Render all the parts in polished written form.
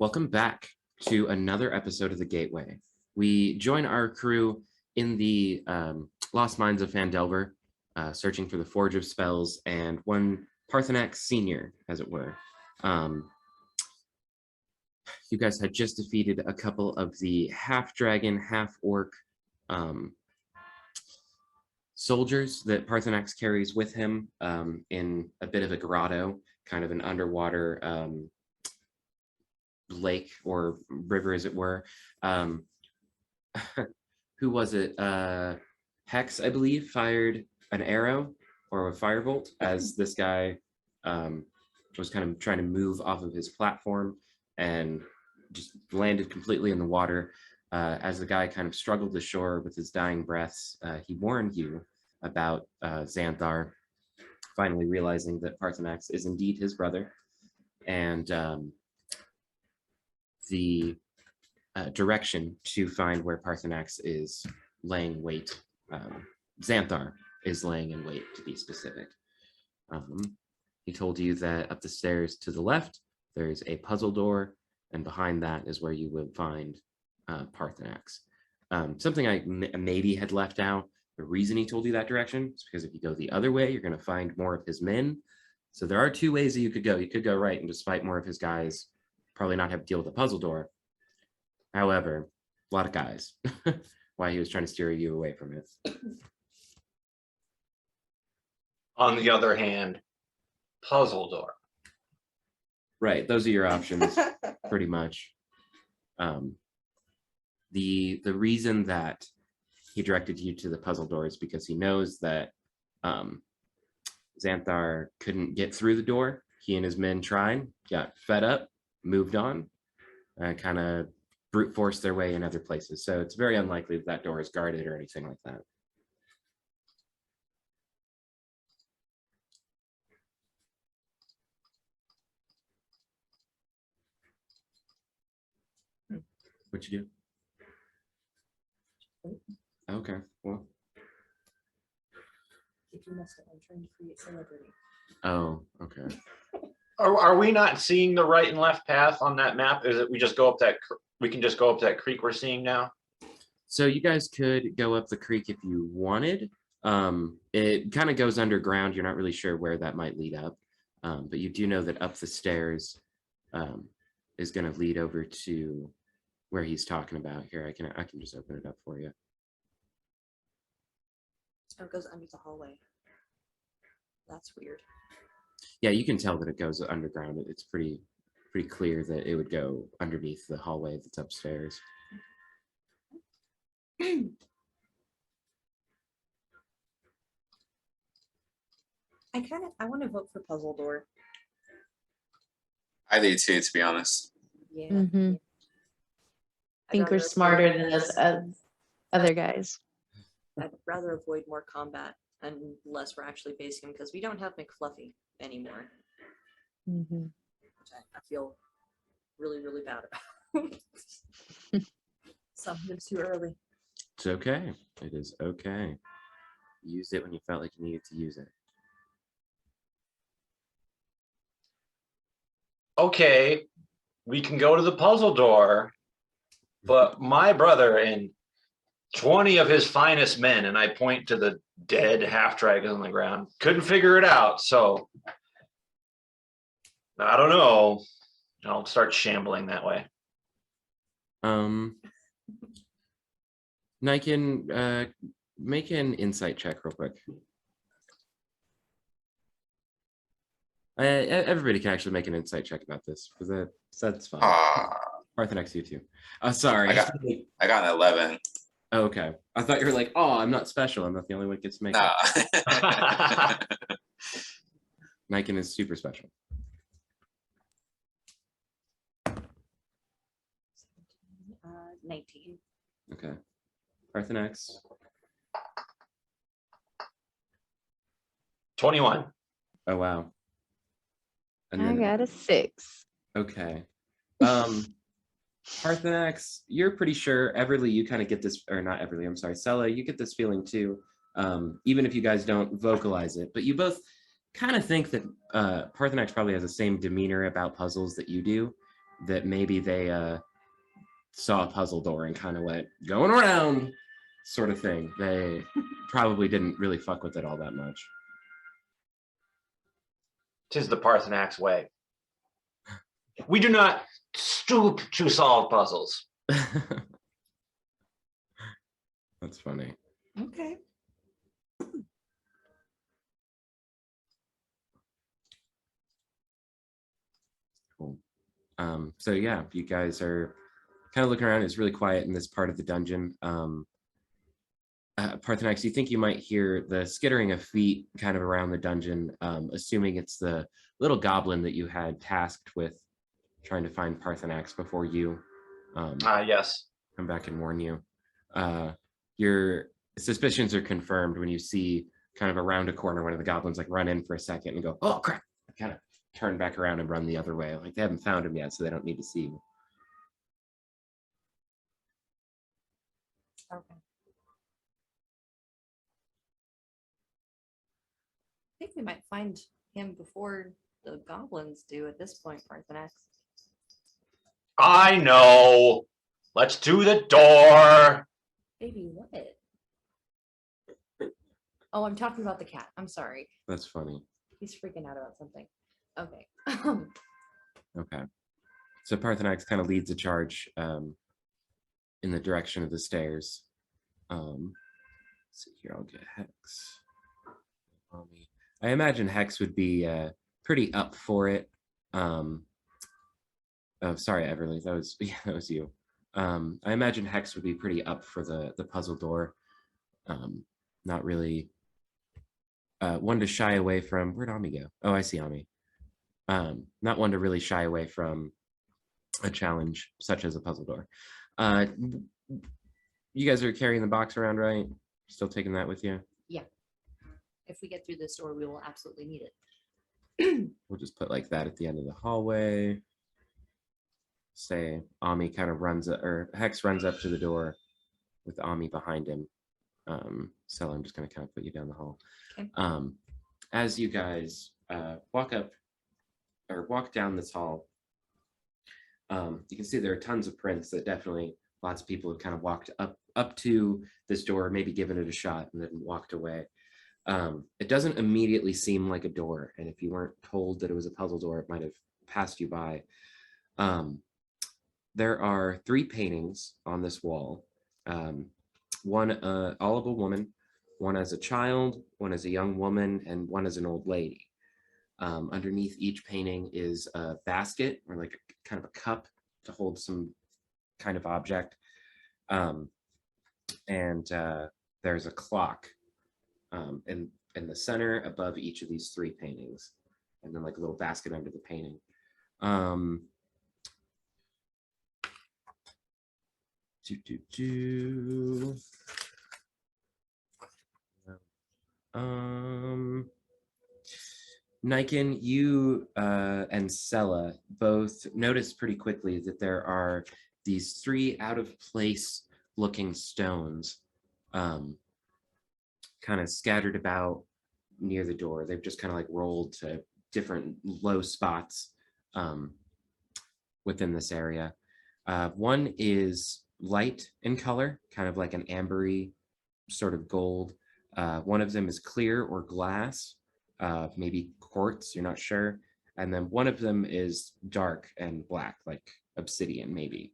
Welcome back to another episode of The Gateway. We join our crew in the Lost Mines of Phandelver, searching for the Forge of Spells and one Parthenax Senior, as it were. You guys had just defeated a couple of the half-dragon, half-orc soldiers that Parthenax carries with him in a bit of a grotto, kind of an underwater lake or river, as it were. Who was it? Hex, I believe, fired an arrow or a firebolt as this guy was kind of trying to move off of his platform and just landed completely in the water. As the guy kind of struggled to shore with his dying breaths, he warned you about Xanthar finally realizing that Parthenax is indeed his brother, and the direction to find where Parthenax is laying wait. Xanthar is laying in wait, to be specific. He told you that up the stairs to the left, there's a puzzle door, and behind that is where you would find Parthenax. Something I maybe had left out, the reason he told you that direction is because if you go the other way, you're going to find more of his men. So there are two ways that you could go. You could go right and just fight more of his guys, probably not have to deal with the puzzle door. However, a lot of guys. Why he was trying to steer you away from it. On the other hand, puzzle door. Right, those are your options, pretty much. The reason that he directed you to the puzzle door is because he knows that Xanthar couldn't get through the door. He and his men tried, got fed up, moved on, kind of brute forced their way in other places. So it's very unlikely that that door is guarded or anything like that. What'd you do? Okay, well. If you messed up, I'm trying to create celebrity. Oh, okay. Are we not seeing the right and left path on that map? Is it we just go up that, we can just go up that creek we're seeing now? So you guys could go up the creek if you wanted. It kind of goes underground. You're not really sure where that might lead up. But you do know that up the stairs is going to lead over to where he's talking about. Here, I can just open it up for you. Oh, it goes under the hallway. That's weird. Yeah, you can tell that it goes underground. It's pretty clear that it would go underneath the hallway that's upstairs. I want to vote for puzzle door. I do too, to be honest. Yeah. Mm-hmm. I think we're smarter than those other guys. I'd rather avoid more combat unless we're actually facing him, because we don't have McFluffy anymore. Mm-hmm. Which I feel really, really bad about. Something too early. It's okay. It is okay. You used it when you felt like you needed to use it. Okay, we can go to the puzzle door, but my brother and 20 of his finest men, and I point to the dead half-dragon on the ground, couldn't figure it out, so I don't know. I'll start shambling that way. Niken, make an insight check real quick. Everybody can actually make an insight check about this, because that's fine. Parthenax, you too. Sorry. I got an 11. Oh, okay. I thought you were like, oh, I'm not special. I'm not the only one who gets to make it. Niken is super special. 19. Okay. Parthenax. 21. Oh, wow. And I then, got a 6. okay. Parthenax, you're pretty sure. Everly, you kind of get this, or not Everly, I'm sorry. Sella, you get this feeling too, even if you guys don't vocalize it. But you both kind of think that Parthenax probably has the same demeanor about puzzles that you do, that maybe they saw a puzzle door and kind of went going around sort of thing. They probably didn't really fuck with it all that much. Tis the Parthenax way. We do not stoop to solve puzzles. That's funny. Okay. Cool. So yeah, you guys are kind of looking around. It's really quiet in this part of the dungeon. Parthenax, you think you might hear the skittering of feet kind of around the dungeon, assuming it's the little goblin that you had tasked with trying to find Parthenax before you Yes. come back and warn you. Your suspicions are confirmed when you see kind of around a corner one of the goblins like run in for a second and go, oh crap, kind of turn back around and run the other way. Like they haven't found him yet, so they don't need to see you. Okay. I think we might find him before the goblins do at this point, Parthenax. I know. Let's do the door. Baby, what? Oh, I'm talking about the cat. I'm sorry. That's funny. He's freaking out about something. Okay. Okay. So Parthenax kind of leads a charge in the direction of the stairs. Let's see here, I'll get Hex. I imagine Hex would be pretty up for it. Oh, sorry, Everly, that was you. I imagine Hex would be pretty up for the puzzle door. Not really one to shy away from. Where'd Ami go? Oh, I see Ami. Not one to really shy away from a challenge such as a puzzle door. You guys are carrying the box around, right? Still taking that with you? Yeah. If we get through this door, we will absolutely need it. We'll just put like that at the end of the hallway. Say Ami kind of runs or Hex runs up to the door with Ami behind him. So I'm just going to kind of put you down the hall. Okay. As you guys walk up or walk down this hall, you can see there are tons of prints that definitely lots of people have kind of walked up to this door, maybe given it a shot and then walked away. It doesn't immediately seem like a door, and if you weren't told that it was a puzzle door, it might have passed you by. There are 3 paintings on this wall. One all of a woman, one as a child, one as a young woman, and one as an old lady. Underneath each painting is a basket or like kind of a cup to hold some kind of object. And there's a clock in the center above each of these 3 paintings, and then like a little basket under the painting. Niken, you and Sella both noticed pretty quickly that there are these 3 out of place looking stones kind of scattered about near the door. They've just kind of like rolled to different low spots within this area. One is light in color, kind of like an ambery sort of gold. One of them is clear or glass, maybe quartz, you're not sure. And then one of them is dark and black, like obsidian, maybe.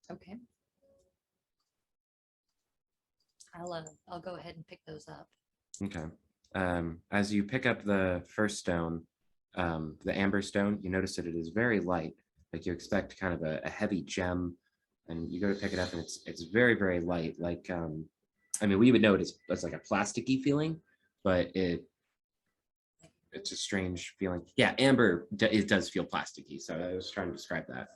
Okay. I'll go ahead and pick those up. Okay. As you pick up the first stone, the amber stone, you notice that it is very light. Like you expect kind of a heavy gem, and you go to pick it up and it's very, very light. Like, I mean, we would know it's like a plasticky feeling, but it's a strange feeling. Yeah, amber, it does feel plasticky. So I was trying to describe that.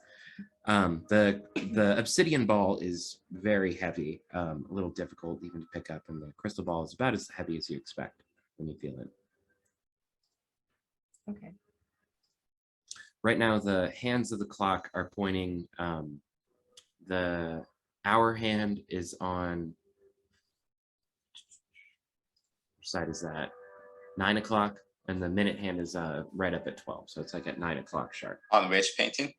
The obsidian ball is very heavy, a little difficult even to pick up, and the crystal ball is about as heavy as you expect when you feel it. Okay. Right now, the hands of the clock are pointing. The hour hand is on. Which side is that? 9 o'clock. And the minute hand is right up at 12. So it's like at 9 o'clock sharp. On which painting?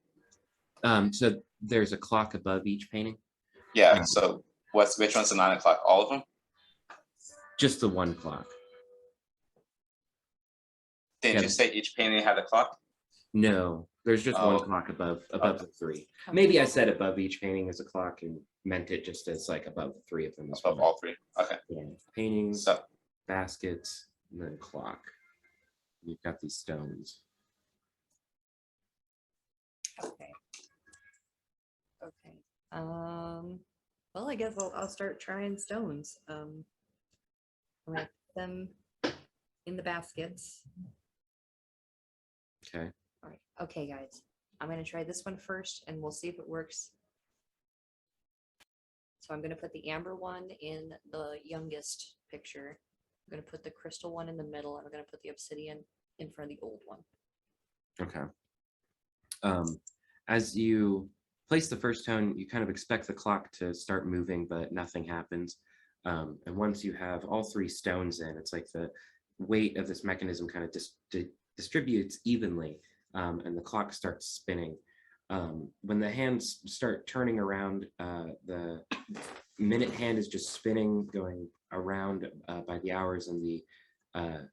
So there's a clock above each painting. Yeah. So which one's the 9 o'clock? All of them? Just the one clock. Didn't Yeah. you say each painting had a clock? No, there's just one Oh. clock above the three. Maybe I said above each painting is a clock and meant it just as like above the three of them. As Above well. all three. Okay. Yeah. Paintings, So baskets, and then clock. You've got these stones. Okay. Okay. Well, I guess I'll start trying stones. I'm gonna put them in the baskets. Okay. All right. Okay, guys. I'm gonna try this one first, and we'll see if it works. So I'm gonna put the amber one in the youngest picture. I'm gonna put the crystal one in the middle, and I'm gonna put the obsidian in front of the old one. Okay. As you place the first stone, you kind of expect the clock to start moving, but nothing happens. And once you have all three stones in, it's like the weight of this mechanism kind of distributes evenly, and the clock starts spinning. When the hands start turning around, the minute hand is just spinning, going around by the hours, and the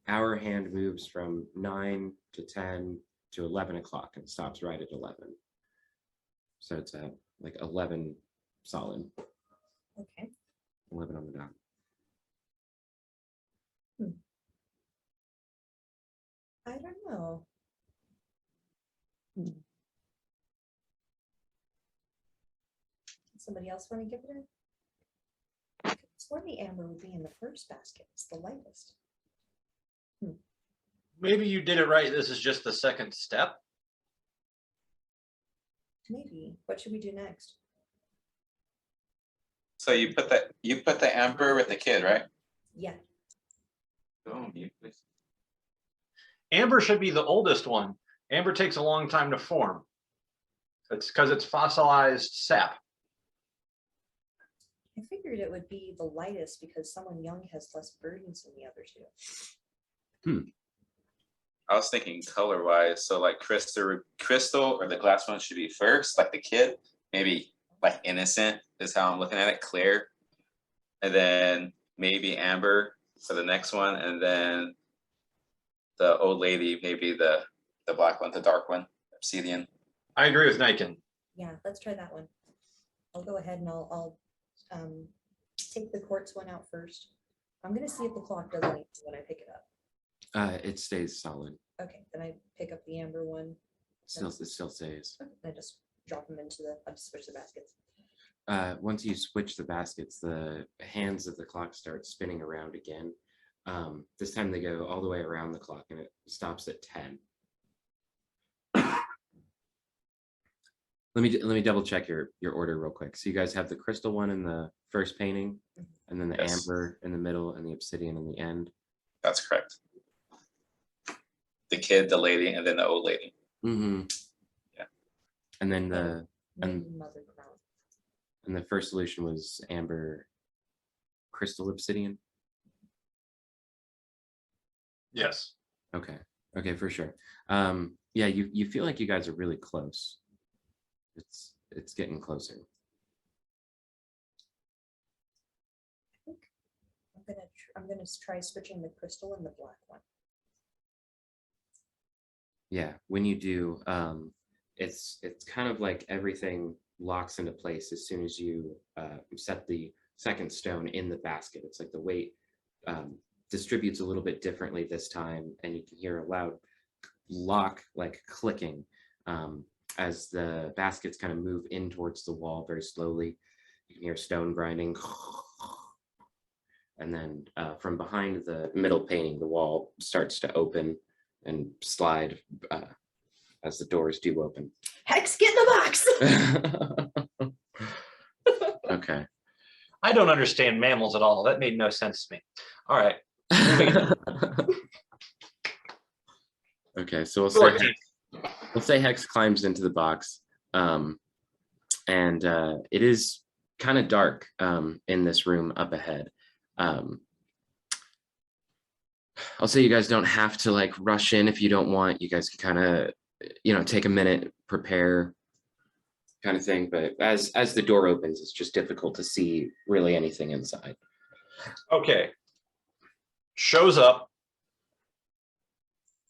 hour hand moves from 9 to 10 to 11 o'clock and stops right at 11. So it's like 11 solid, Okay. 11 on the dot. I don't know. Somebody else want to give it a? It's where the amber would be in the first basket. It's the lightest. Maybe you did it right. This is just the second step. Maybe. What should we do next? so you put the amber with the kid, right? Yeah. Oh, you please. Amber should be the oldest one. Amber takes a long time to form. It's because it's fossilized sap. I figured it would be the lightest because someone young has less burdens than the other two. I was thinking color wise, so like crystal or the glass one should be first, like the kid, maybe like innocent is how I'm looking at it, clear, and then maybe amber for the next one, and then the old lady, maybe the black one, the dark one, obsidian. I agree with Niken. Yeah, let's try that one. I'll go ahead and I'll take the quartz one out first. I'm gonna see if the clock does anything when I pick it up. It stays solid. Okay, then I pick up the amber one. It still stays. I just drop them into I just switch the baskets. Once you switch the baskets, the hands of the clock start spinning around again. This time they go all the way around the clock and it stops at 10. Let me double check your order real quick. So you guys have the crystal one in the first painting, and then the Yes. amber in the middle, and the obsidian in the end. That's correct. The kid, the lady, and then the old lady. Mm-hmm. Yeah. And then Maybe mother crown. and the first solution was amber, crystal, obsidian. Yes. Okay. Okay, for sure. Yeah, you feel like you guys are really close. It's getting closer. I think I'm gonna try switching the crystal and the black one. Yeah, when you do, it's kind of like everything locks into place as soon as you set the second stone in the basket. It's like the weight distributes a little bit differently this time, and you can hear a loud lock like clicking as the baskets kind of move in towards the wall very slowly. You can hear stone grinding. And then from behind the middle painting, the wall starts to open and slide as the doors do open. Hex, get in the box! Okay. I don't understand mammals at all. That made no sense to me. All right. Okay, so 14. we'll say Hex climbs into the box, and it is kind of dark in this room up ahead. I'll say you guys don't have to like rush in if you don't want. You guys can kind of, take a minute, prepare, kind of thing. But as the door opens, it's just difficult to see really anything inside. Okay. Shows up.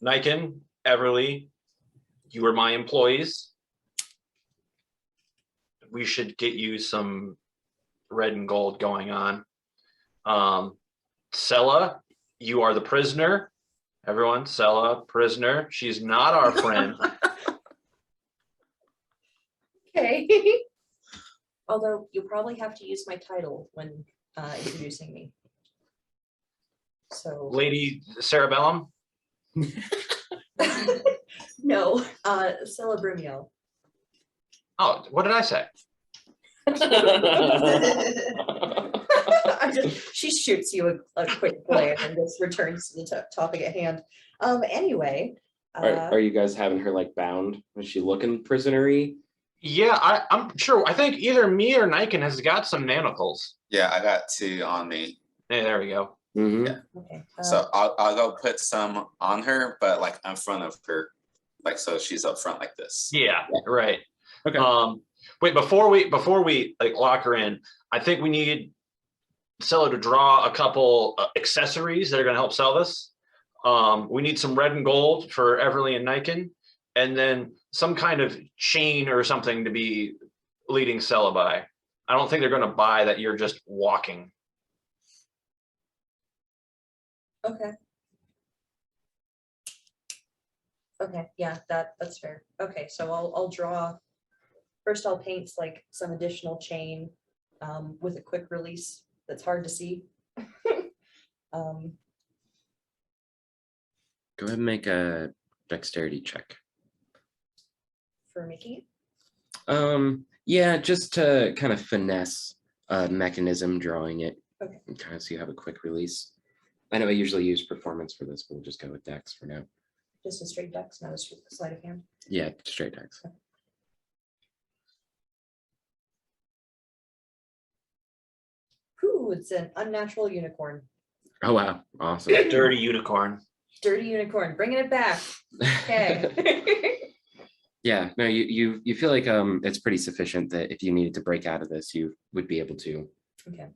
Niken, Everly, you are my employees. We should get you some red and gold going on. Sella, you are the prisoner. Everyone, Sella, prisoner. She's not our friend. Okay. Although you'll probably have to use my title when introducing me. So Lady Cerebellum. no, Sella Brumio. Oh, what did I say? She shoots you a quick glare and just returns to the topic at hand. Anyway. Are you guys having her like bound? Is she looking prisonery? Yeah, I'm sure. I think either me or Niken has got some manacles. Yeah, I got 2 on me. Hey, there we go. Mm-hmm. Yeah. Okay. So I'll go put some on her, but like in front of her, like so she's up front like this. Yeah, right. Okay. Wait, before we like lock her in, I think we need Sella to draw a couple accessories that are going to help sell this. We need some red and gold for Everly and Niken, and then some kind of chain or something to be leading Sella by. I don't think they're going to buy that you're just walking. Okay. Okay, yeah, that's fair. Okay, so I'll draw. First, I'll paint like some additional chain with a quick release that's hard to see. Go ahead and make a dexterity check. For Mickey. Yeah, just to kind of finesse a mechanism drawing it. Okay. And kind of so you have a quick release. I know I usually use performance for this, but we'll just go with dex for now. Just a straight dex, not a sleight of hand. Yeah, straight dex. Ooh, it's an unnatural unicorn. Oh wow, awesome. Dirty unicorn. Dirty unicorn, bringing it back. Okay. Yeah, no, you feel like it's pretty sufficient that if you needed to break out of this, you would be able to. Okay.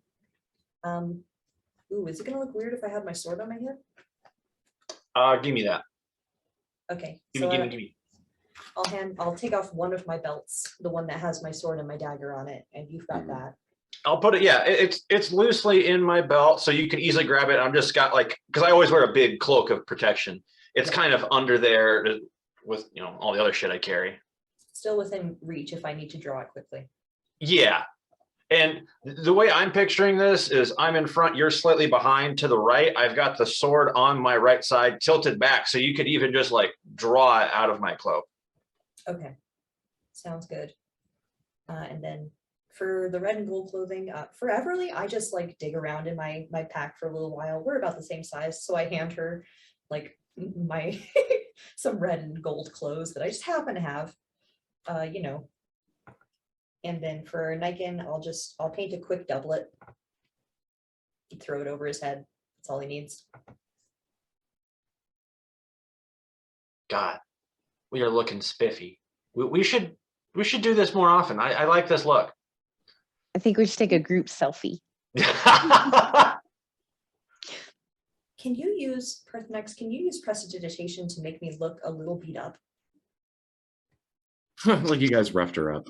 Ooh, is it gonna look weird if I had my sword on my hip? Give me that. Okay. Give So me. I'll take off one of my belts, the one that has my sword and my dagger on it, and you've got Mhm. that. I'll put it, yeah, it's loosely in my belt, so you can easily grab it. I'm just got like, because I always wear a big cloak of protection. It's kind of under there with, all the other shit I carry. Still within reach if I need to draw it quickly. Yeah. And the way I'm picturing this is I'm in front, you're slightly behind to the right. I've got the sword on my right side tilted back, so you could even just like draw it out of my cloak. Okay. Sounds good. And then for the red and gold clothing, for Everly, I just like dig around in my pack for a little while. We're about the same size, so I hand her like my some red and gold clothes that I just happen to have, And then for Niken, I'll paint a quick doublet. Throw it over his head. That's all he needs. God, we are looking spiffy. We should do this more often. I like this look. I think we should take a group selfie. Can you use prestidigitation to make me look a little beat up? Like you guys roughed her up.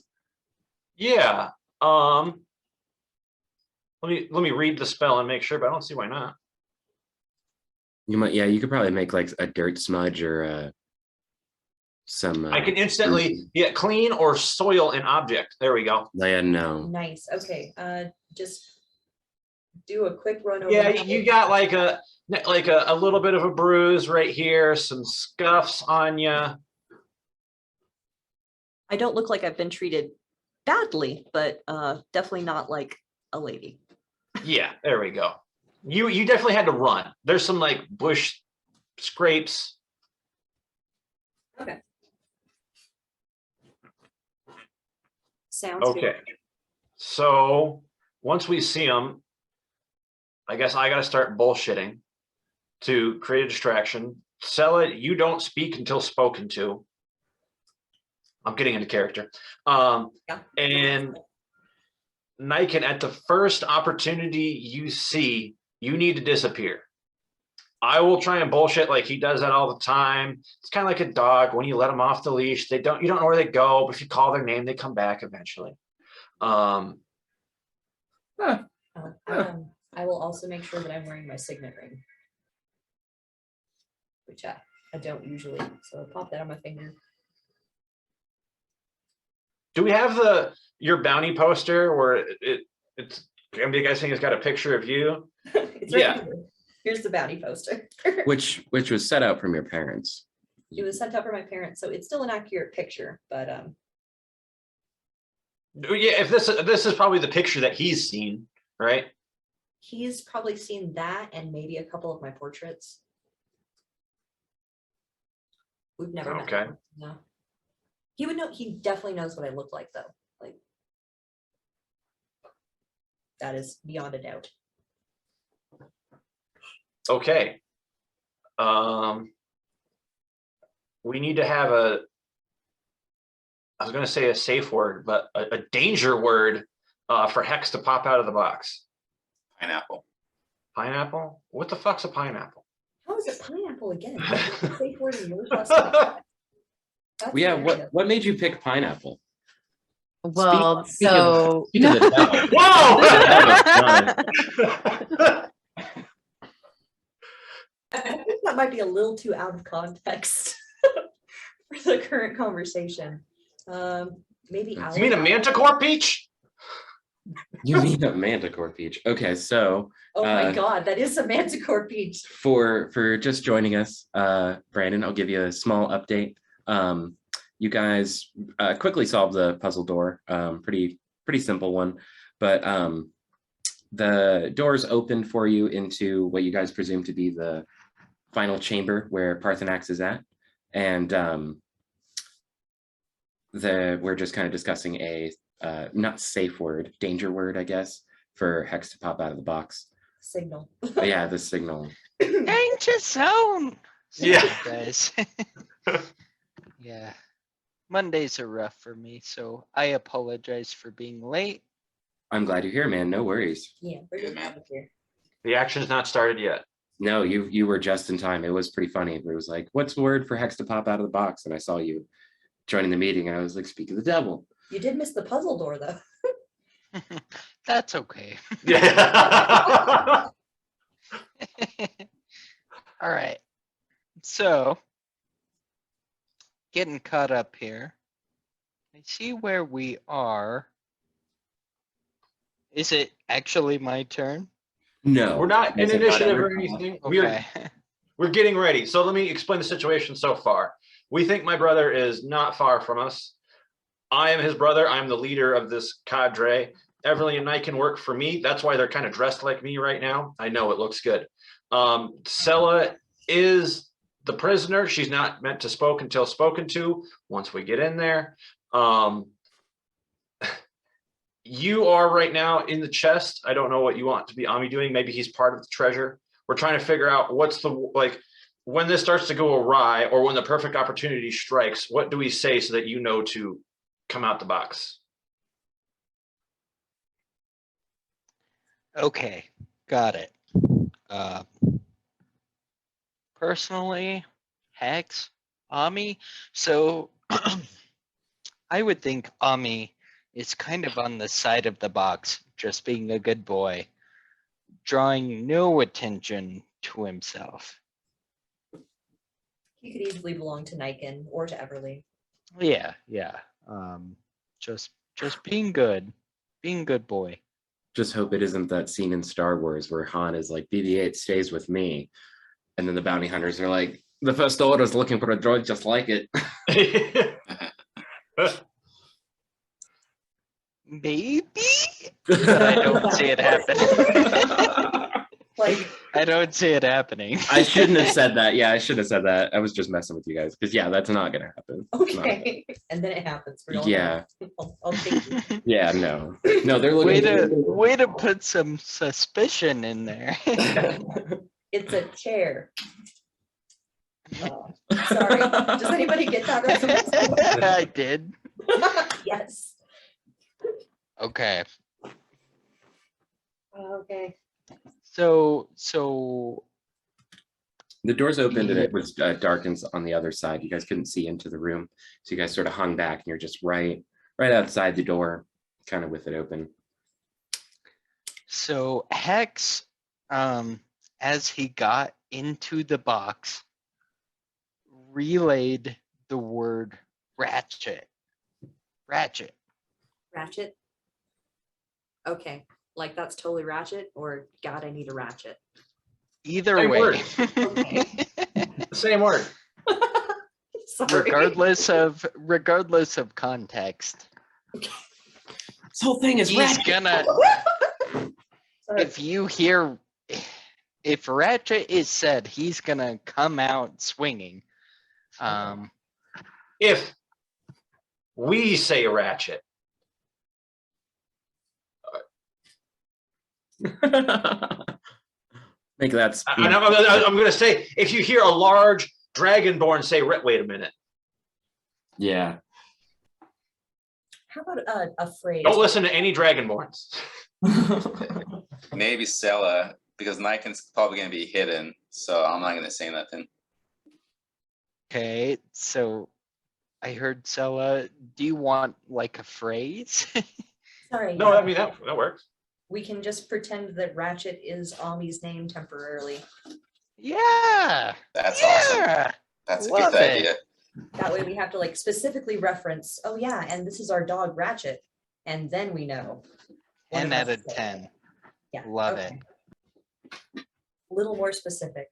Yeah. Let me read the spell and make sure, but I don't see why not. You might, yeah, you could probably make like a dirt smudge or some. I can instantly get clean or soil an object. There we go. Yeah, no. Nice. Okay. Just do a quick run over. Yeah, you got like a little bit of a bruise right here, some scuffs on you. I don't look like I've been treated badly, but definitely not like a lady. Yeah, there we go. You definitely had to run. There's some like bush scrapes. Okay. Sounds Okay. good. So once we see them, I guess I got to start bullshitting. to create a distraction. Sella, you don't speak until spoken to. I'm getting into character. Yeah. And Niken, at the first opportunity you see, you need to disappear. I will try and bullshit like he does that all the time. It's kind of like a dog. When you let them off the leash, you don't know where they go, but if you call their name, they come back eventually. I will also make sure that I'm wearing my signet ring, which I don't usually. So I'll pop that on my finger. Do we have your bounty poster where it's I'm guessing it's got a picture of you? It's Yeah. right here. Here's the bounty poster. Which was set out from your parents. It was sent out for my parents, so it's still an accurate picture, but Yeah, if this is probably the picture that he's seen, right? he's probably seen that and maybe a couple of my portraits. We've never met. Okay. before, no. He would know. He definitely knows what I look like, though. Like that is beyond a doubt. Okay. We need to have I was going to say a safe word, but a danger word for Hex to pop out of the box. Pineapple. Pineapple? What the fuck's a pineapple? How is it pineapple again? That's the safe word in yours last time. That's Yeah, hilarious. what made you pick pineapple? Well, Speak of the devil. Whoa! I think that might be a little too out of context for the current conversation. Maybe You You mean a manticore peach? You mean a manticore peach. Okay, so Oh my god, that is a manticore peach. for just joining us, Brandon, I'll give you a small update. You guys quickly solved the puzzle door, pretty simple one, but the doors opened for you into what you guys presume to be the final chamber where Parthenax is at, and we're just kind of discussing a not safe word, danger word, I guess, for Hex to pop out of the box. Signal. But yeah, the signal. Danger zone. Yeah. Sorry, guys. Yeah. Mondays are rough for me, so I apologize for being late. I'm glad you're here, man. No worries. Yeah, we're Yeah, just man. out of here. The action's not started yet. No, you were just in time. It was pretty funny. It was like, what's the word for Hex to pop out of the box? And I saw you joining the meeting, and I was like, speak of the devil. You did miss the puzzle door, though. That's okay. Yeah. All right. So, getting caught up here. I see where we are. Is it actually my turn? No, We're not in That's initiative or not- anything. Okay. We're getting ready. So let me explain the situation so far. We think my brother is not far from us. I am his brother. I'm the leader of this cadre. Everly and I can work for me. That's why they're kind of dressed like me right now. I know it looks good. Sella is the prisoner. She's not meant to spoke until spoken to. Once we get in there. You are right now in the chest. I don't know what you want to be Ami doing. Maybe he's part of the treasure. We're trying to figure out what's when this starts to go awry or when the perfect opportunity strikes, what do we say so that you know to come out the box? Okay, got it. Personally, Hex, Ami. So I would think Ami is kind of on the side of the box, just being a good boy, drawing no attention to himself. You could easily belong to Niken or to Everly. Yeah. Just being good boy. Just hope it isn't that scene in Star Wars where Han is like, BB-8 stays with me. And then the bounty hunters are like, the First Order is looking for a droid just like it. Maybe, but I don't see it happening. Like, I don't see it happening. I shouldn't have said that. Yeah, I should have said that. I was just messing with you guys. Because yeah, that's not going to happen. It's not. okay. And then it happens. We're all Yeah. I'll take you. Yeah, no. No, they're looking Way to put some suspicion in there. It's a chair. Sorry. Does anybody get that reference? I did. Yes. Okay. Okay. So The doors opened and Yeah. it was darkened on the other side. You guys couldn't see into the room. So you guys sort of hung back and you're just right outside the door, kind of with it open. So Hex, as he got into the box, relayed the word ratchet. Ratchet. Ratchet. Okay. Like that's totally ratchet, or God, I need a ratchet. Either Same way. word. Okay. The same word. Sorry. regardless of context. This whole thing is He's gonna, Sorry. if ratchet is said, he's gonna come out swinging. If we say ratchet, Make that. I'm going to say, if you hear a large dragonborn say, wait a minute. Yeah. How about a phrase? Don't listen to any dragonborns. Maybe Sella, because Nikon's probably gonna be hidden, so I'm not gonna say nothing. Okay, so I heard Sella. Do you want like a phrase? Sorry. No, yeah. I mean, that works. We can just pretend that Ratchet is Ami's name temporarily. Yeah. That's awesome. Yeah. That's a Love good it. idea. That way we have to like specifically reference, oh yeah, and this is our dog Ratchet. And then we know. what 10 about out of the- 10. Yeah. Love okay. A little more specific.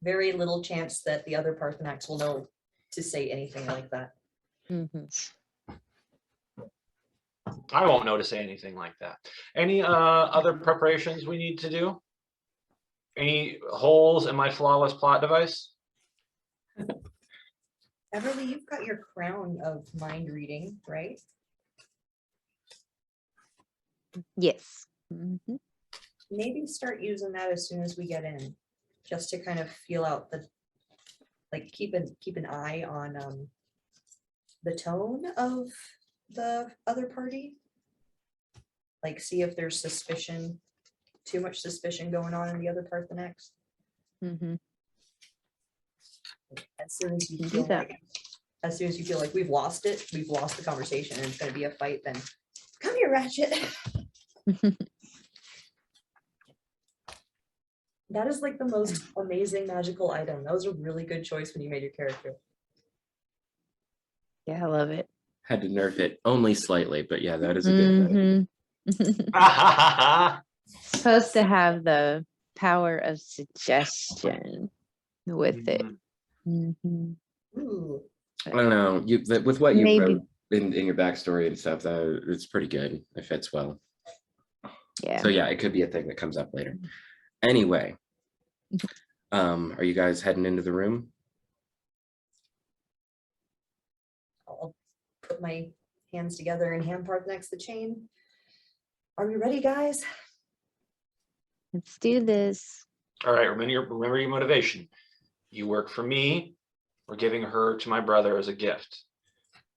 Very little chance that the other Parthenax will know to say anything like that. I won't know to say anything like that. Any other preparations we need to do? Any holes in my flawless plot device? Everly, you've got your crown of mind reading, right? Yes. Mhm. Maybe start using that as soon as we get in, just to kind of feel out the, like keep an eye on the tone of the other party. Like see if there's suspicion, too much suspicion going on in the other Parthenax. Mhm. As soon as you Can do feel that. like, as soon as you feel like we've lost it, we've lost the conversation and it's gonna be a fight, then come here, Ratchet. That is like the most amazing magical item. That was a really good choice when you made your character. Yeah, I love it. Had to nerf it only slightly, but yeah, that is a good. Mhm. Supposed to have the power of suggestion with it. Mhm. Ooh, I don't know. With what you Maybe. wrote in your backstory and stuff, it's pretty good. It fits well. Yeah. So yeah, it could be a thing that comes up later. Anyway, are you guys heading into the room? I'll put my hands together and hand Parthenax the chain. Are we ready, guys? Let's do this. All right, remember your motivation. You work for me. We're giving her to my brother as a gift.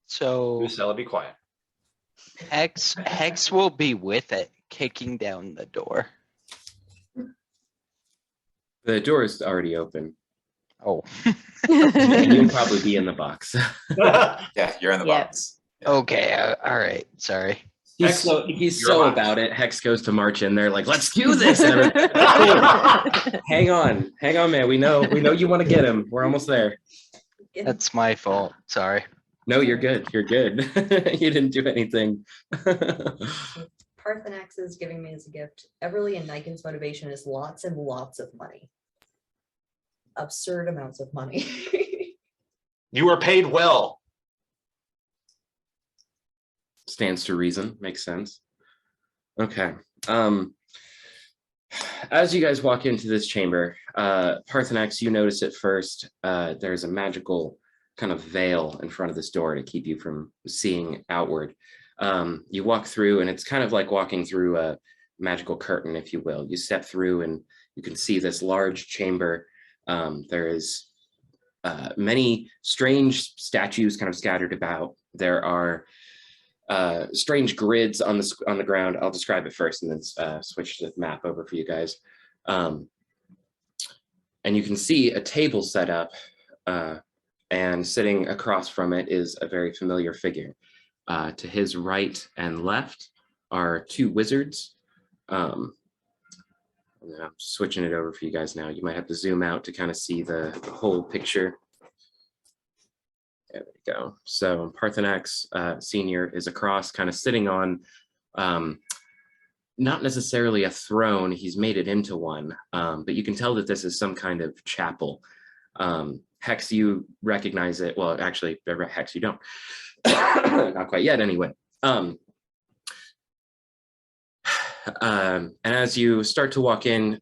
So Lucella, be quiet. Hex will be with it, kicking down the door. The door is already open. Oh. And you'll probably be in the box. Yeah, you're in the Yeah. box. Okay. All right. Sorry. He's Hex, so you're a box. about it. Hex goes to march in there like, let's do this. And everything. hang on, man. We know you want to get him. We're almost there. That's my fault. Sorry. No, you're good. You're good. You didn't do anything. Parthenax is giving me as a gift. Everly and Nikon's motivation is lots and lots of money. Absurd amounts of money. You are paid well. Stands to reason. Makes sense. Okay. As you guys walk into this chamber, Parthenax, you notice at first there's a magical kind of veil in front of this door to keep you from seeing outward. You walk through and it's kind of like walking through a magical curtain, if you will. You step through and you can see this large chamber. There is many strange statues kind of scattered about. There are strange grids on the ground. I'll describe it first and then switch the map over for you guys. And you can see a table set up, and sitting across from it is a very familiar figure. To his right and left are two wizards. I'm switching it over for you guys now. You might have to zoom out to kind of see the whole picture. There we go. So Parthenax Senior is across, kind of sitting on, not necessarily a throne, he's made it into one, but you can tell that this is some kind of chapel. Hex, you recognize it. Well, actually, Hex, you don't. Not quite yet, anyway. And as you start to walk in,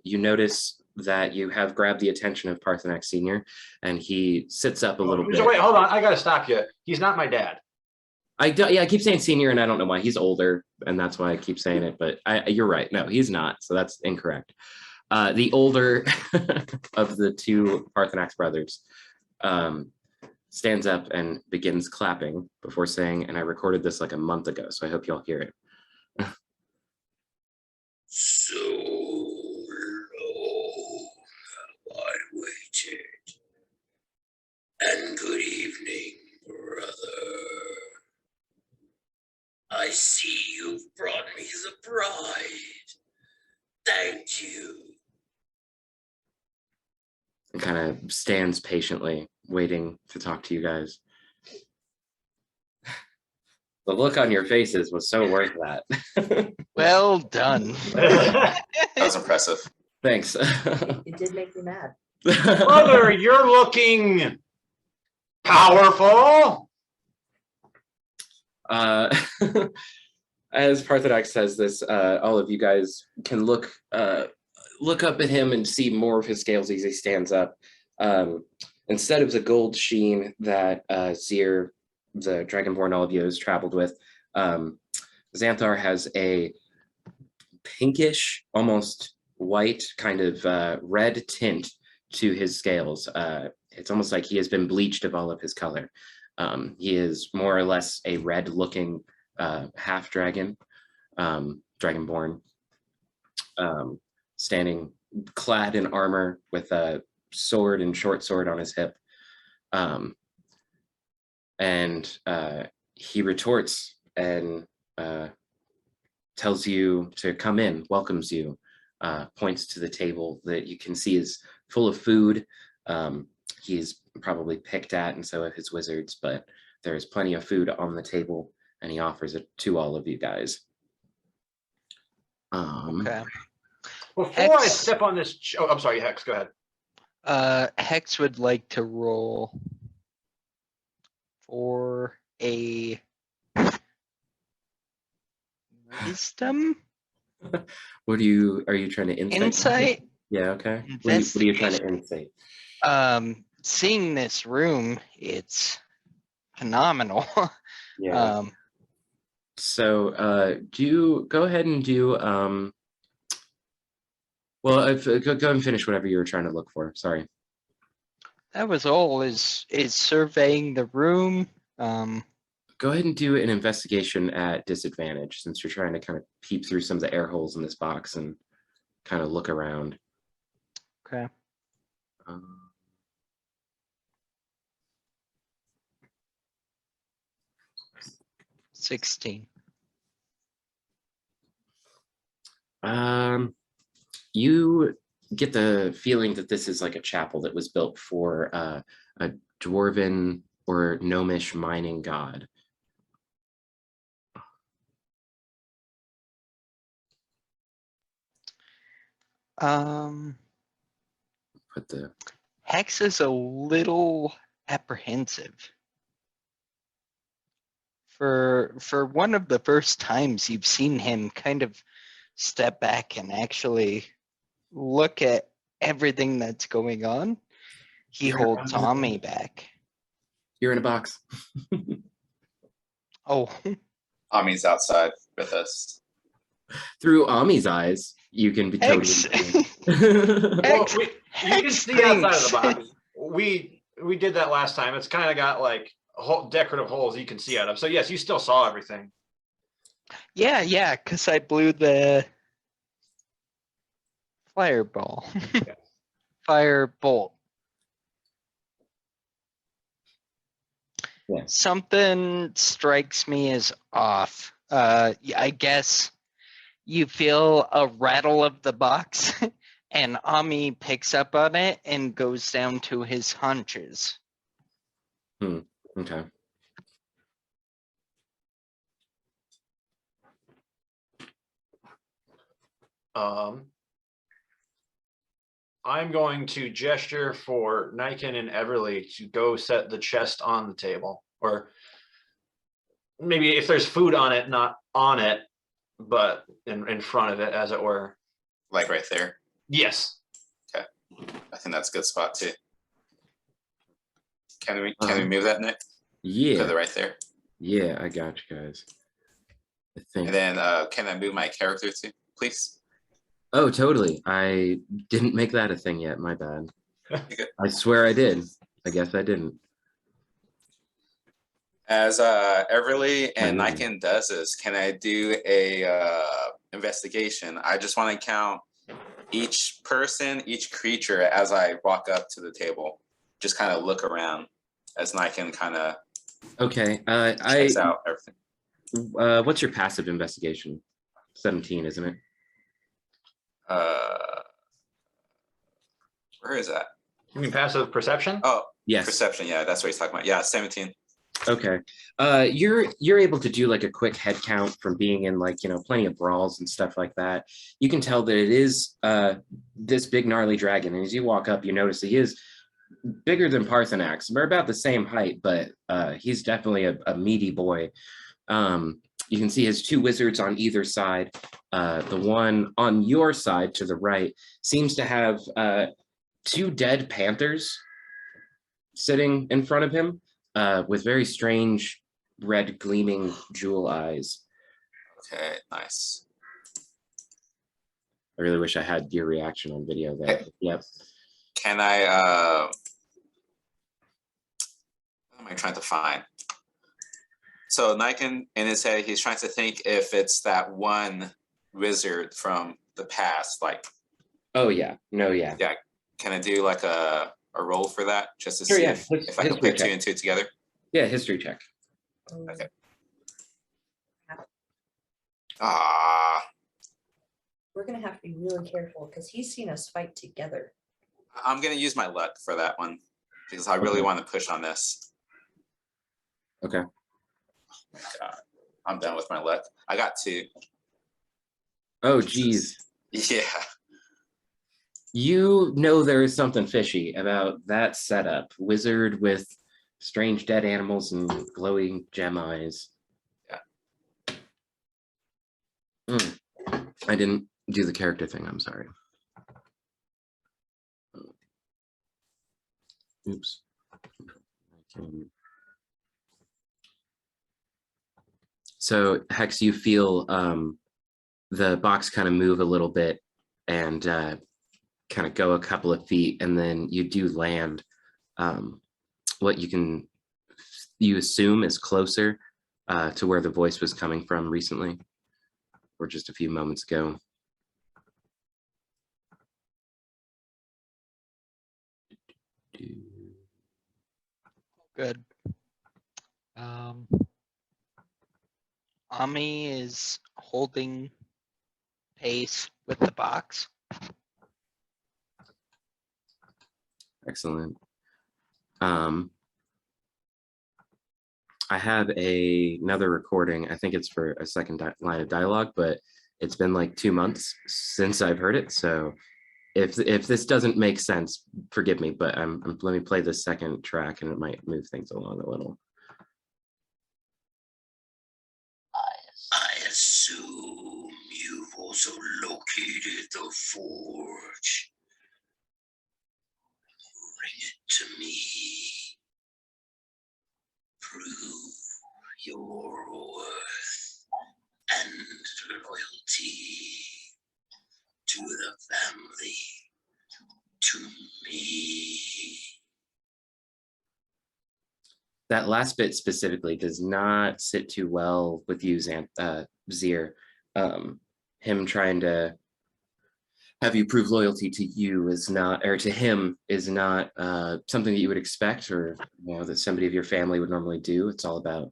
you notice that you have grabbed the attention of Parthenax Senior, and he sits up a little bit. Wait, hold on. I gotta stop you. He's not my dad. Yeah, I keep saying senior, and I don't know why. He's older, and that's why I keep saying it. But you're right. No, he's not. So that's incorrect. The older of the two Parthenax brothers stands up and begins clapping before saying, and I recorded this like a month ago, so I hope y'all hear it. So long have I waited, and good evening, brother. I see you've brought me the bride. Thank you. And kind of stands patiently, waiting to talk to you guys. The look on your faces was so worth that. Well done. That was impressive. Thanks. It did make me mad. Brother, you're looking powerful. As Parthenax says this, all of you guys can look up at him and see more of his scales as he stands up. Instead of the gold sheen that Zir, the Dragonborn all of you has traveled with, Xanthar has a pinkish, almost white, kind of red tint to his scales. It's almost like he has been bleached of all of his color. He is more or less a red-looking half dragon, dragonborn, standing clad in armor with a sword and short sword on his hip. And he retorts and tells you to come in, welcomes you, points to the table that you can see is full of food. He's probably picked at, and so have his wizards, but there's plenty of food on the table, and he offers it to all of you guys. Okay. Before I Hex. step on this, oh, I'm sorry, Hex, go ahead. Hex would like to roll for a wisdom What are you trying to insight? insight. Yeah, okay. What are you trying to insight? Seeing this room, it's phenomenal. Yeah. So go ahead and do well, go and finish whatever you were trying to look for. Sorry. That was all. Is surveying the room. Go ahead and do an investigation at disadvantage, since you're trying to kind of peep through some of the air holes in this box and kind of look around. Okay. 16. You get the feeling that this is like a chapel that was built for a dwarven or gnomish mining god. Put the Hex is a little apprehensive. For one of the first times you've seen him kind of step back and actually look at everything that's going on, he holds Tommy back. You're in a box. Oh, Ami's outside with us. Through Ami's eyes, you can be Hex. totally. Well, Hex- you can Hex see outside of the thinks. box. We did that last time. It's kind of got like decorative holes you can see out of. So yes, you still saw everything. Yeah, because I blew the fireball. Firebolt. Yeah. Something strikes me as off. I guess you feel a rattle of the box and Ami picks up on it and goes down to his hunches. Okay. I'm going to gesture for Niken and Everly to go set the chest on the table, or maybe if there's food on it, not on it, but in front of it, as it were. Like right there. Yes. I think that's a good spot too. Can we move that, Nick? Put Yeah. it right there. Yeah, I got you guys. I think. And then can I move my character too, please? Oh, totally. I didn't make that a thing yet. My bad. good. I swear I did. I guess I didn't. As Everly and Amazing. Niken does this, can I do a investigation? I just want to count each person, each creature as I walk up to the table. Just kind of look around as Niken kind of Okay. checks out everything. What's your passive investigation? 17, isn't it? Where is that? You mean passive perception? Oh, Yes. perception. Yeah, that's what he's talking about. Yeah, 17. Okay. You're able to do like a quick head count from being in like, plenty of brawls and stuff like that. You can tell that it is this big gnarly dragon. And as you walk up, you notice he is bigger than Parthenax. We're about the same height, but he's definitely a meaty boy. You can see his two wizards on either side. The one on your side to the right seems to have two dead panthers sitting in front of him with very strange red gleaming jewel eyes. Okay, nice. I really wish I had your reaction on video there. Okay. Yep. Can I what am I trying to find? So Niken in his head, he's trying to think if it's that one wizard from the past, like. Oh yeah. No, yeah. Yeah. Can I do like a roll for that just to Sure, see yeah. if I can History put two check. and two together? Yeah, history check. Okay. Ah, We're gonna have to be really careful because he's seen us fight together. I'm gonna use my luck for that one because I really Okay. want to push on this. Okay. Oh my God, I'm done with my luck. I got 2. Oh geez. Yeah. You know there is something fishy about that setup. Wizard with strange dead animals and glowing gem eyes. Yeah. I didn't do the character thing, I'm sorry. Oops. So Hex, you feel the box kind of move a little bit and kind of go a couple of feet, and then you do land what you assume is closer to where the voice was coming from recently, or just a few moments ago. Good. Ami is holding pace with the box. Excellent. I have another recording. I think it's for a second line of dialogue, but it's been like 2 months since I've heard it. So if this doesn't make sense, forgive me, but let me play the second track and it might move things along a little. I assume you've also located the forge. Bring it to me. Prove your worth and loyalty to the family. To me. That last bit specifically does not sit too well with you, Zir. Him trying to have you prove loyalty to you is not, or to him is not something that you would expect, or that somebody of your family would normally do. It's all about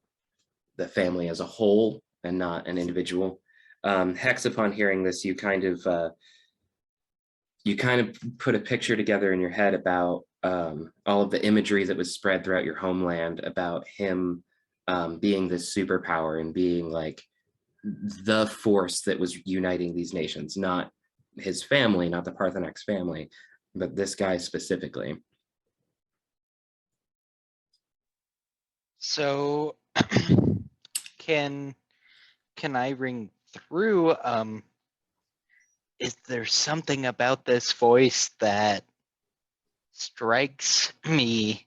the family as a whole and not an individual. Hex, upon hearing this, you kind of put a picture together in your head about all of the imagery that was spread throughout your homeland about him being this superpower and being like the force that was uniting these nations, not his family, not the Parthenax family, but this guy specifically. So can I ring through? Is there something about this voice that strikes me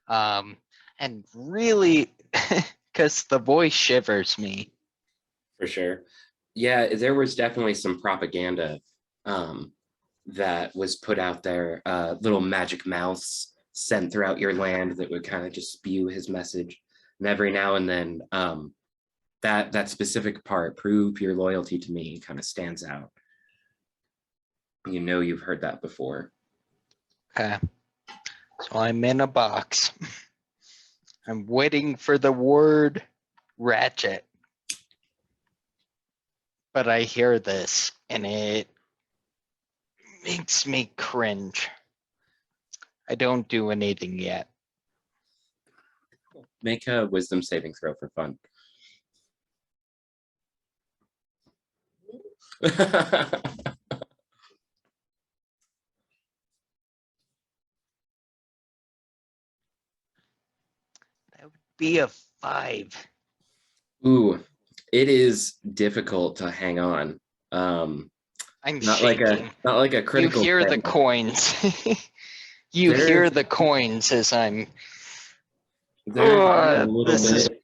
and really because the voice shivers me? For sure. Yeah, there was definitely some propaganda that was put out there, little magic mouths sent throughout your land that would kind of just spew his message. And every now and then that specific part, prove your loyalty to me, kind of stands out. You've heard that before. Okay. So I'm in a box. I'm waiting for the word ratchet. But I hear this and it makes me cringe. I don't do anything yet. Make a wisdom saving throw for fun. That would be a 5. Ooh, it is difficult to hang on. I'm Not shaking. like a You critical hear the fail. coins. You There- hear the coins as I'm. There's a Ugh, little this is- bit,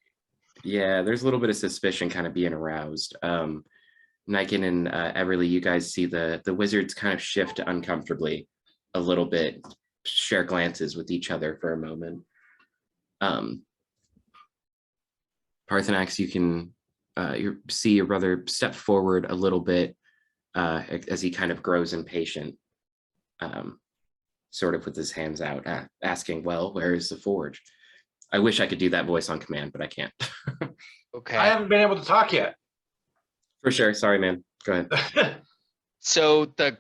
yeah, there's a little bit of suspicion kind of being aroused. Niken and Everly, you guys see the wizards kind of shift uncomfortably a little bit, share glances with each other for a moment. Parthenax, you can see your brother step forward a little bit as he kind of grows impatient, sort of with his hands out, asking, well, where is the forge? I wish I could do that voice on command, but I can't. Okay. I haven't been able to talk yet. For sure. Sorry, man. Go ahead. So the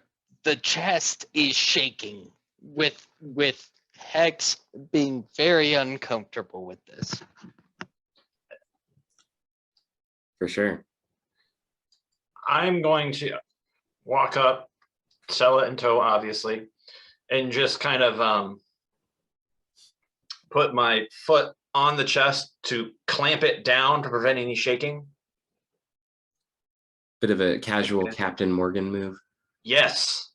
chest is shaking with Hex being very uncomfortable with this. For sure. I'm going to walk up, sell it in tow, obviously, and just kind of put my foot on the chest to clamp it down to prevent any shaking. Bit of a casual Captain Morgan move. Yes.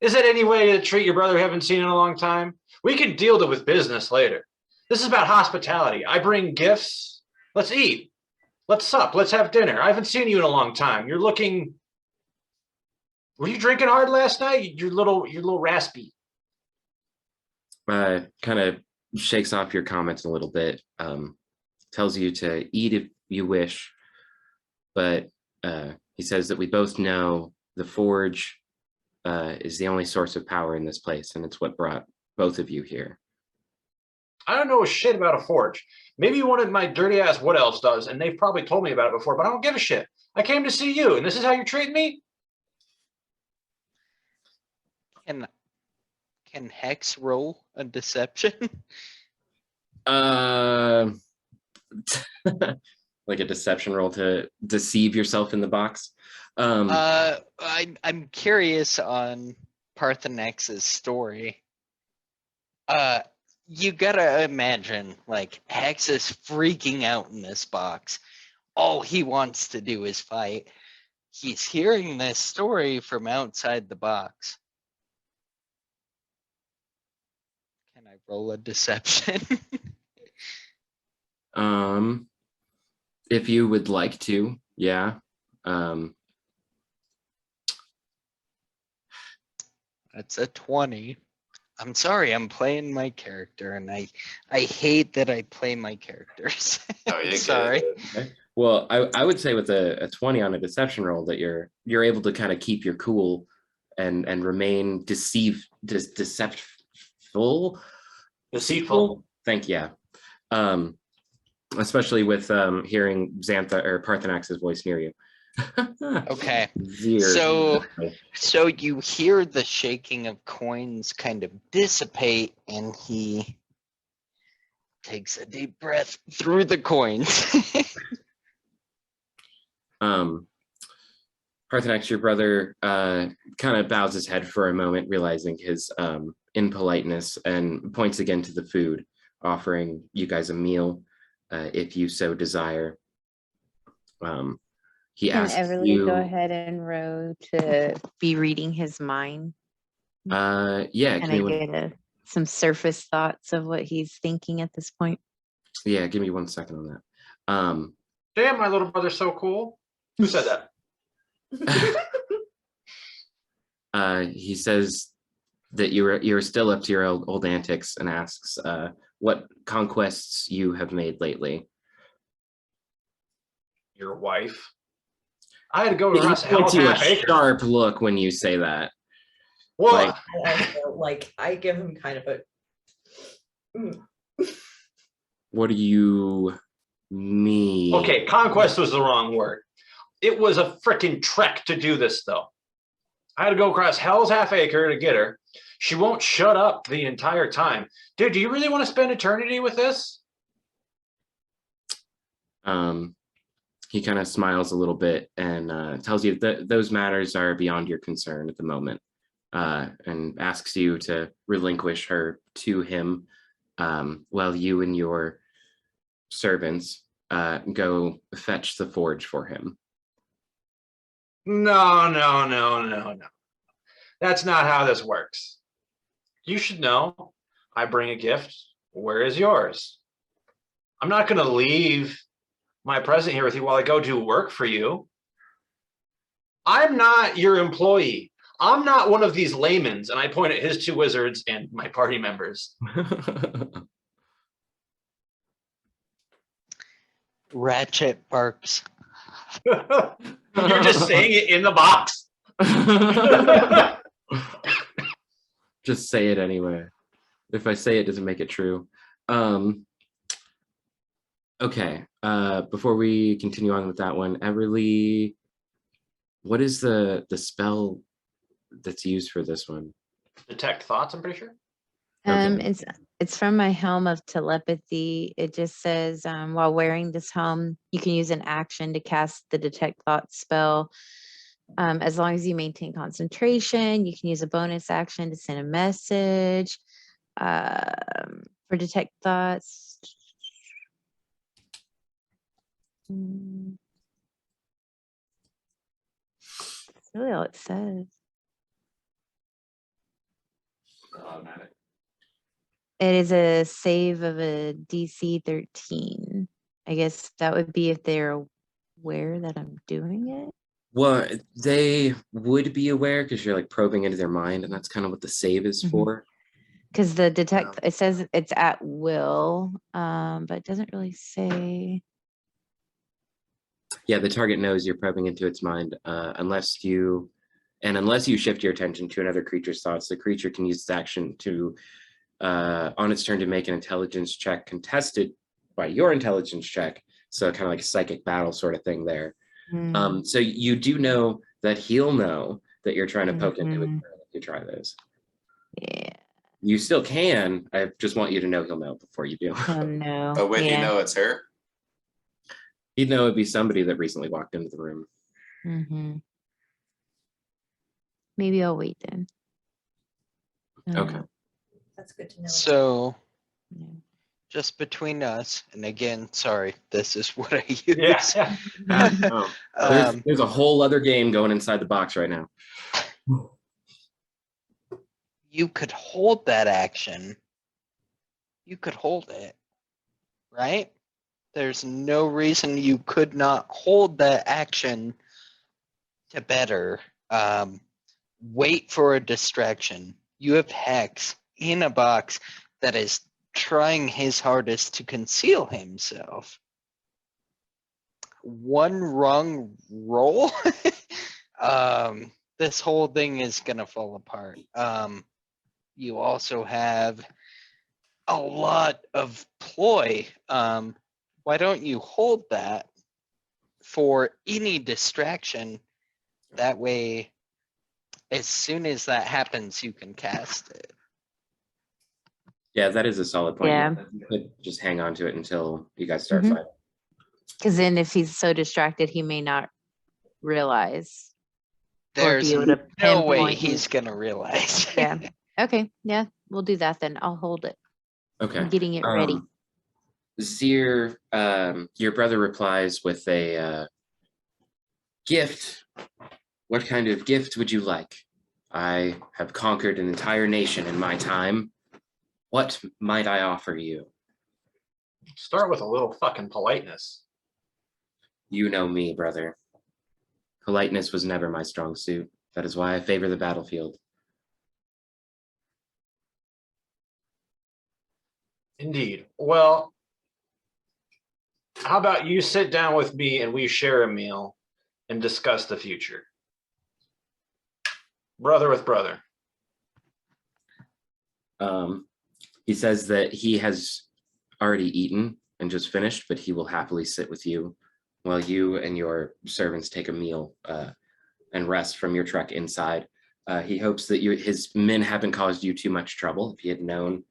Is it any way to treat your brother you haven't seen in a long time? We can deal with business later. This is about hospitality. I bring gifts. Let's eat. Let's sup. Let's have dinner. I haven't seen you in a long time. You're looking. Were you drinking hard last night? You're little raspy. Kind of shakes off your comments a little bit. Tells you to eat if you wish, but he says that we both know the forge is the only source of power in this place, and it's what brought both of you here. I don't know a shit about a forge. Maybe one of my dirty ass what else does, and they've probably told me about it before, but I don't give a shit. I came to see you, and this is how you're treating me? Can Hex roll a deception? Like a deception roll to deceive yourself in the box. I'm curious on Parthenax's story. You gotta imagine, like, Hex is freaking out in this box. All he wants to do is fight. He's hearing this story from outside the box. Can I roll a deception? If you would like to, yeah. That's a 20. I'm sorry, I'm playing my character, and I hate that I play my characters. Oh, you're good. Sorry. Okay. Well, I would say with a 20 on a deception roll that you're able to kind of keep your cool and remain deceptful. Deceitful. Thank you. Especially with hearing Xantha or Parthenax's voice near you. Okay. Zero. So you hear the shaking of coins kind of dissipate, and he takes a deep breath through the coins. Parthenax, your brother, kind of bows his head for a moment, realizing his impoliteness, and points again to the food, offering you guys a meal if you so desire. He Can asks Everly you. go ahead and row to be reading his mind? Yeah, give Can me I one. get some surface thoughts of what he's thinking at this point? Yeah, give me 1 second on that. Damn, my little brother's so cool. Who said that? He says that you're still up to your old antics and asks what conquests you have made lately. Your wife. I had to go He across points hell's you a half acre. sharp look when you say that. Well, like- I also, like, I give him kind of a. What do you mean? okay, conquest was the wrong word. It was a freaking trek to do this, though. I had to go across hell's half acre to get her. She won't shut up the entire time. Dude, do you really want to spend eternity with this? He kind of smiles a little bit and tells you that those matters are beyond your concern at the moment, and asks you to relinquish her to him while you and your servants go fetch the forge for him. No. That's not how this works. You should know. I bring a gift. Where is yours? I'm not going to leave my present here with you while I go do work for you. I'm not your employee. I'm not one of these laymen. And I point at his two wizards and my party members. Ratchet barks. You're just saying it in the box. Just say it anyway. If I say it, doesn't make it true. Okay. Before we continue on with that one, Everly, what is the spell that's used for this one? Detect thoughts, I'm pretty sure. Okay. It's from my helm of telepathy. It just says, while wearing this helm, you can use an action to cast the detect thoughts spell. As long as you maintain concentration, you can use a bonus action to send a message. For detect thoughts. That's really all it says. Automatic. It is a save of a DC 13. I guess that would be if they're aware that I'm doing it. Well, they would be aware because you're like probing into their mind, and that's kind of what the save is for. Because the detect, it says it's at will, but it doesn't really say. Yeah, the target knows you're probing into its mind, unless you shift your attention to another creature's thoughts. The creature can use its action to, on its turn, to make an intelligence check contested by your intelligence check. So kind of like a psychic battle sort of thing there. So you do know that he'll know that you're trying to poke into it if you try this. Yeah. You still can. I just want you to know he'll know before you do. Oh no. Oh, wait, yeah. you know it's her? He'd know it'd be somebody that recently walked into the room. Maybe I'll wait then. Okay. That's good to know. So, Yeah. just between us, and again, sorry, this is what I use. Yeah. There's a whole other game going inside the box right now. You could hold that action. You could hold it, right? There's no reason you could not hold that action to better. wait for a distraction. You have Hex in a box that is trying his hardest to conceal himself. One wrong roll, this whole thing is gonna fall apart. You also have a lot of ploy. Why don't you hold that for any distraction? That way, as soon as that happens, you can cast it. Yeah, that is a solid point. Yeah. You could just hang on to it until you guys start Mhm. fighting. Because then if he's so distracted, he may not realize. Or There's be able to no way pinpoint he's gonna realize. Yeah. Okay. Yeah, we'll do that then. I'll hold it. Okay. I'm getting it ready. Zir, your brother replies with a gift. What kind of gift would you like? I have conquered an entire nation in my time. What might I offer you? Start with a little fucking politeness. You know me, brother. Politeness was never my strong suit. That is why I favor the battlefield. Indeed. Well, how about you sit down with me and we share a meal and discuss the future? Brother with brother. He says that he has already eaten and just finished, but he will happily sit with you while you and your servants take a meal and rest from your trek inside. He hopes that his men haven't caused you too much trouble. If he had known,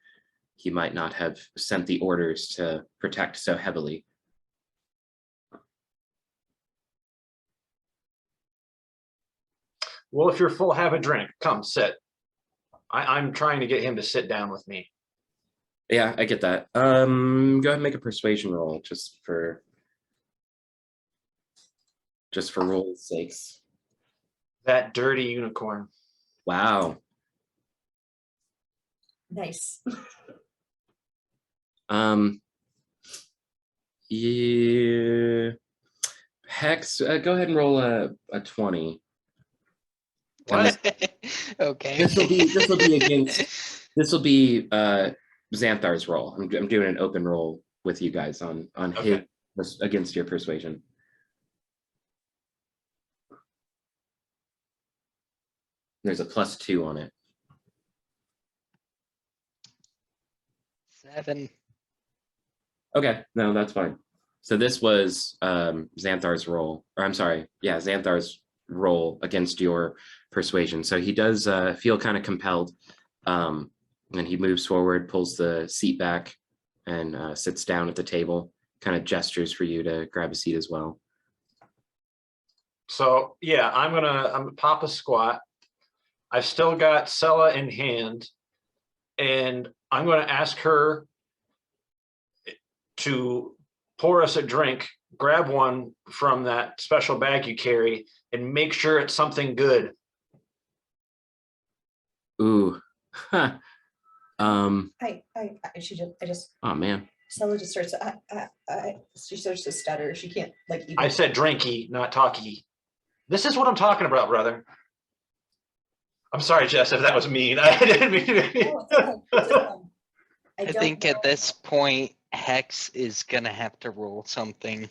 he might not have sent the orders to protect so heavily. Well, if you're full, have a drink. Come, sit. I'm trying to get him to sit down with me. Yeah, I get that. Go ahead and make a persuasion roll just for rules' sakes. That dirty unicorn. Wow. Nice. Yeah. Hex, go ahead and roll a 20. What? Okay. This will be against. This will be Xanthar's roll. I'm doing an open roll with you guys on Okay. his against your persuasion. There's a +2 on it. 7. Okay, no, that's fine. So this was Xanthar's roll, or I'm sorry, yeah, Xanthar's roll against your persuasion. So he does feel kind of compelled, and he moves forward, pulls the seat back, and sits down at the table. Kind of gestures for you to grab a seat as well. So yeah, I'm gonna pop a squat. I've still got Sella in hand, and I'm gonna ask her to pour us a drink, grab one from that special bag you carry, and make sure it's something good. Ooh, huh. I just Oh man. Stella just starts she starts to stutter. She can't like even I said drinky, not talky. This is what I'm talking about, brother. I'm sorry, Jess, if that was mean. I didn't mean to be. Oh, it's fine. I don't think at know. this point, Hex is gonna have to roll something.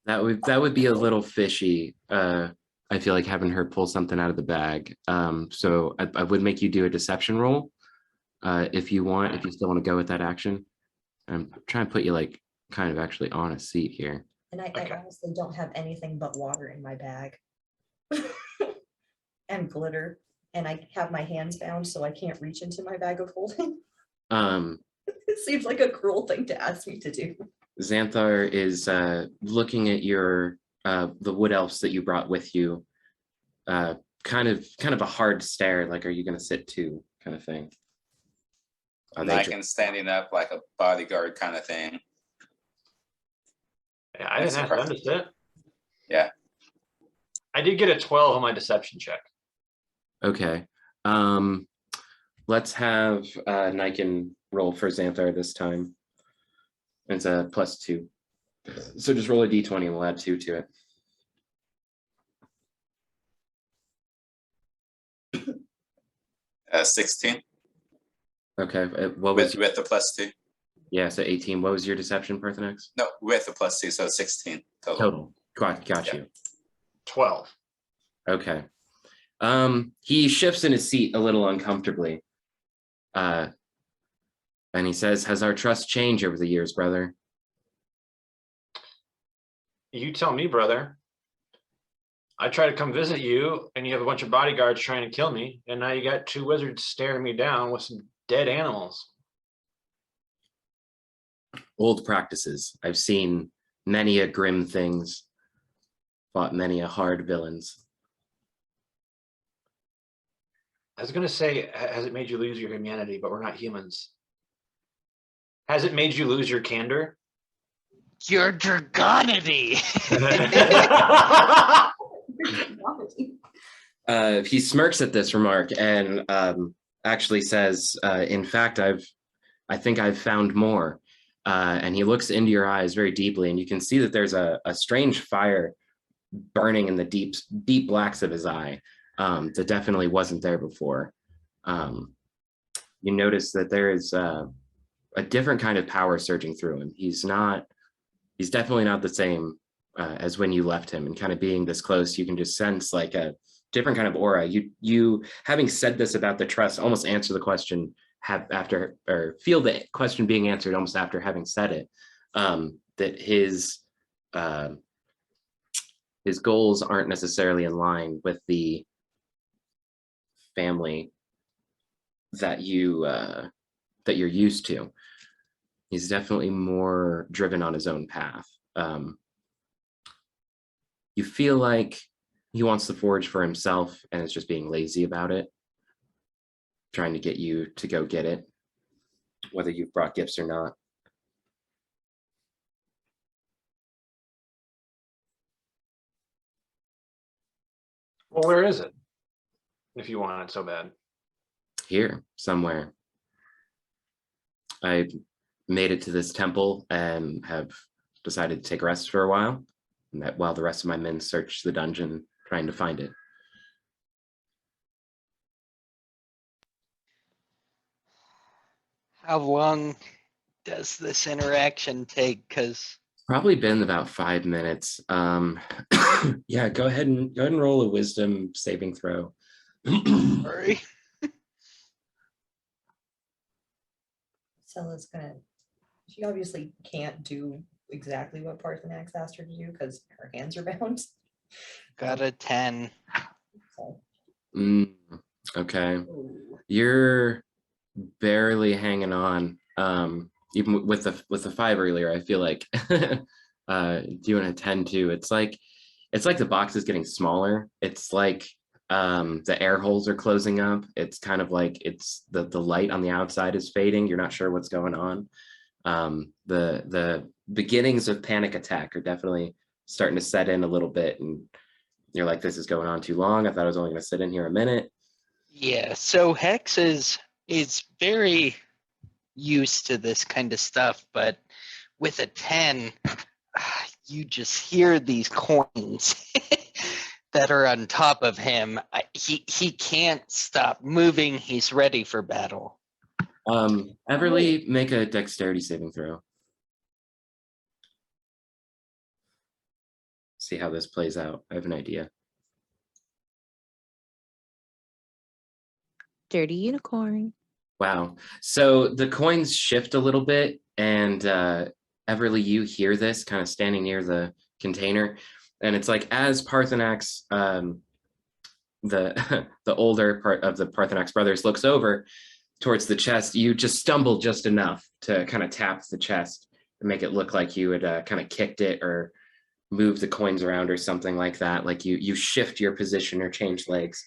That would be a little fishy. I feel like having her pull something out of the bag. So I would make you do a deception roll, if you want, if you still want to go with that action. I'm trying to put you like kind of actually on a seat here. And I honestly don't have anything but water in my bag. And glitter. And I have my hands bound, so I can't reach into my bag of holding. It seems like a cruel thing to ask me to do. Xanthar is looking at your the wood elves that you brought with you, kind of a hard stare, like, are you going to sit too, kind of thing. Nike standing up like a bodyguard kind of thing. Yeah, I didn't have to understand. Yeah. I did get a 12 on my deception check. Okay. Let's have Niken roll for Xanthar this time. It's a +2. So just roll a d20 and we'll add 2 to it. 16 Okay. What was with the +2. yeah? So 18. What was your deception, Parthenax? No, with the +2, so 16 total. Total. Got Yeah. you. 12. Okay. He shifts in his seat a little uncomfortably. And he says, "Has our trust changed over the years, brother?" You tell me, brother. I try to come visit you, and you have a bunch of bodyguards trying to kill me, and now you got 2 wizards staring me down with some dead animals. Old practices. I've seen many a grim things, fought many a hard villains. I was gonna say, has it made you lose your humanity? But we're not humans. Has it made you lose your candor? Your dragonity. He smirks at this remark and actually says, "In fact, I think I've found more." And he looks into your eyes very deeply, and you can see that there's a strange fire burning in the deep blacks of his eye that definitely wasn't there before. You notice that there is a different kind of power surging through him. He's definitely not the same as when you left him, and kind of being this close, you can just sense like a different kind of aura. You having said this about the trust, almost answer the question feel the question being answered almost after having said it. That his goals aren't necessarily in line with the family that you're used to. He's definitely more driven on his own path. You feel like he wants to forge for himself and is just being lazy about it, trying to get you to go get it, whether you've brought gifts or not. Well, where is it? If you want it so bad. Here, somewhere. I made it to this temple and have decided to take rest for a while, and that while the rest of my men search the dungeon trying to find it. How long does this interaction take? Because Probably been about 5 minutes. Yeah, go ahead and roll a wisdom saving throw. sorry. Stella's gonna, she obviously can't do exactly what Parthenax asked her to do because her hands are bound. Got a 10. So, Okay, you're barely hanging on. Even with the 5 earlier, I feel like doing a 10 too. It's like the box is getting smaller. It's like the air holes are closing up. It's kind of like it's the light on the outside is fading. You're not sure what's going on. The beginnings of panic attack are definitely starting to set in a little bit, and you're like, this is going on too long. I thought I was only going to sit in here a minute. Yeah, so Hex is very used to this kind of stuff, but with a 10, you just hear these coins that are on top of him. He can't stop moving. He's ready for battle. Everly, make a dexterity saving throw. See how this plays out. I have an idea. Dirty unicorn. Wow. So the coins shift a little bit, and Everly, you hear this kind of standing near the container, and it's like as Parthenax, the older part of the Parthenax brothers, looks over towards the chest, you just stumble just enough to kind of tap the chest and make it look like you had kind of kicked it or moved the coins around or something like that. Like you shift your position or change legs,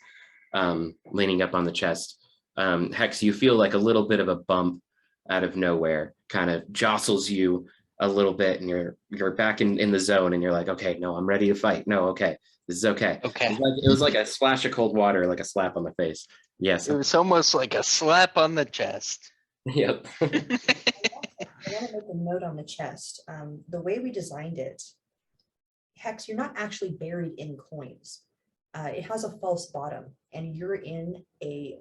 leaning up on the chest. Hex, you feel like a little bit of a bump out of nowhere kind of jostles you a little bit, and you're back in the zone, and you're like, okay, no, I'm ready to fight. No, okay, this is okay. Okay. It was like a splash of cold water, like a slap on the face. Yes. It was almost like a slap on the chest. Yep. I want to make a note on the chest. The way we designed it, Hex, you're not actually buried in coins. It has a false bottom, and you're in a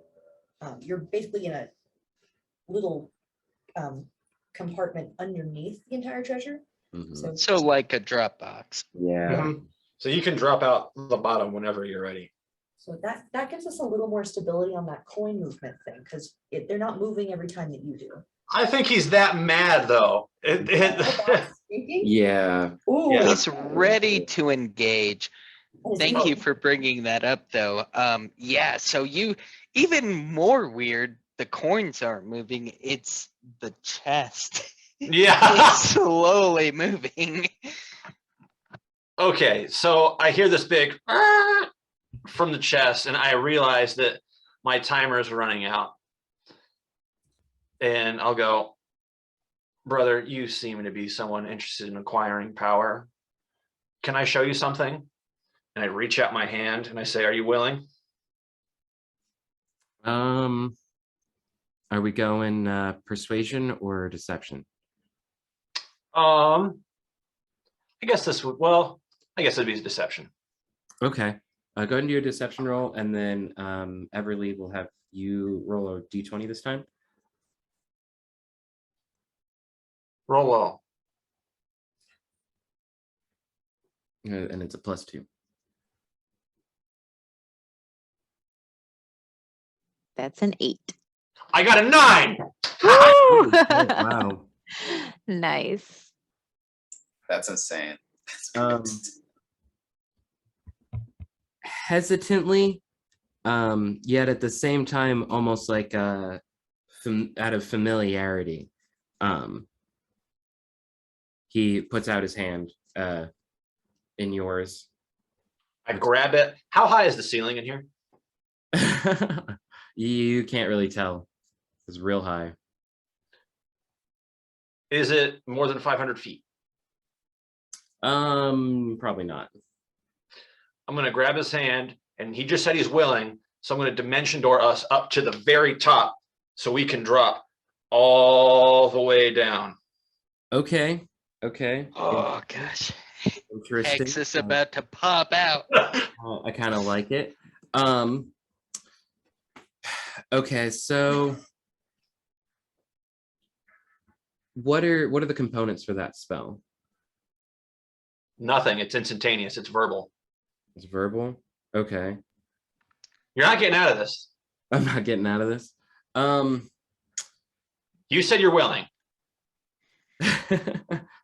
You're basically in a little compartment underneath the entire treasure. Mhm. So like a Dropbox. Yeah. Mhm. So you can drop out the bottom whenever you're ready. So that gives us a little more stability on that coin movement thing, because they're not moving every time that you do. I think he's that mad though. Yeah. Ooh, Yeah. He's ready to engage. Thank Oh. you for bringing that up though. Yeah, so even more weird, the coins aren't moving, it's the chest. Yeah. It's slowly moving. Okay, so I hear this big from the chest, and I realize that my timer is running out. And I'll go, brother, you seem to be someone interested in acquiring power. Can I show you something? And I reach out my hand and I say, are you willing? Are we going persuasion or deception? I guess this would, well, I guess it'd be deception. Okay. Go ahead and do a deception roll, and then Everly will have you roll a d20 this time. Roll low. And it's a +2. That's an 8. I got a 9. Oh, wow. Nice. That's insane. Hesitantly, yet at the same time, almost like out of familiarity, he puts out his hand in yours. I grab it. How high is the ceiling in here? You can't really tell. It's real high. Is it more than 500 feet? Probably not. I'm going to grab his hand, and he just said he's willing. So I'm going to dimension door us up to the very top so we can drop all the way down. Okay. Okay. Oh gosh. Interesting. Hex is about to pop out. I kind of like it. Okay, so what are the components for that spell? Nothing. It's instantaneous. It's verbal. It's verbal. Okay. You're not getting out of this. I'm not getting out of this. You said you're willing.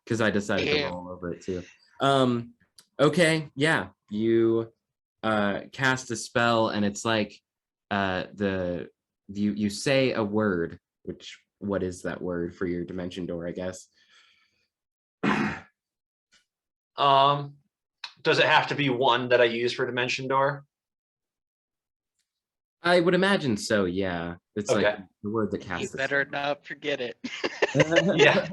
Because I decided to Yeah. roll over it too. Okay, yeah. You cast a spell, and it's like you say a word, which what is that word for your dimension door, I guess? Does it have to be one that I use for dimension door? I would imagine so, yeah. It's Okay. like the word that You casts the better not forget it. Yeah.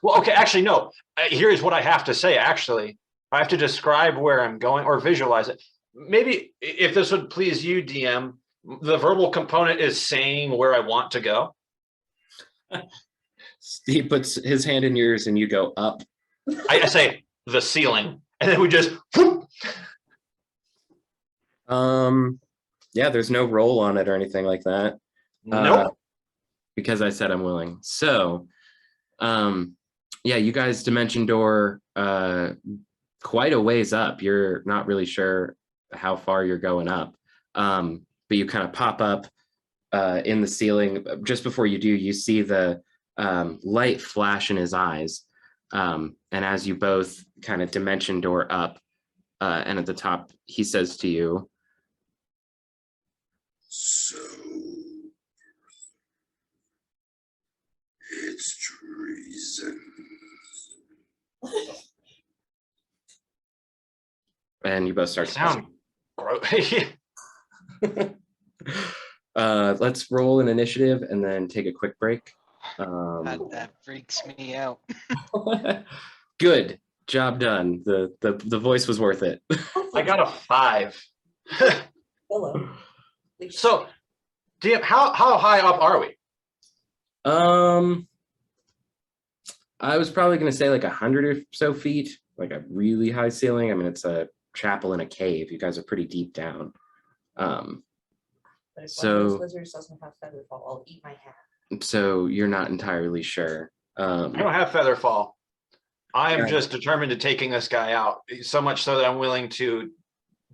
Well, okay, actually, no. Here's what I have to say, actually. I have to describe where I'm going or visualize it. Maybe if this would please you, DM, the verbal component is saying where I want to go. He puts his hand in yours and you go up. I say the ceiling, and then we just whoop. Yeah, there's no roll on it or anything like that. Nope. Because I said I'm willing. So yeah, you guys dimension door quite a ways up. You're not really sure how far you're going up. But you kind of pop up in the ceiling. Just before you do, you see the light flash in his eyes. And as you both kind of dimension door up, and at the top, he says to you, So it's treason. and you both start Sound gross. let's roll an initiative and then take a quick break. God, that freaks me out. Good job done. The voice was worth it. I got a 5. Hello. So, DM, how high up are we? I was probably gonna say like 100 or so feet. like a really high ceiling. I mean, it's a chapel in a cave. You guys are pretty deep down. But if one of those So wizards doesn't have feather fall, I'll eat my hat. so you're not entirely sure. I don't have feather fall. I am Yeah. just determined to taking this guy out. So much so that I'm willing to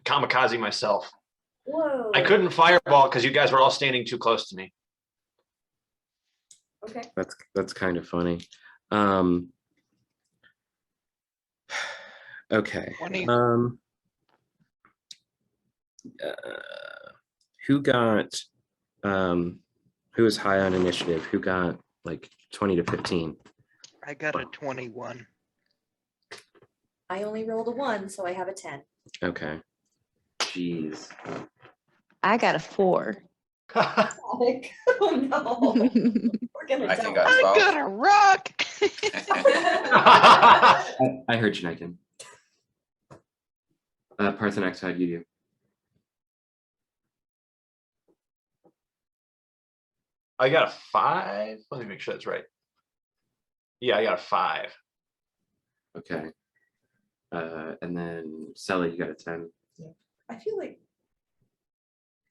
kamikaze myself. Whoa. I couldn't fireball because you guys were all standing too close to me. Okay. That's kind of funny. Okay. 20. Who got who was high on initiative? Who got like 20 to 15? I got a 21. I only rolled a 1, so I have a 10. Okay. Jeez. I got a 4. Oh no. We're gonna I think die. I- I 12. got a rock. I heard you, Niken. Parthenax, how'd you do? I got a 5. Let me make sure that's right. Yeah, I got a 5. Okay. And then Sally, you got a 10. I feel like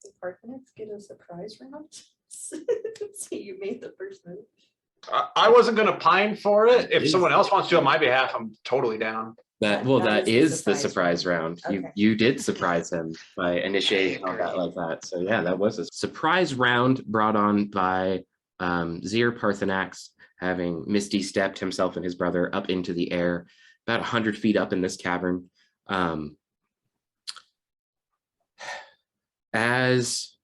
the Parthenax get a surprise round. See, you made the first move. I wasn't going to pine for it. If Is- someone else wants to on my behalf, I'm totally down. That is the surprise round. Okay. You did surprise him by initiating I combat agree. like that. So yeah, that was a surprise round brought on by Zir Parthenax having misty stepped himself and his brother up into the air, about 100 feet up in this cavern. As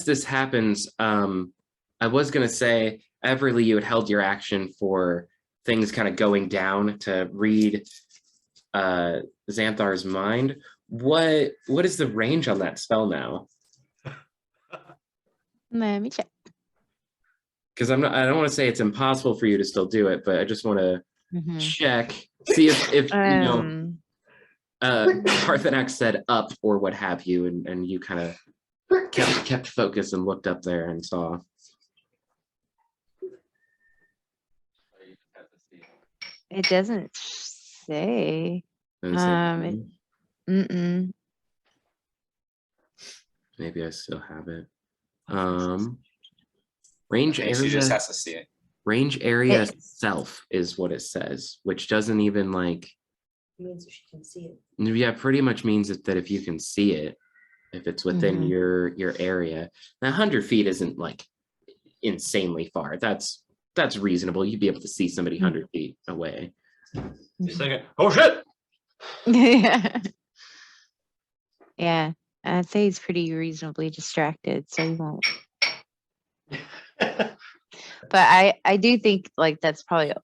this happens, I was gonna say, Everly, you had held your action for things kind of going down to read Xanthar's mind. What is the range on that spell now? Let me check. Because I don't want to say it's impossible for you to still do it, but I just want to Mhm. check, see if you know Um, Parthenax said up or what have you, and you kind of kept focus and looked up there and saw. it doesn't say. And say, Mm-mm. maybe I still have it. Range She area. just has to see it. Range area It- itself is what it says, which doesn't even like. It means if she can see it. Yeah, pretty much means that if you can see it, if it's within Mhm. your area. Now, 100 feet isn't like insanely far. That's reasonable. You'd be able to see somebody 100 feet away. Just thinking, oh shit. Yeah. Yeah. I'd say he's pretty reasonably distracted, so he won't. But I do think like that's probably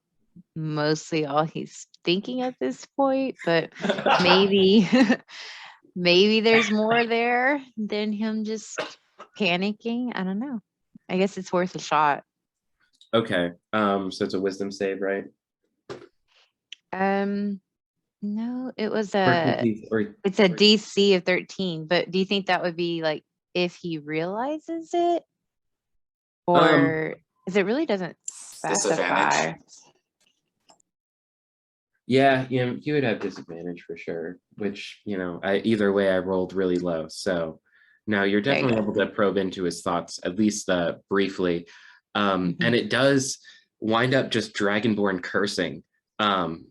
mostly all he's thinking at this point, but maybe maybe there's more there than him just panicking. I don't know. I guess it's worth a shot. Okay. So it's a wisdom save, right? No, it was Or it's a DC of 13, but do you think that would be like if he realizes it? Or because it really doesn't specify. Disadvantage. yeah, you would have disadvantage for sure. Which either way, I rolled really low. So now you're There you definitely go. able to probe into his thoughts at least briefly. Mhm. And it does wind up just dragonborn cursing,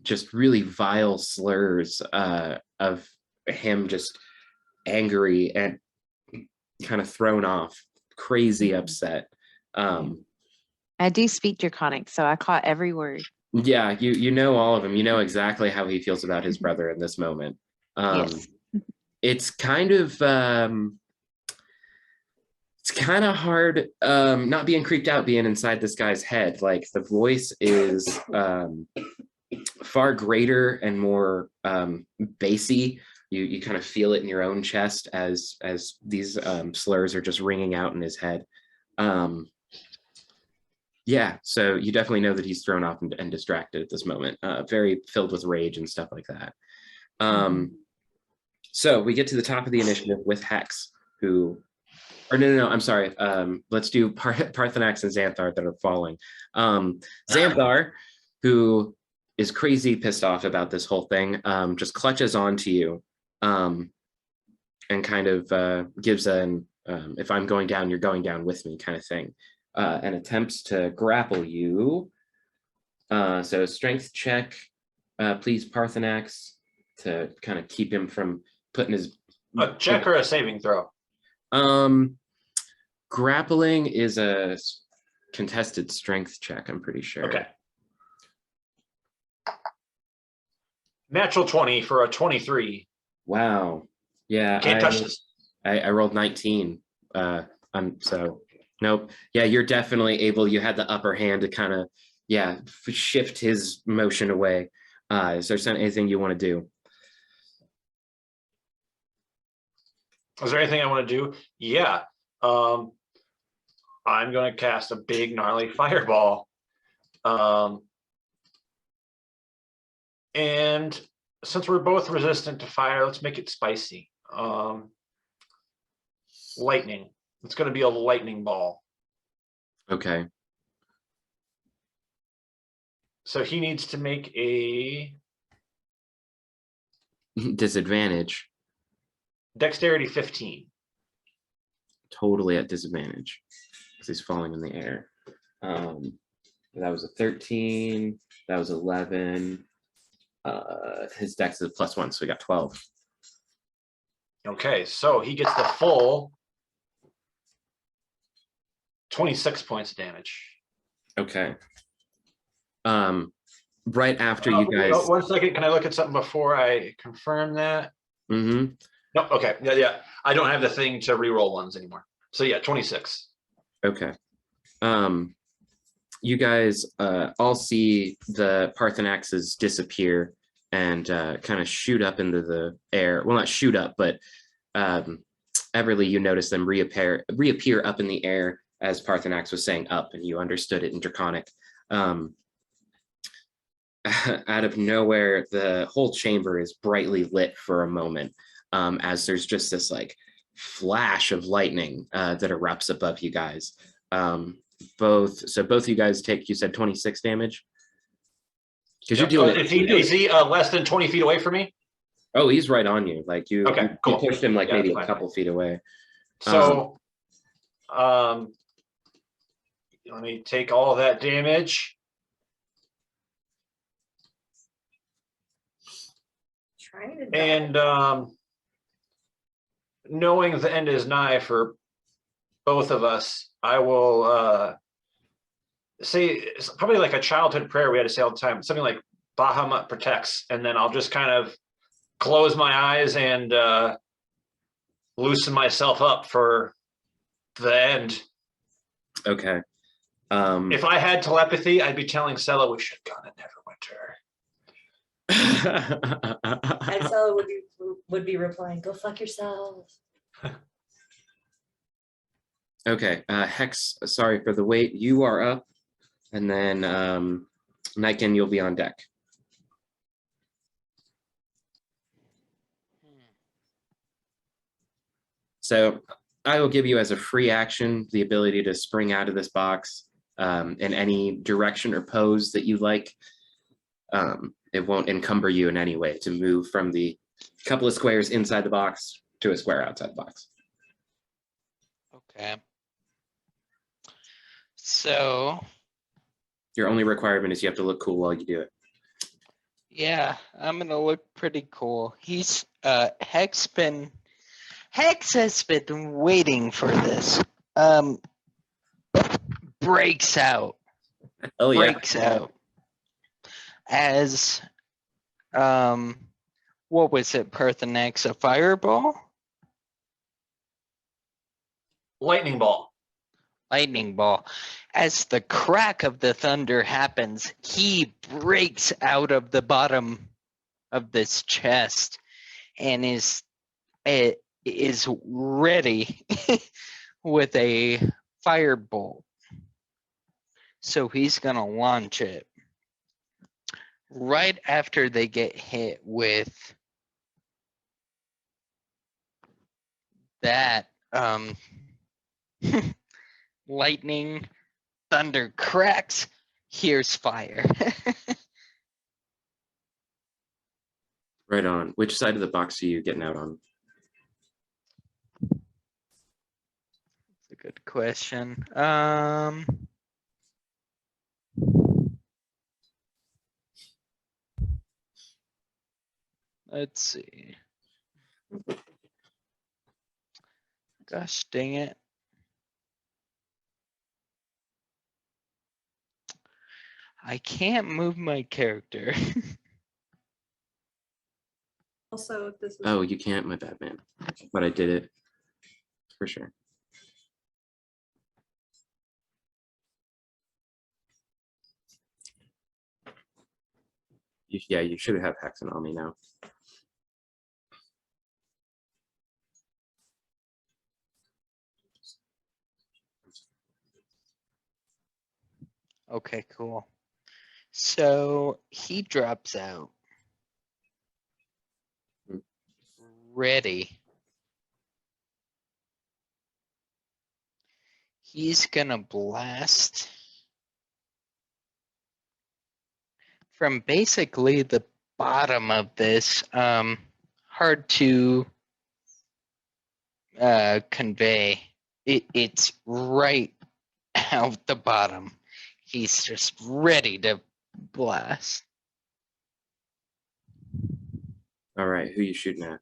just really vile slurs of him just angry and kind of thrown off, crazy upset. I do speak Draconic, so I caught every word. Yeah, you know all of them. You know exactly how he feels about his brother in this moment. Yes. It's kind of hard not being creeped out being inside this guy's head. Like the voice is far greater and more bassy. You kind of feel it in your own chest as these slurs are just ringing out in his head. Yeah, so you definitely know that he's thrown off and distracted at this moment, very filled with rage and stuff like that. So we get to the top of the initiative with Hex, who, or no, I'm sorry. Let's do Parthenax and Xanthar that are falling. Xanthar, who is crazy pissed off about this whole thing, just clutches onto you, and kind of gives an if I'm going down, you're going down with me kind of thing, and attempts to grapple you. So strength check, please, Parthenax, to kind of keep him from putting his A check or a saving throw? Grappling is a contested strength check, I'm pretty sure. Okay. Natural 20 for a 23. Wow. Yeah. Can't touch this. I rolled 19. So nope. Yeah, you're definitely able. You had the upper hand to kind of, yeah, shift his motion away. Is there anything you want to do? Is there anything I want to do? Yeah. I'm going to cast a big gnarly fireball. And since we're both resistant to fire, let's make it spicy. Lightning. It's going to be a lightning ball. Okay. So he needs to make a Disadvantage. dexterity 15. Totally at disadvantage because he's falling in the air. That was a 13. That was 11. His dex is +1, so we got 12. Okay, so he gets the full 26 points of damage. Okay. Right after you guys. 1 second, can I look at something before I confirm that? Mm-hmm. No, okay, yeah. I don't have the thing to reroll ones anymore. So yeah, 26. Okay. You guys all see the Parthenaxes disappear and kind of shoot up into the air. Well, not shoot up, but Everly, you notice them reappear up in the air as Parthenax was saying up, and you understood it in Draconic. Out of nowhere, the whole chamber is brightly lit for a moment, as there's just this like flash of lightning that erupts above you guys. Both of you guys take, you said 26 damage? Because you're doing it. Is he less than 20 feet away from me? Oh, he's right on you. Like you, Okay, you cool. pushed him like Yeah, maybe fine. a couple feet away. So let me take all of that damage. Trying to die. And knowing the end is nigh for both of us, I will say it's probably like a childhood prayer we had to say all the time, something like Bahamut protects, and then I'll just kind of close my eyes and loosen myself up for the end. Okay. If I had telepathy, I'd be telling Sela we should have gone in Neverwinter. And Sela would be replying, "Go fuck yourself." Okay, Hex, sorry for the wait. You are up, and then Niken, you'll be on deck. So I will give you as a free action the ability to spring out of this box in any direction or pose that you like. It won't encumber you in any way to move from the couple of squares inside the box to a square outside the box. Okay. So, Your only requirement is you have to look cool while you do it. yeah, I'm gonna look pretty cool. He's Hex has been waiting for this. Breaks out. Oh yeah. Breaks out as what was it, Parthenax, a fireball? Lightning ball. Lightning ball. As the crack of the thunder happens, he breaks out of the bottom of this chest and is ready with a firebolt. So he's gonna launch it right after they get hit with that lightning, thunder cracks, here's fire. Right on. Which side of the box are you getting out on? That's a good question. Let's see. Gosh dang it. I can't move my character. Also, if this is Oh, you can't, my bad, man. But I did it for sure. Yeah, you should have Hexen on me now. Okay, cool. So he drops out. Hmm. Ready. He's gonna blast from basically the bottom of this. Hard to convey. It's right out the bottom. He's just ready to blast. All right, who you shooting at?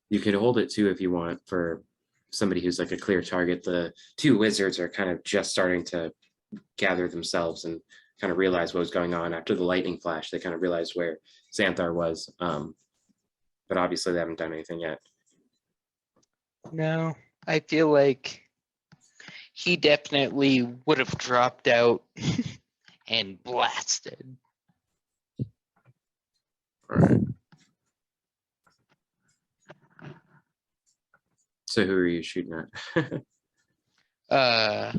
You could hold it too if you want for somebody who's like a clear target. The two wizards are kind of just starting to gather themselves and kind of realize what was going on after the lightning flash. They kind of realized where Xanthar was, but obviously they haven't done anything yet. No, I feel like he definitely would have dropped out and blasted. All right. So who are you shooting at?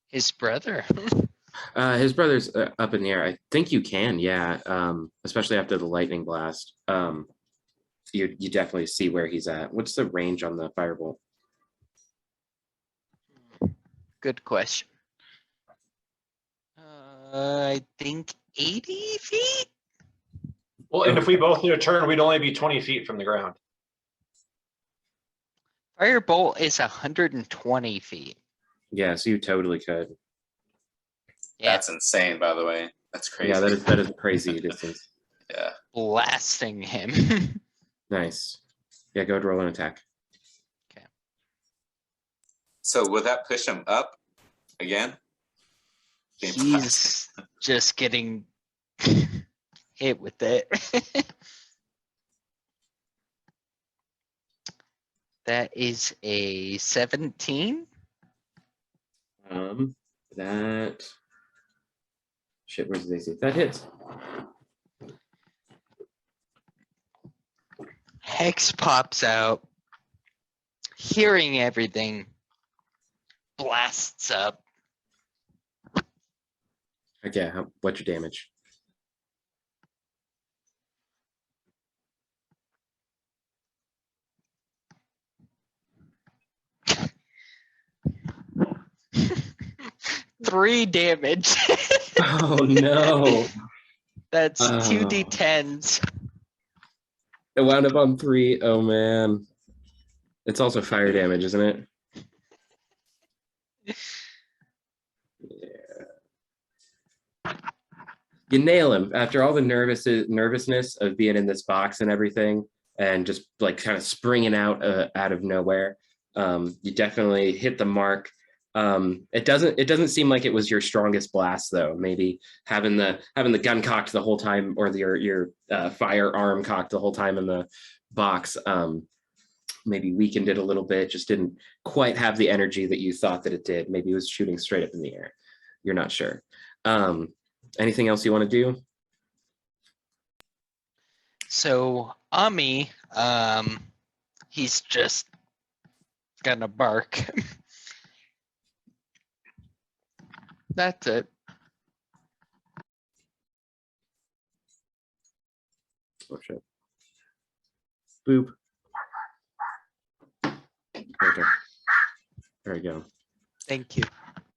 His brother. His brother's up in the air. I think you can, yeah. Especially after the lightning blast. You definitely see where he's at. What's the range on the firebolt? Good question. I think 80 feet? Well, and if we both did a turn, we'd only be 20 feet from the ground. Firebolt is 120 feet. Yeah, so you totally could. Yeah, That's insane, by the way. That's crazy. Yeah, that is a crazy distance. Yeah. blasting him. Nice. Yeah, go ahead, roll an attack. So would that push him up again? He's just getting hit with it. That is a 17. That shit. Where's the AC? That hits. Hex pops out, hearing everything, blasts up. Okay, what's your damage? Three damage. Oh no! That's Oh. 2d10s. It wound up on 3. Oh man. It's also fire damage, isn't it? Yeah. You nail him after all the nervousness of being in this box and everything, and just like kind of springing out of nowhere. You definitely hit the mark. It doesn't seem like it was your strongest blast though. Maybe having the gun cocked the whole time, or your firearm cocked the whole time in the box, maybe weakened it a little bit. Just didn't quite have the energy that you thought that it did. Maybe it was shooting straight up in the air. You're not sure. Anything else you want to do? So Ami, he's just gonna bark. That's it. Oh shit. Boop. Okay. There we go. Thank you.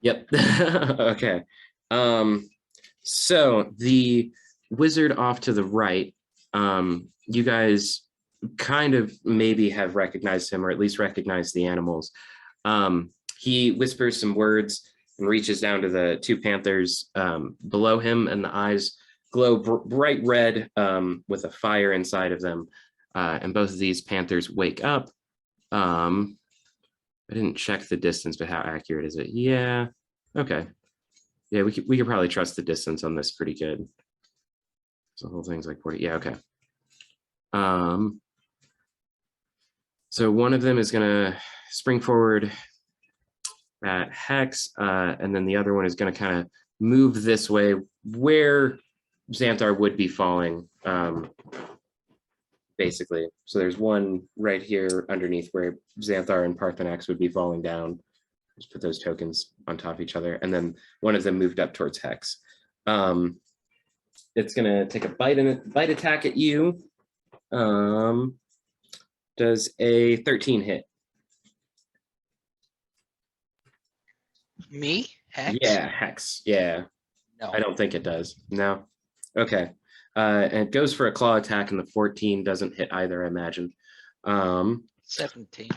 Yep. Okay. So the wizard off to the right, you guys kind of maybe have recognized him, or at least recognized the animals. He whispers some words and reaches down to the two panthers below him, and the eyes glow bright red with a fire inside of them. And both of these panthers wake up. I didn't check the distance, but how accurate is it? Yeah. Okay. Yeah, we could probably trust the distance on this pretty good. So the whole thing's like 40. Yeah, okay. So one of them is gonna spring forward at Hex, and then the other one is gonna kind of move this way where Xanthar would be falling, basically. So there's one right here underneath where Xanthar and Parthenax would be falling down. Just put those tokens on top of each other, and then one of them moved up towards Hex. It's gonna take a bite attack at you. Does a 13 hit? Me? Hex? Yeah, Hex. Yeah, No. I don't think it does. No. Okay. And it goes for a claw attack, and the 14 doesn't hit either, I imagine. 17.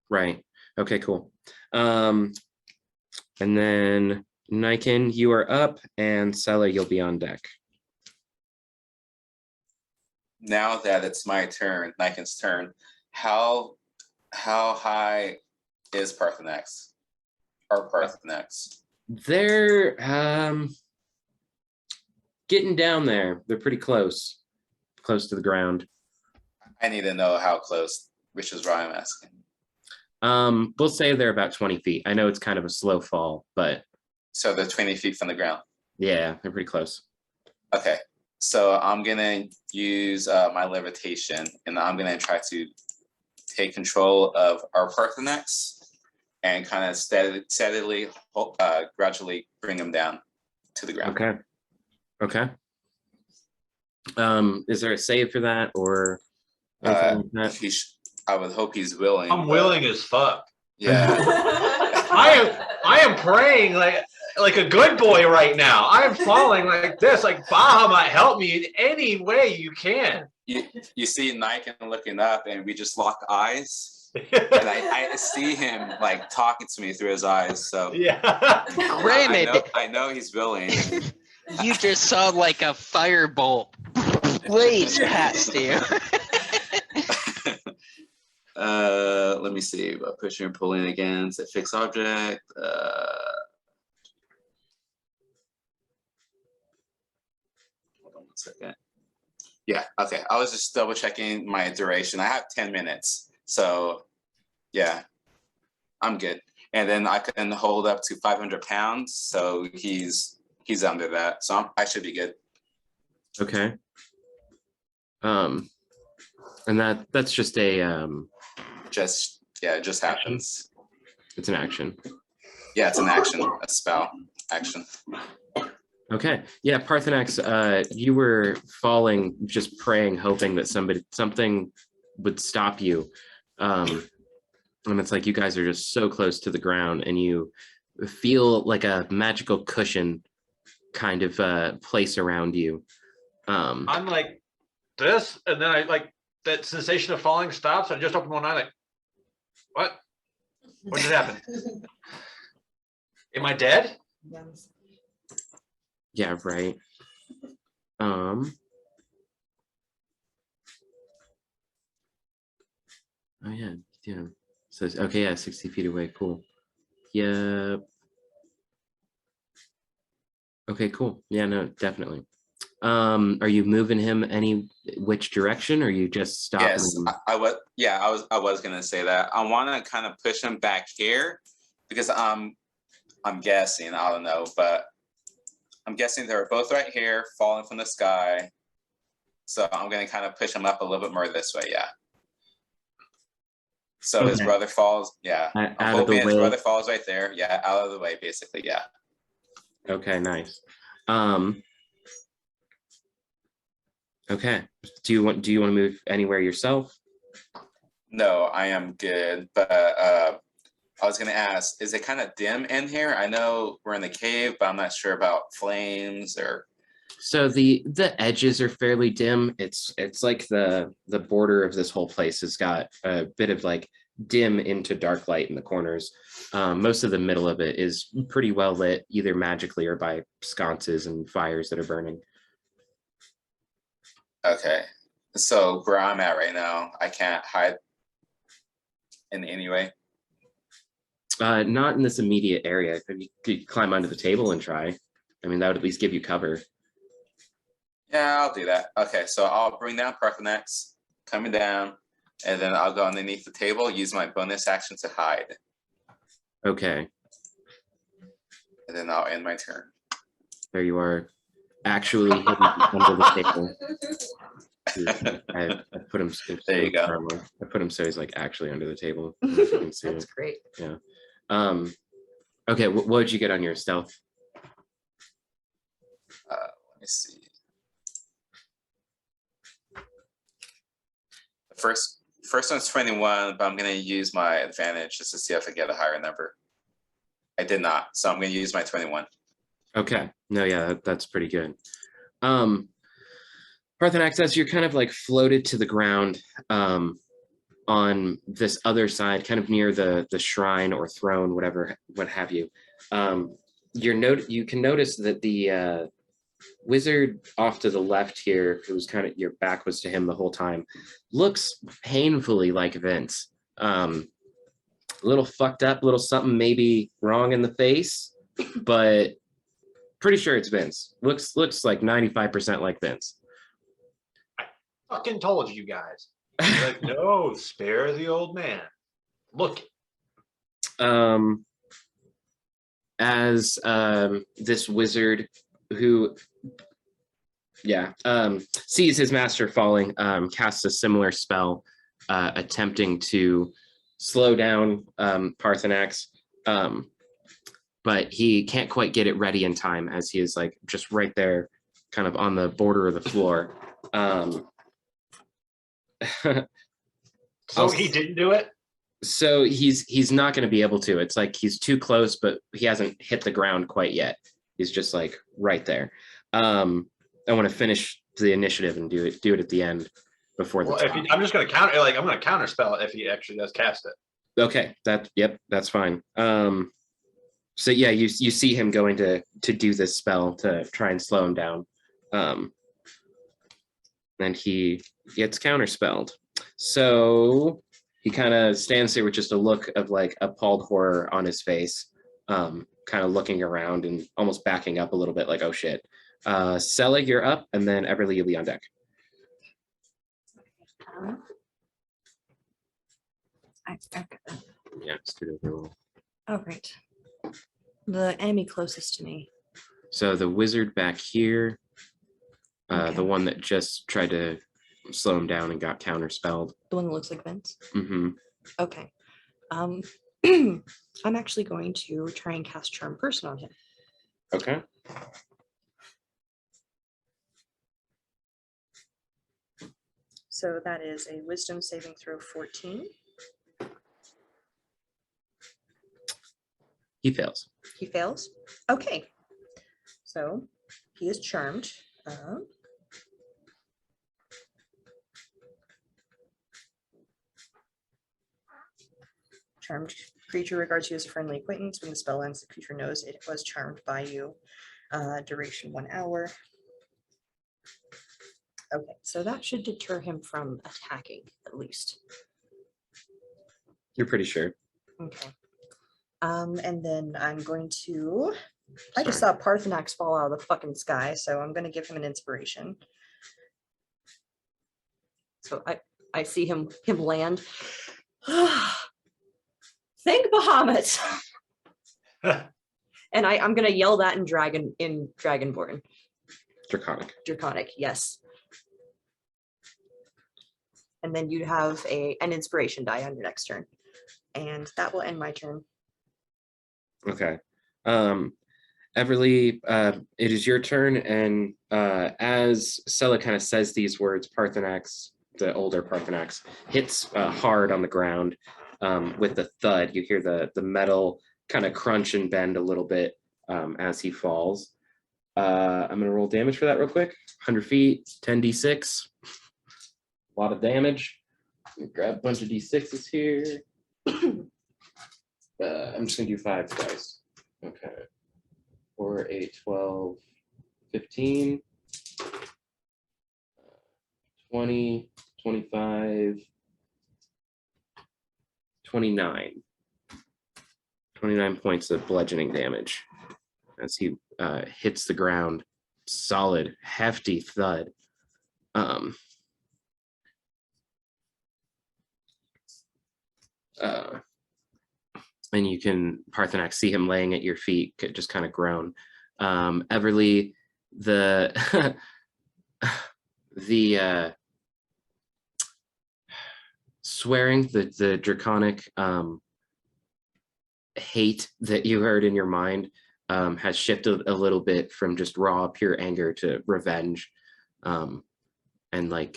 Right. Okay, cool. And then Niken, you are up, and Sella, you'll be on deck. Now that it's my turn, Niken's turn, how high is Parthenax? Or Parthenax? They're getting down there. They're pretty close to the ground. I need to know how close, which is why I'm asking. We'll say they're about 20 feet. I know it's kind of a slow fall, but So they're 20 feet from the ground. yeah, they're pretty close. Okay, so I'm gonna use my levitation, and I'm gonna try to take control of our Parthenax and kind of steadily, gradually bring him down to the ground. Okay. Okay. Is there a save for that or anything like that? I would hope he's willing. I'm willing as fuck. Yeah. I am praying like a good boy right now. I am falling like this. Like Bahamut, help me in any way you can. You see Niken looking up, and we just lock eyes, and I see him like talking to me through his eyes. So Yeah. Granted, I know he's willing. you just saw like a firebolt blaze past you. Let me see. Pushing and pulling against a fixed object. Hold on one second. Yeah, okay. I was just double checking my duration. I have 10 minutes. So yeah, I'm good. And then I can hold up to 500 pounds. So he's under that. So I should be good. Okay. And that's just a It just happens. it's an action. Yeah, it's an action, a spell action. Okay. Yeah, Parthenax, you were falling, just praying, hoping that something would stop you. And it's like you guys are just so close to the ground, and you feel like a magical cushion kind of place around you. I'm like this, and then I like that sensation of falling stops. I just open one eye, like, what? What did happen? Am I dead? Yeah, right. Oh yeah. So okay, yeah, 60 feet away. Cool. Yeah. Okay, cool. Yeah, no, definitely. Are you moving him which direction, or are you just stopping Yes, him? I was gonna say that. I wanna kind of push him back here because I'm guessing, I don't know, but I'm guessing they're both right here, falling from the sky. So I'm gonna kind of push him up a little bit more this way, yeah. So his Okay. brother falls, yeah. Out I'm of the hoping his way. brother falls right there, yeah, out of the way, basically, yeah. Okay, nice. Okay. Do you want to move anywhere yourself? No, I am good, but I was gonna ask, is it kind of dim in here? I know we're in the cave, but I'm not sure about flames or. So the edges are fairly dim. It's like the border of this whole place has got a bit of like dim into dark light in the corners. Most of the middle of it is pretty well lit, either magically or by sconces and fires that are burning. Okay, so where I'm at right now, I can't hide in any way. Not in this immediate area. You could climb under the table and try. I mean, that would at least give you cover. Yeah, I'll do that. Okay, so I'll bring down Parthenax, coming down, and then I'll go underneath the table, use my bonus action to hide, Okay, and then I'll end my turn. there you are, actually hidden under the table. I put him. There you go. I put him so he's like actually under the table. You can see That's him. great. Okay, what would you get on your stealth? Let me see. The first one's 21, but I'm gonna use my advantage just to see if I get a higher number. I did not, so I'm gonna use my 21. Okay, no, yeah, that's pretty good. Parthenax, as you're kind of like floated to the ground on this other side, kind of near the shrine or throne, what have you, you can notice that the wizard off to the left here, who's kind of, your back was to him the whole time, looks painfully like Vince. A little fucked up, little something maybe wrong in the face, but pretty sure it's Vince. Looks like 95% like Vince. Fucking told you guys. Like, no, spare the old man. Look. As this wizard who sees his master falling, casts a similar spell, attempting to slow down Parthenax, but he can't quite get it ready in time, as he is like just right there, kind of on the border of the floor. So he didn't do it? So he's not going to be able to. It's like he's too close, but he hasn't hit the ground quite yet. He's just like right there. I want to finish the initiative and do it at the end before the. Well, I'm just going to counter. Like, I'm going to counter spell it if he actually does cast it. Okay, that's fine. So yeah, you see him going to do this spell to try and slow him down. And he gets counterspelled. So he kind of stands there with just a look of like appalled horror on his face, kind of looking around and almost backing up a little bit, like, oh shit. Sella, you're up, and then Everly, you'll be on deck. I've got that. Yeah, it's good overall. Oh, great. The enemy closest to me. So the wizard back here, Okay. the one that just tried to slow him down and got counterspelled. The one that looks like Vince. Mm-hmm. Okay. I'm actually going to try and cast Charm Person on him. Okay. So that is a Wisdom saving throw 14. He fails. He fails. Okay. So he is charmed. Charmed creature regards you as a friendly acquaintance. When the spell ends, the creature knows it was charmed by you. Duration 1 hour. Okay, so that should deter him from attacking, at least. You're pretty sure. Okay. And then I'm going to, I just saw Parthenax fall out of the fucking sky, so I'm going to give him an inspiration. So I see him land. Thank Bahamut. And I'm going to yell that in Dragonborn. Draconic, yes. And then you have an inspiration die on your next turn. And that will end my turn. Okay. Everly, it is your turn, and as Sella kind of says these words, Parthenax, the older Parthenax, hits hard on the ground, with the thud, you hear the metal kind of crunch and bend a little bit as he falls. I'm going to roll damage for that real quick. 100 feet, 10d6. A lot of damage. Let me grab a bunch of d6s here. I'm just going to do 5 dice. Okay. 4, 8, 12, 15, 20, 25, 29. 29 points of bludgeoning damage as he hits the ground. Solid, hefty thud. And you can, Parthenax, see him laying at your feet, just kind of groan. Everly, the the swearing, the draconic hate that you heard in your mind has shifted a little bit from just raw, pure anger to revenge, and like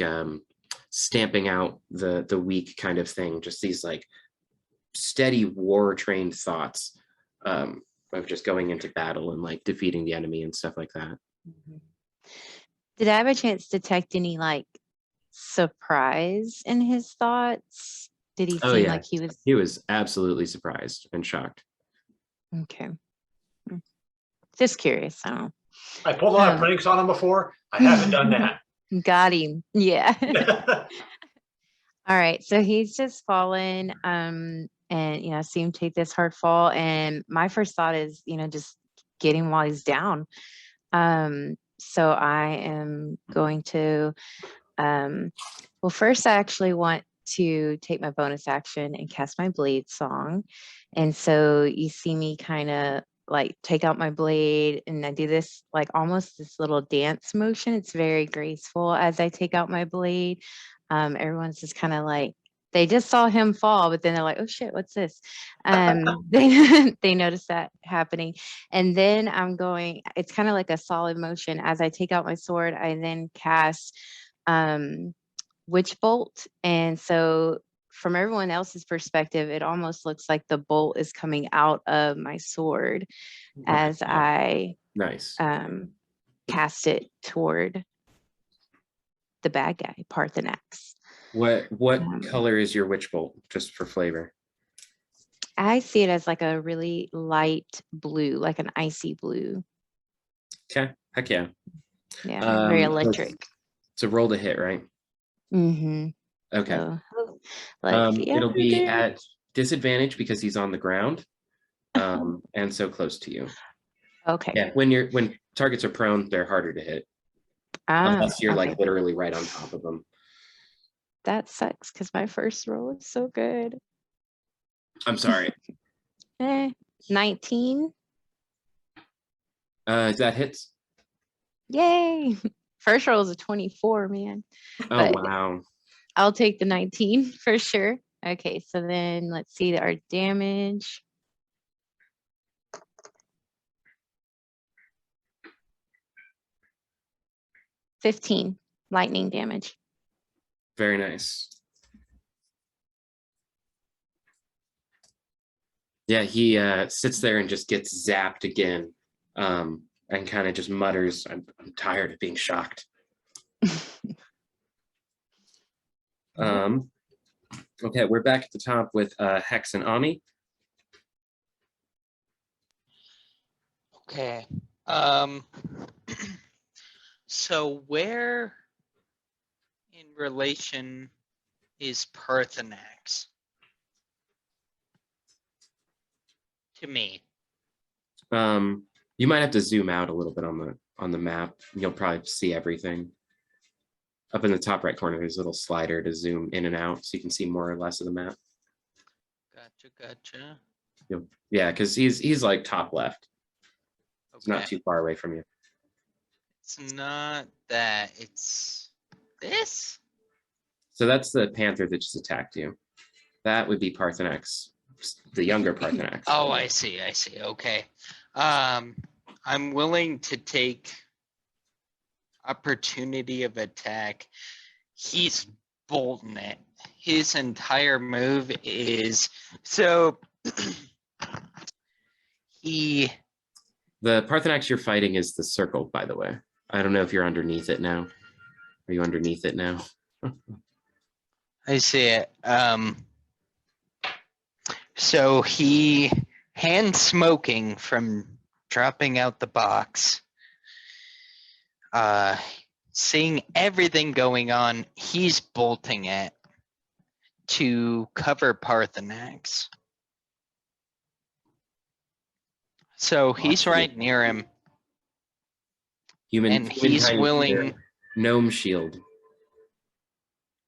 stamping out the weak kind of thing. Just these like steady war-trained thoughts of just going into battle and like defeating the enemy and stuff like that. Did I have a chance to detect any like surprise in his thoughts? Did he Oh seem yeah, like he was he was absolutely surprised and shocked. okay? Just curious. I don't know. I pulled a lot of pranks on him before. I haven't done that. Got him. Yeah. All right. So he's just fallen. And you know, see him take this hard fall. And my first thought is, you know, just get him while he's down. So I am going to well, first I actually want to take my bonus action and cast my blade song. And so you see me kind of like take out my blade and I do this like almost this little dance motion. It's very graceful as I take out my blade. Everyone's just kind of like, they just saw him fall, but then they're like, oh shit, what's this? They notice that happening. And then I'm going, it's kind of like a solid motion. As I take out my sword, I then cast Witch Bolt. And so from everyone else's perspective, it almost looks like the bolt is coming out of my sword as I Nice. cast it toward the bad guy, Parthenax. What color is your witch bolt, just for flavor? I see it as like a really light blue, like an icy blue. Okay, heck yeah. Yeah, very electric. It's a roll to hit, right? Mm-hmm. Okay. So, let's see. It'll be at disadvantage because he's on the ground, and so close to you. Okay. Yeah, when targets are prone, they're harder to hit. Unless you're like literally right on top of them. That sucks because my first roll is so good. I'm sorry. 19. That hits? Yay. First roll is a 24, man. Oh, But wow. I'll take the 19 for sure. Okay, so then let's see our damage. $15 lightning damage. Very nice. Yeah, he sits there and just gets zapped again, and kind of just mutters, I'm tired of being shocked. Okay, we're back at the top with Hex and Ami. Okay. So where in relation is Parthenax to me? You might have to zoom out a little bit on the map. You'll probably see everything. Up in the top right corner, there's a little slider to zoom in and out so you can see more or less of the map. Gotcha. Yeah, because he's like top left. It's not Okay. too far away from you. It's not that, it's this? So that's the panther that just attacked you. That would be Parthenax, the younger Parthenax. Oh, I see. Okay. I'm willing to take opportunity of attack. He's bolting it. his entire move is so he The Parthenax you're fighting is the circle, by the way. I don't know if you're underneath it now. Are you underneath it now? I see it. So he hand smoking from dropping out the box. Seeing everything going on, he's bolting it to cover Parthenax. So he's right near him, Human, and human he's tiny willing. Peter, gnome shield.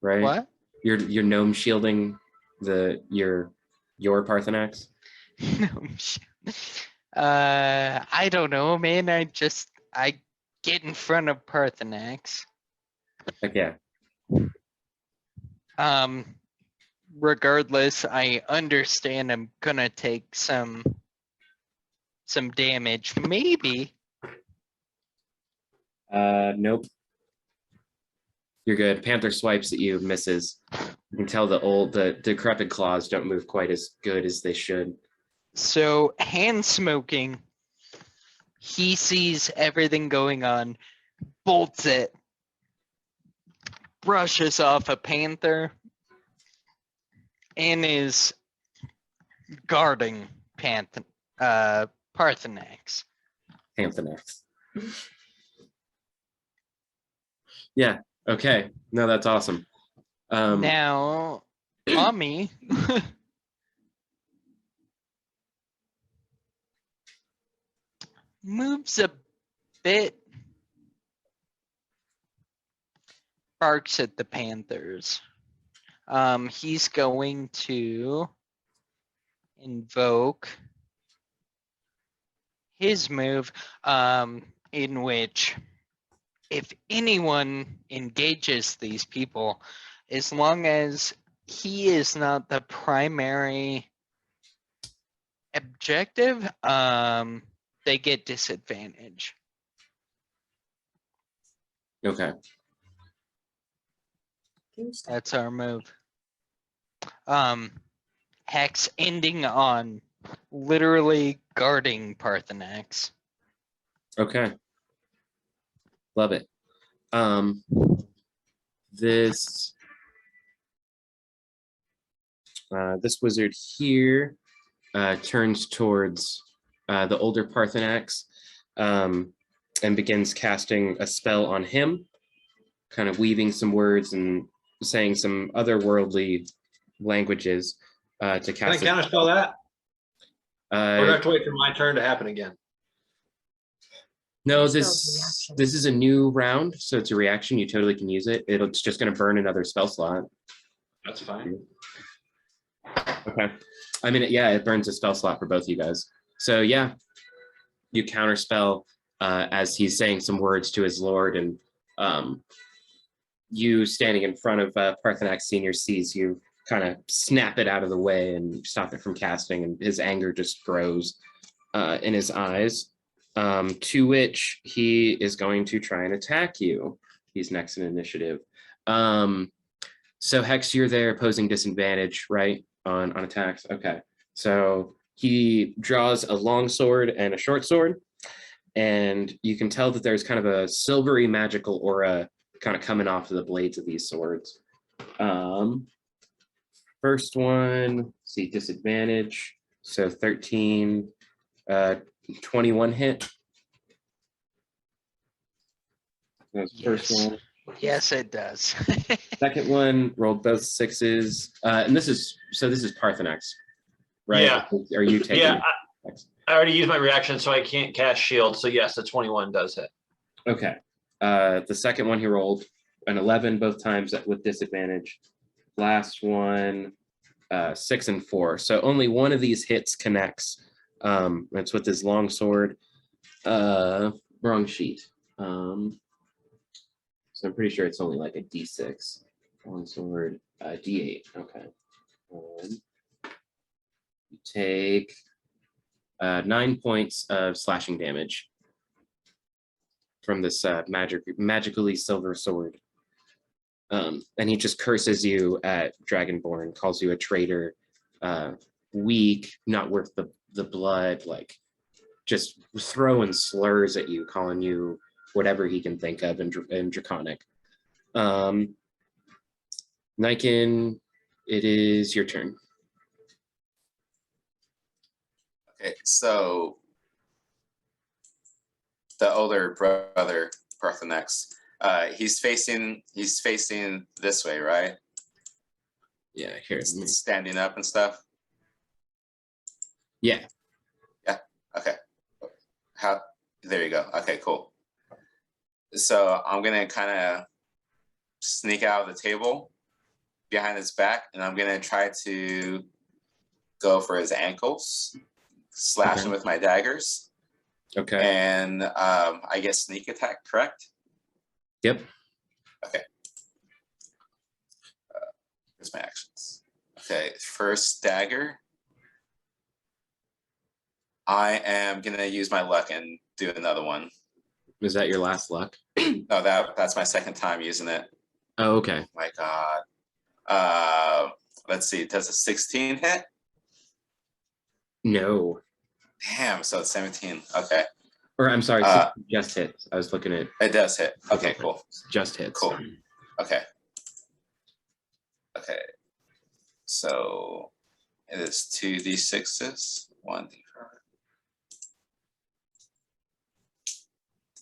Right? What? You're gnome shielding your Parthenax. I don't know, man. I get in front of Parthenax. Okay. Regardless, I understand I'm gonna take some damage. Maybe. Nope. You're good. Panther swipes at you, misses. You can tell the decrepit claws don't move quite as good as they should. So hand smoking, he sees everything going on, bolts it, brushes off a panther, and is guarding Parthenax. Panthenax. Yeah. Okay. No, that's awesome. Now, Ami moves a bit, barks at the Panthers. He's going to invoke his move, in which if anyone engages these people, as long as he is not the primary objective, they get disadvantage. Okay. That's our move. Hex ending on literally guarding Parthenax. Okay. Love it. This wizard here turns towards the older Parthenax and begins casting a spell on him, kind of weaving some words and saying some otherworldly languages to Can I cast. counterspell that? Or do I have Uh, to wait for my turn to happen again? no, Spell's this is a new round, so it's a reaction. You totally can use it. It's just going to burn another spell slot. That's fine. Okay. I mean, yeah, it burns a spell slot for both of you guys. So yeah, you counterspell as he's saying some words to his lord, and you standing in front of Parthenax Senior sees you kind of snap it out of the way and stop it from casting, and his anger just grows in his eyes. To which he is going to try and attack you. He's next in initiative. So Hex, you're there opposing disadvantage, right? On attacks. Okay. So he draws a long sword and a short sword, and you can tell that there's kind of a silvery magical aura kind of coming off of the blades of these swords. First one, see disadvantage. So 13, 21 hit. That's the first Yes. one. Yes, it does. Second one rolled both sixes, and this is Parthenax, right? Yeah. Are you taking? Yeah, I already used my reaction, so I can't cast shield. So yes, the 21 does hit. Okay. The second one he rolled an 11 both times with disadvantage. Last one, 6 and 4. So only one of these hits connects. It's with his long sword. Wrong sheet. So I'm pretty sure it's only like a D6. Long sword, D8. Okay. You take 9 points of slashing damage from this magically silver sword. And he just curses you at Dragonborn, calls you a traitor, weak, not worth the blood, like just throwing slurs at you, calling you whatever he can think of in Draconic. Niken, it is your turn. Okay, so the older brother, Parthenex, he's facing this way, right? Yeah, here. He's standing up and stuff. Yeah. Yeah. Okay. How? There you go. Okay, cool. So I'm gonna kind of sneak out of the table behind his back, and I'm gonna try to go for his ankles, slash him with my daggers. Okay. And I guess sneak attack, correct? Yep. Okay. Here's my actions. Okay, first dagger. I am gonna use my luck and do another one. Is that your last luck? No, that's my second time using it. Oh, okay. My God. Let's see. Does a 16 hit? No. Damn. So it's 17. Okay. Or I'm sorry, just hits. I was looking at It does hit. Okay. Cool. just hits. Cool. Okay. Okay. So it is 2d6s. 1d4.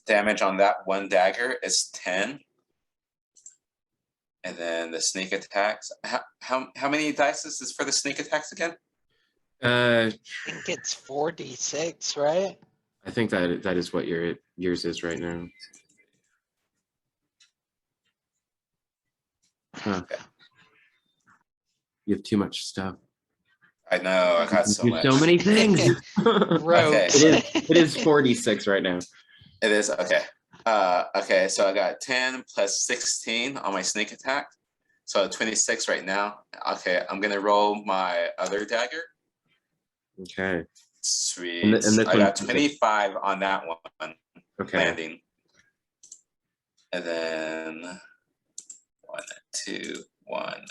Damage on that one dagger is 10. And then the sneak attacks. How many dice is for the sneak attacks again? I think it's 4d6, right? I think that is what yours is right now. Huh. Okay. You have too much stuff. I know. I got so You much. do so many things. Rogues. It is 46 right now. It is okay. Okay, so I got 10 plus 16 on my sneak attack. So 26 right now. Okay, I'm gonna roll my other dagger. Okay. Sweet. And this I got one- 25 on that one Okay. landing. And then 1, 2, 1.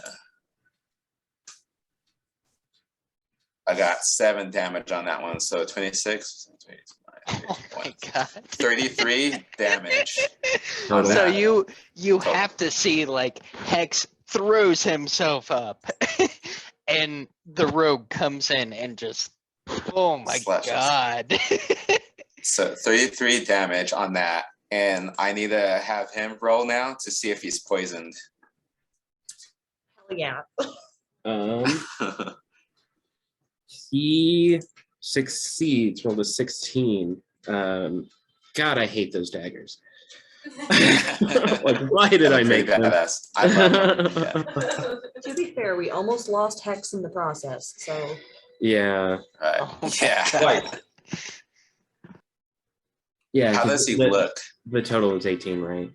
I got 7 damage on that one. So 26. Oh my God. 33 damage. Total. So that. you Total. have to see like Hex throws himself up and the rogue comes in and just, oh my Slashes. God. So 33 damage on that. And I need to have him roll now to see if he's poisoned. Hell yeah. He succeeds. Rolled a 16. God, I hate those daggers. Like, why did They're I pretty make them? badass. I love them. Yeah. To be fair, we almost lost Hex in the process, so Yeah. Right. Oh my Yeah. God. Yeah. How 'cause does he the, look? The total is 18, right?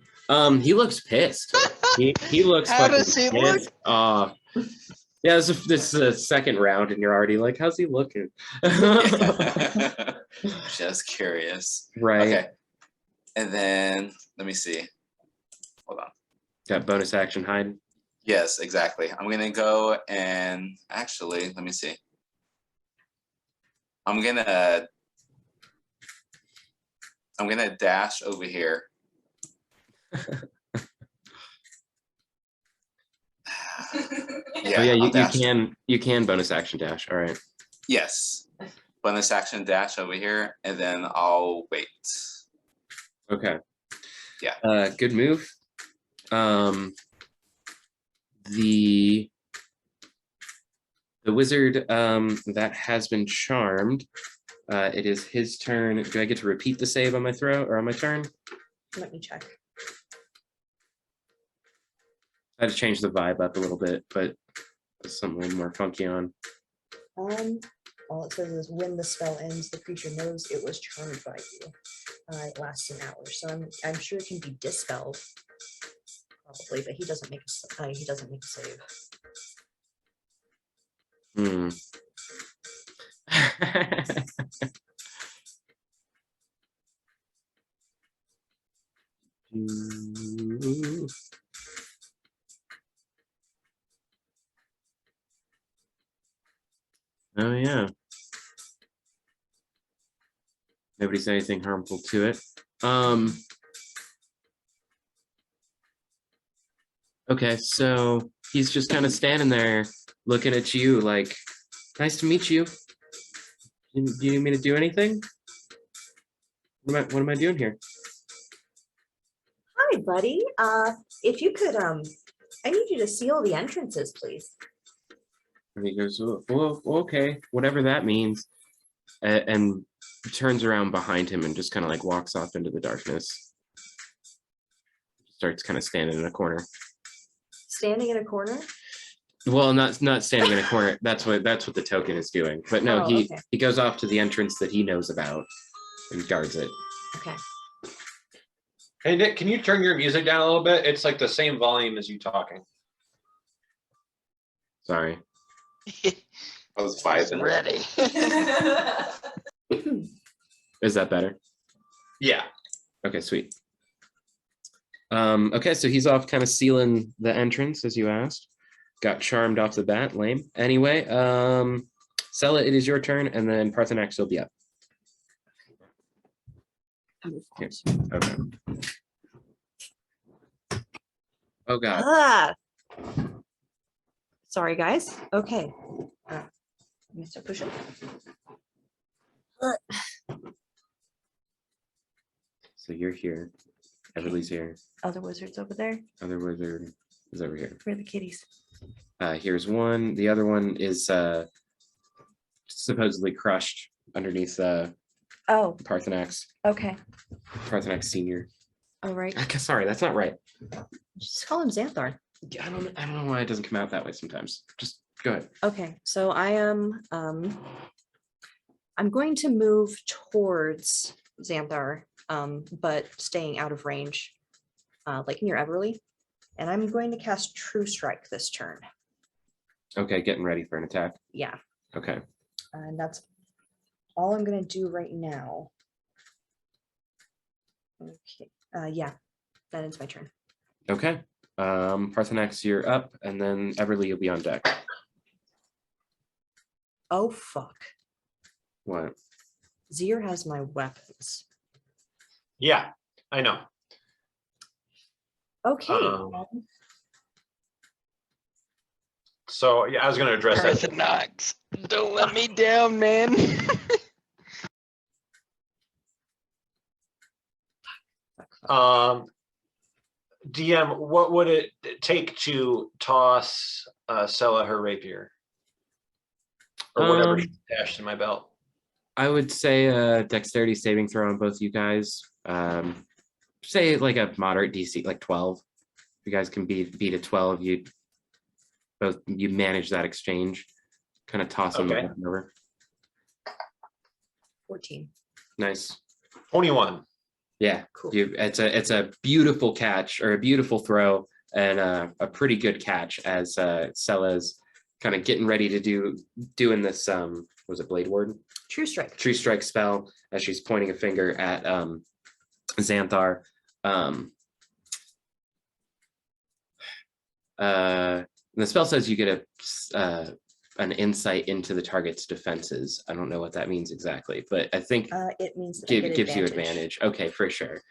He looks pissed. He looks How fucking does he look? pissed. Yeah, this is the second round, and you're already like, how's he looking? Just curious. Right. Okay. And then let me see. Hold on. Got bonus action hide. Yes, exactly. I'm gonna go and actually let me see. I'm gonna dash over here. Yeah, I'll you dash. you can bonus action dash. All right. Yes. Bonus action dash over here, and then I'll wait. Okay. Yeah. Good move. The wizard that has been charmed. It is his turn. Do I get to repeat the save on my throw or on my turn? let me check. I had to change the vibe up a little bit, but there's something more funky on. All it says is when the spell ends, the creature knows it was charmed by you. It lasts an hour, so I'm sure it can be dispelled, probably, but he doesn't make a save. Hmm. Oh yeah. Nobody said anything harmful to it. Okay, so he's just kind of standing there looking at you like, nice to meet you. Do you need me to do anything? What am I doing here? Hi, buddy. If you could, I need you to seal the entrances, please. And he goes, well, okay, whatever that means. And turns around behind him and just kind of like walks off into the darkness. Starts kind of standing in a corner. Standing in a corner? Well, not standing in a corner. That's what the token is doing. But no, Oh, he okay. he goes off to the entrance that he knows about and guards it. Okay. Hey Nick, can you turn your music down a little bit? It's like the same volume as you talking. Sorry. I was vibing. Ready. Is that better? Yeah. Okay, sweet. Okay, so he's off kind of sealing the entrance as you asked. Got charmed off the bat, lame. Anyway, Sella, it is your turn, and then Parthenax will be up. Yes. Okay. Oh god. Ah. Sorry, guys. Okay. Mr. Pushing. So you're here. Everly's here. Other wizards over there. Other wizard is over here. Where are the kitties? Here's one. The other one is supposedly crushed underneath Oh, Parthenax. okay. Parthenax Senior. All right. Sorry, that's not right. Just call him Xanthar. Yeah, I don't know why it doesn't come out that way sometimes. Just go ahead. Okay, so I am I'm going to move towards Xanthar, but staying out of range, like near Everly. And I'm going to cast True Strike this turn. Okay, getting ready for an attack. Yeah, Okay. and that's all I'm gonna do right now. Okay, yeah, that ends my turn. Okay. Parthenax, you're up, and then Everly, you'll be on deck. Oh, fuck. What? Zir has my weapons. Yeah, I know. Okay. So yeah, I was gonna address that. Parthenax, don't let me down, man. DM, what would it take to toss Sella her rapier? Or whatever she stashed in my belt. I would say a dexterity saving throw on both you guys. Say like a moderate DC, like 12. If you guys can beat a 12, you manage that exchange. Kind of toss them Okay. over. 14. Nice. 21. Yeah, Cool. it's a beautiful catch or a beautiful throw and a pretty good catch as Sella's kind of getting ready to doing this was it Blade Ward? True Strike. True Strike spell as she's pointing a finger at Xanthar. The spell says you get an insight into the target's defenses. I don't know what that means exactly, but I think It means that I get gives you advantage. Okay, for sure.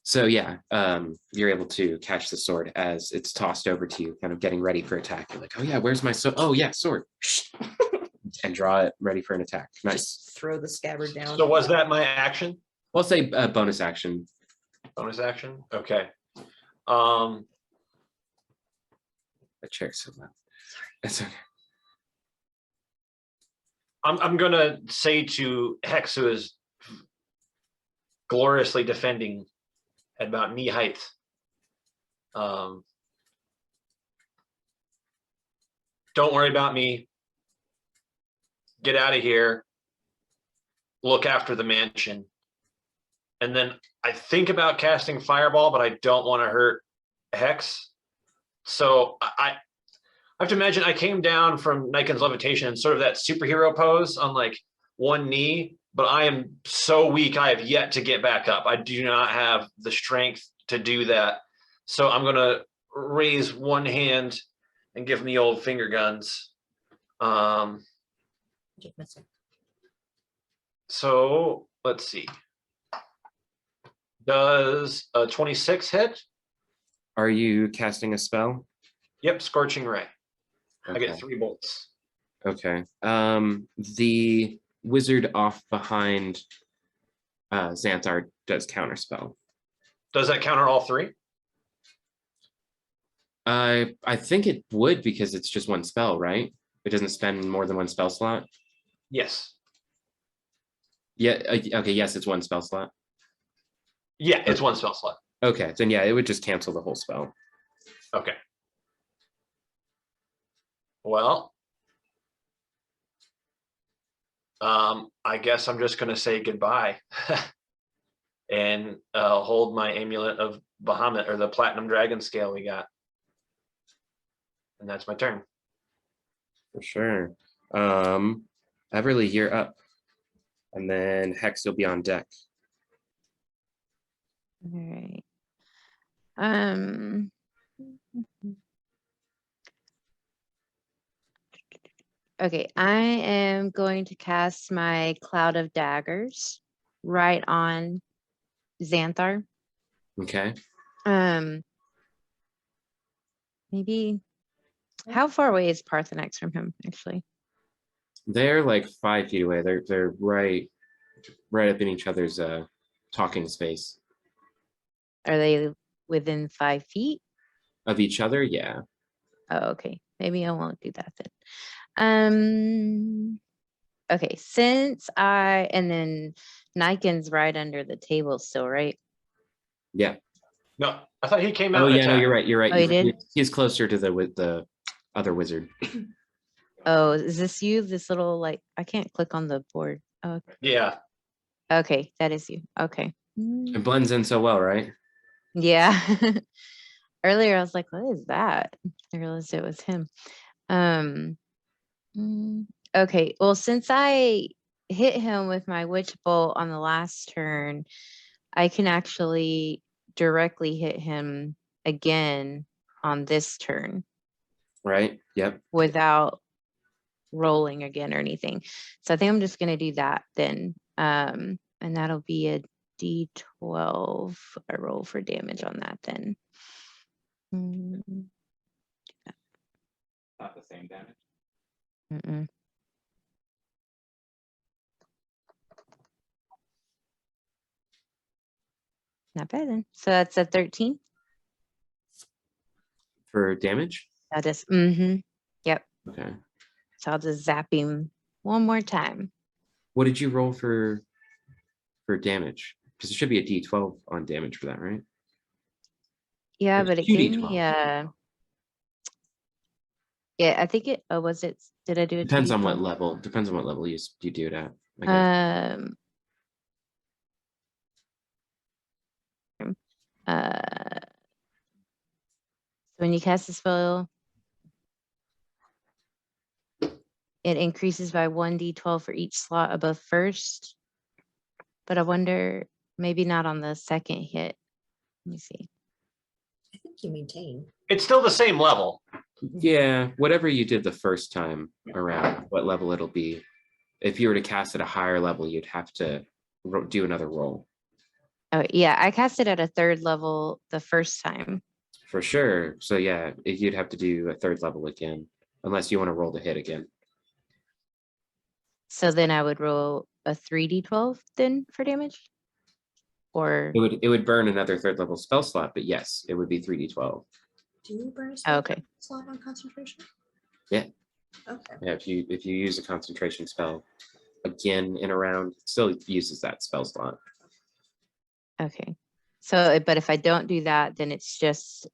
So yeah, you're able to catch the sword as it's tossed over to you, kind of getting ready for attack. You're like, oh yeah, where's my sword? Oh yeah, sword. And draw it ready for an attack. Nice. Just throw the scabbard down. So was that my action? I'll say bonus action. Bonus action? Okay. The chair's so loud. It's okay. I'm gonna say to Hex, who is gloriously defending at about knee height. Don't worry about me. Get out of here. Look after the mansion. And then I think about casting Fireball, but I don't want to hurt Hex. So I have to imagine I came down from Nikon's levitation in sort of that superhero pose on like one knee, but I am so weak. I have yet to get back up. I do not have the strength to do that. So I'm going to raise one hand and give him the old finger guns Just missing. So let's see. Does a 26 hit? Are you casting a spell? Yep, Scorching Ray. I Okay. get 3 bolts. Okay. The wizard off behind Xanthar does counterspell. Does that counter all 3? I think it would because it's just one spell, right? It doesn't spend more than one spell slot. Yes. Yeah. Okay. Yes, it's one spell slot. Yeah, it's 1 spell slot. Okay. Then yeah, it would just cancel the whole spell. Okay. Well, I guess I'm just gonna say goodbye and hold my amulet of Bahamut or the platinum dragon scale we got. And that's my turn. For sure. Everly, you're up. And then Hex, you'll be on deck. All right. Okay, I am going to cast my Cloud of Daggers right on Xanthar. Okay. Maybe how far away is Parthenax from him, actually? They're like 5 feet away. They're right up in each other's talking space. Are they within 5 feet? Of each other, yeah. Oh, okay. Maybe I won't do that then. Okay, and then Niken's right under the table still, right? Yeah. No, I thought he came out. Oh and yeah, no, attacked. you're right. You're right. Oh, you did? He's closer to the other wizard. Oh, is this you? This little like I can't click on the board. Oh, Yeah. okay, that is you. Okay. It blends in so well, right? Yeah. Earlier I was like, what is that? I realized it was him. Okay, well, since I hit him with my witch bolt on the last turn, I can actually directly hit him again on this turn Right. Yep. without rolling again or anything. So I think I'm just gonna do that then. And that'll be a D12. I roll for damage on that then. Not the same damage. Mm-mm. Not bad then. So that's a 13. For damage. I'll just, yep. Okay. So I'll just zap him one more time. What did you roll for damage? Because it should be a D12 on damage for that, right? Yeah, Or but it 2d12. gave me yeah, I think it, oh, was it, did I do it? Depends on what level. Depends on what level you do it at. I guess. So when you cast a spell, it increases by 1d12 for each slot above first. But I wonder, maybe not on the second hit. Let me see. I think you maintain. It's still the same level. Yeah, whatever you did the first time around, what level it'll be. If you were to cast at a higher level, you'd have to do another roll. Oh, yeah, I cast it at a 3rd level the first time. For sure. So yeah, you'd have to do a 3rd level again, unless you want to roll the hit again. So then I would roll a 3d12 then for damage? Or, It would burn another 3rd level spell slot, but yes, it would be 3d12. Do you burn a oh, okay. slot on concentration? Yeah. Okay. Yeah, if you use a concentration spell again in a round, it still uses that spell slot. Okay. So, but if I don't do that, then it's just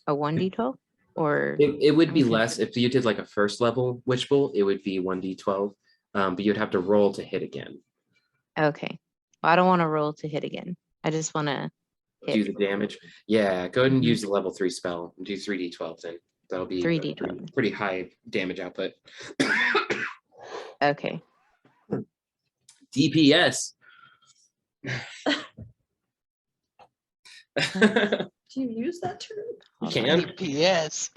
a 1d12 or It would be Okay. less if you did like a 1st level witch bolt, it would be 1d12, but you'd have to roll to hit again. okay. Well, I don't want to roll to hit again. I just want to Do the damage. Yeah, go ahead and Mhm. use the level 3 spell and do 3d12 then. That'll be 3d12. pretty high damage output. Okay. DPS. Do you use that term? You can. DPS.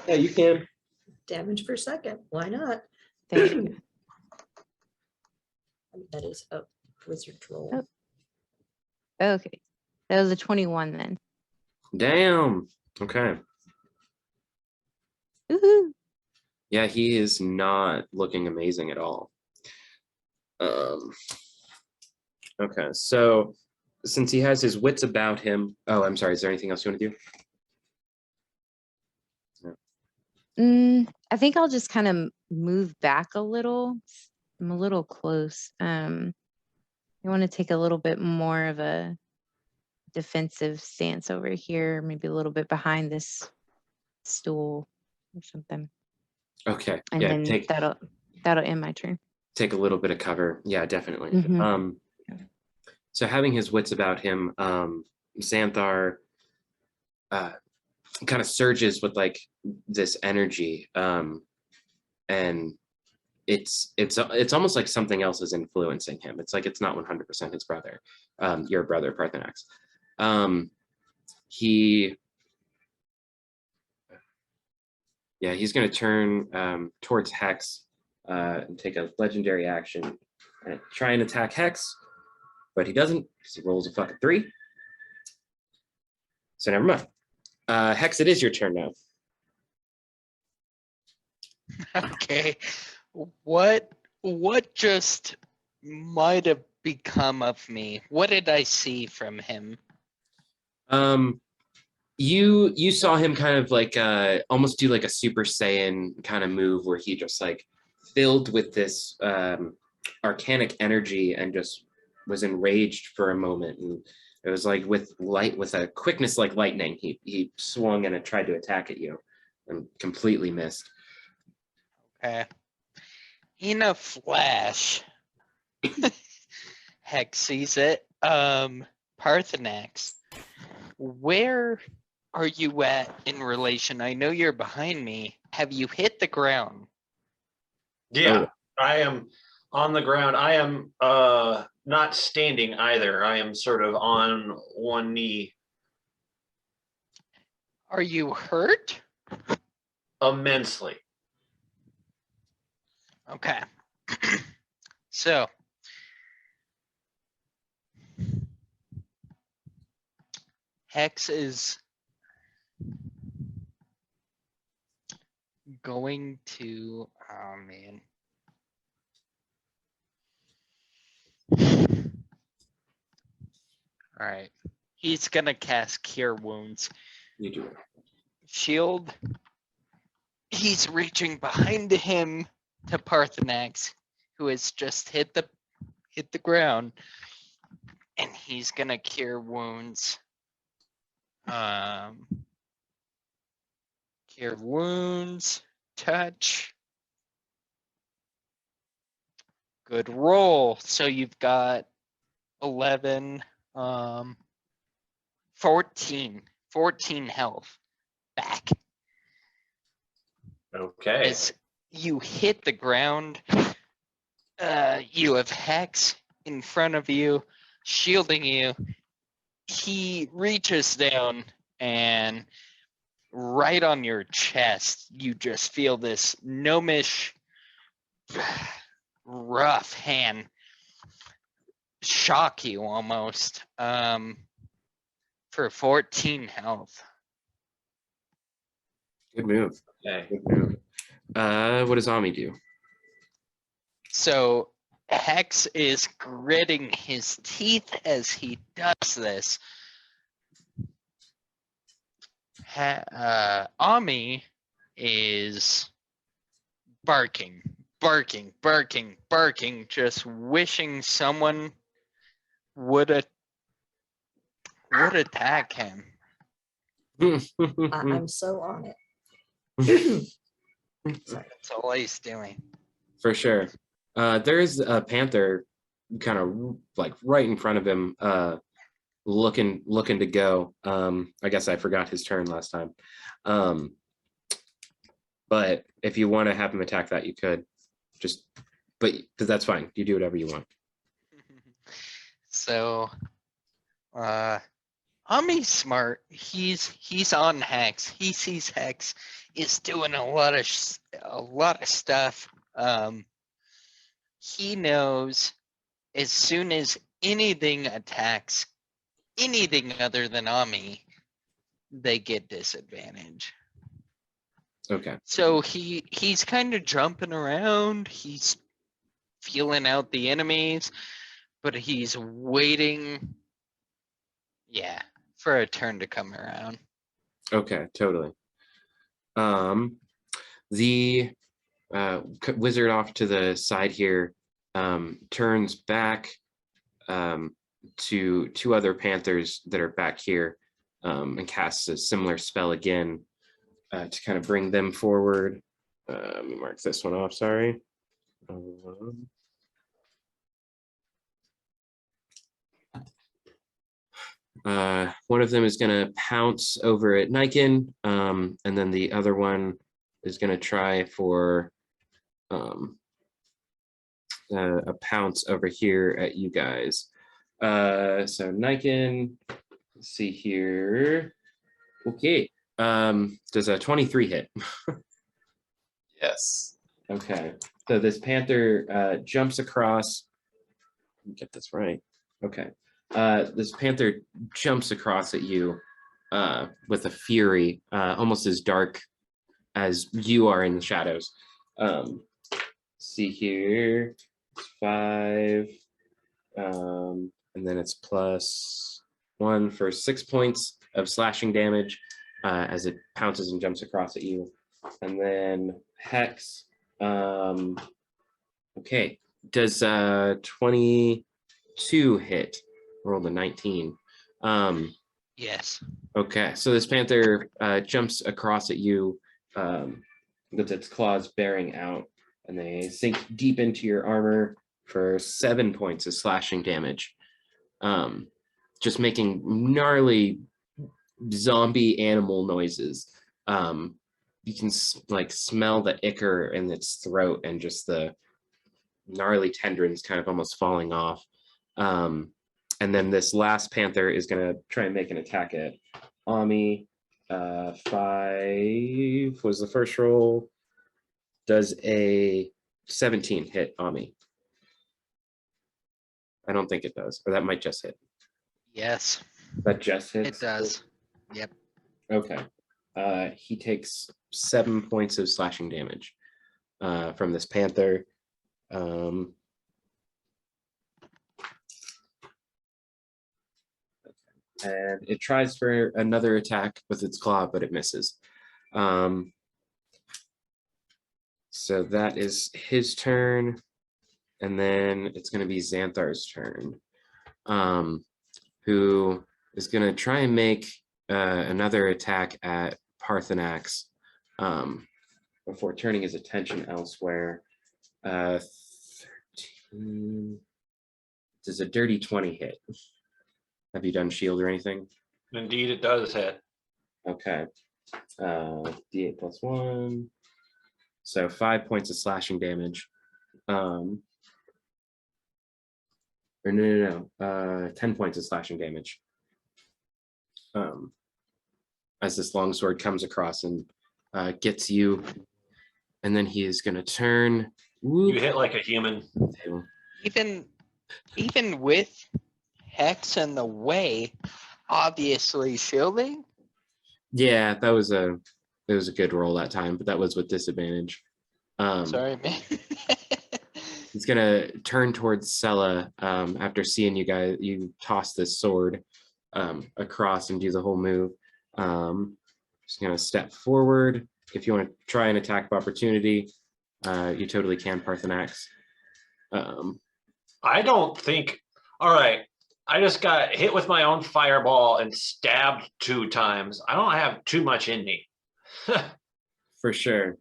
Yeah, you can. damage per second. Why not? There you go. That is a wizard roll. Oh. Okay. That was a 21 then. Damn. Okay. Woohoo. Yeah, he is not looking amazing at all. Okay, so since he has his wits about him, oh, I'm sorry, is there anything else you want to do? I think I'll just kind of move back a little. I'm a little close. I want to take a little bit more of a defensive stance over here, maybe a little bit behind this stool or something. Okay, And yeah, then that'll end my turn. take a little bit of cover. Yeah, definitely. Mhm. So having his wits about him, Xanthar kind of surges with like this energy, and it's almost like something else is influencing him. It's like it's not 100% his brother, your brother Parthenax. He's going to turn towards Hex and take a legendary action and try and attack Hex, but he doesn't because he rolls a fucking 3. So never mind. Hex, it is your turn now. Okay. What just might have become of me? What did I see from him? You saw him kind of like almost do like a Super Saiyan kind of move where he just like filled with this arcanic energy and just was enraged for a moment, and it was like with a quickness like lightning, he swung and tried to attack at you and completely missed. Okay. In a flash, Hex sees it. Parthenax, where are you at in relation? I know you're behind me. Have you hit the ground? Yeah, I am on the ground. I am not standing either. I am sort of on one knee. Are you hurt? Immensely. Okay. So, Hex is going to, oh man. All right. He's gonna cast Cure Wounds. You do it. Shield. He's reaching behind him to Parthenax, who has just hit the ground, and he's gonna Cure Wounds. Cure Wounds, touch. Good roll. So you've got 11, 14 health back. Okay. As you hit the ground, you have Hex in front of you, shielding you. He reaches down and right on your chest, you just feel this gnomish, rough hand shock you almost, for 14 health. Good move. Okay. Good move. What does Ami do? So Hex is gritting his teeth as he does this. Ami is barking, just wishing someone would attack him. I'm so on it. Sorry. That's all he's doing. For sure. There's a panther kind of like right in front of him, looking to go. I guess I forgot his turn last time. But if you want to have him attack that, you could. But that's fine. You do whatever you want. So Ami's smart. He's on Hex. He sees Hex is doing a lot of stuff. He knows as soon as anything attacks anything other than Ami, they get disadvantage. Okay. So he's kind of jumping around. He's feeling out the enemies, but he's waiting, yeah, for a turn to come around. Okay, totally. The wizard off to the side here turns back to two other panthers that are back here and casts a similar spell again to kind of bring them forward. Let me mark this one off, sorry. One of them is going to pounce over at Niken, and then the other one is going to try for a pounce over here at you guys. So Niken, let's see here. Okay, does a 23 hit? Yes. Okay, so this panther jumps across. Let me get this right. Okay, this panther jumps across at you with a fury, almost as dark as you are in the shadows. See here, it's 5, and then it's +1 for 6 points of slashing damage as it pounces and jumps across at you. And then Hex, okay, does 22 hit? Rolled a 19. Yes. Okay, so this panther jumps across at you with its claws bearing out, and they sink deep into your armor for 7 points of slashing damage. Just making gnarly zombie animal noises. You can like smell the ichor in its throat and just the gnarly tendrils kind of almost falling off. And then this last panther is going to try and make an attack at Ami. 5 was the first roll. Does a 17 hit Ami? I don't think it does, or that might just hit. Yes, That just hits? it does. Yep. Okay. He takes 7 points of slashing damage from this panther. And it tries for another attack with its claw, but it misses. So that is his turn. And then it's going to be Xanthar's turn, who is going to try and make another attack at Parthenax before turning his attention elsewhere. 13. Does a dirty 20 hit? Have you done shield or anything? Indeed, it does hit. Okay. D8 +1. So 5 points of slashing damage. Or no. 10 points of slashing damage. As this longsword comes across and gets you. And then he is going to turn. You hit like a human. Even with Hex in the way, obviously shielding. Yeah, it was a good roll that time, but that was with disadvantage. Sorry, man. He's gonna turn towards Sella after seeing you toss this sword across and do the whole move. Just gonna step forward. If you want to try an attack of opportunity, you totally can, Parthenax. I don't think. All right. I just got hit with my own fireball and stabbed 2 times. I don't have too much in me. For sure.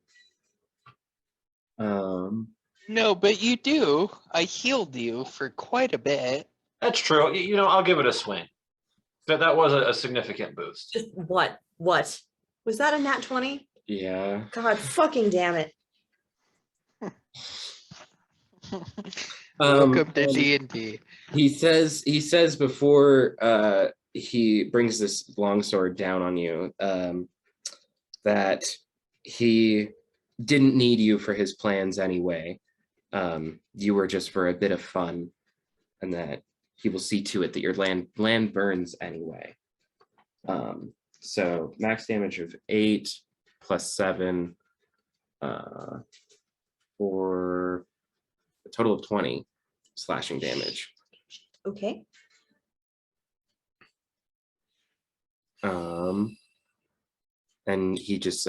No, but you do. I healed you for quite a bit. That's true. You know, I'll give it a swing. That was a significant boost. Just what? What? Was that a nat 20? Yeah. God fucking damn it. Welcome to D&D. He says before he brings this longsword down on you, that he didn't need you for his plans anyway. You were just for a bit of fun, and that he will see to it that your land burns anyway. So max damage of 8 plus 7 for a total of 20 slashing damage. Okay. And he just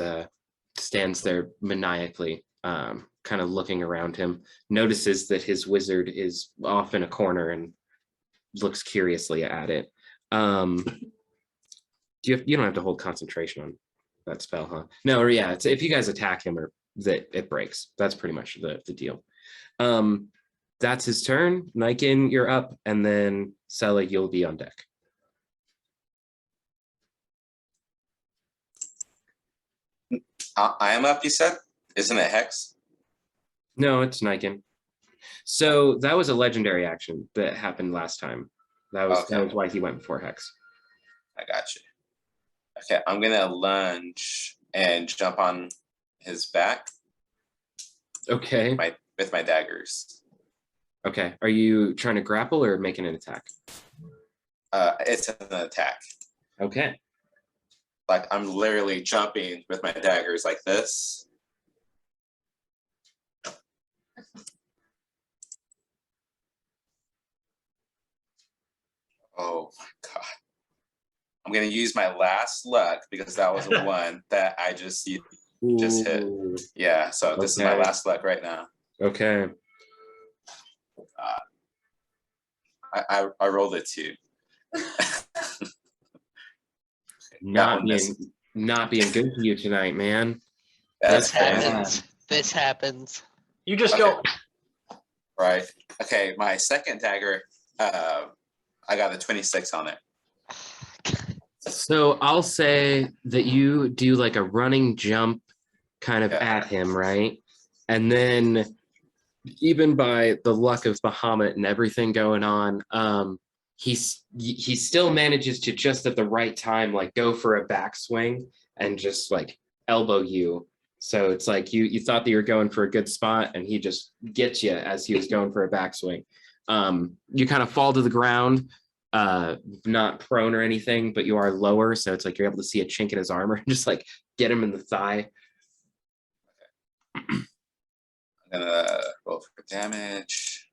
stands there maniacally, kind of looking around him, notices that his wizard is off in a corner and looks curiously at it. You don't have to hold concentration on that spell, huh? No, or yeah, it's, if you guys attack him, or that it breaks. That's pretty much the deal. That's his turn. Niken, you're up, and then Sela, you'll be on deck. I am up, you said? Isn't it Hex? No, it's Niken. So that was a legendary action that happened last time. That was why he went before Hex. I got you. Okay, I'm gonna lunge and jump on his back. Okay. With my daggers. Okay. Are you trying to grapple or making an attack? It's an attack. Okay. Like I'm literally jumping with my daggers like this. Oh my god. I'm gonna use my last luck because that was a one that I just hit. Yeah, so this is my last luck right now. Okay. I rolled a 2. Not being good to you tonight, man. That's This happens. This happens. You just go. Right. Okay, my second dagger, I got a 26 on it. So I'll say that you do like a running jump kind of at him, right? And then even by the luck of Bahamut and everything going on, he still manages to just at the right time, like go for a backswing and just like elbow you. So it's like you thought that you were going for a good spot and he just gets you as he was going for a backswing. You kind of fall to the ground, not prone or anything, but you are lower. So it's like you're able to see a chink in his armor and just like get him in the thigh. I'm gonna roll for damage.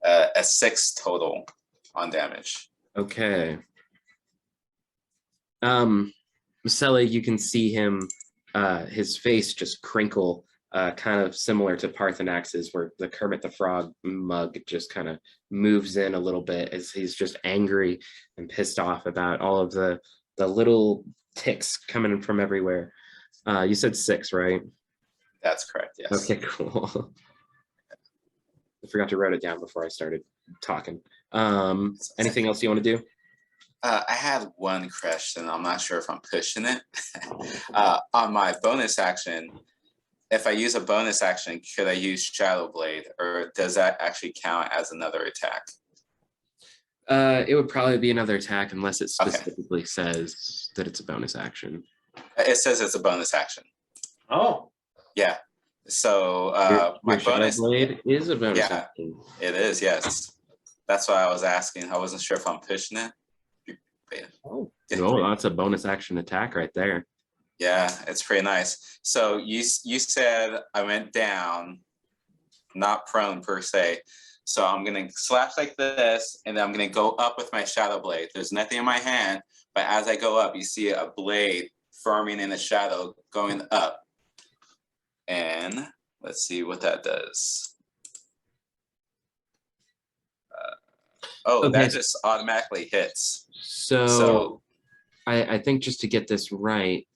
A 6 total on damage. Okay. Sela, you can see him, his face just crinkle, kind of similar to Parthenax's, where the Kermit the Frog mug just kind of moves in a little bit as he's just angry and pissed off about all of the little ticks coming from everywhere. You said 6, right? That's correct, yes. Okay, cool. I forgot to write it down before I started talking. Anything else you want to do? I had one question. I'm not sure if I'm pushing it. On my bonus action, if I use a bonus action, could I use Shadow Blade, or does that actually count as another attack? It would probably be another attack unless it specifically says that it's a bonus action. It says it's a bonus action. Oh. Yeah. So my your Shadow bonus Blade is a bonus action. It is, yes. That's why I was asking. I wasn't sure if I'm pushing it. Oh, that's a bonus action attack right there. Yeah, it's pretty nice. So you said I went down, not prone per se. So I'm gonna slash like this, and then I'm gonna go up with my Shadow Blade. There's nothing in my hand, but as I go up, you see a blade forming in the shadow going up. And let's see what that does. That just automatically hits. So I think just to get this right,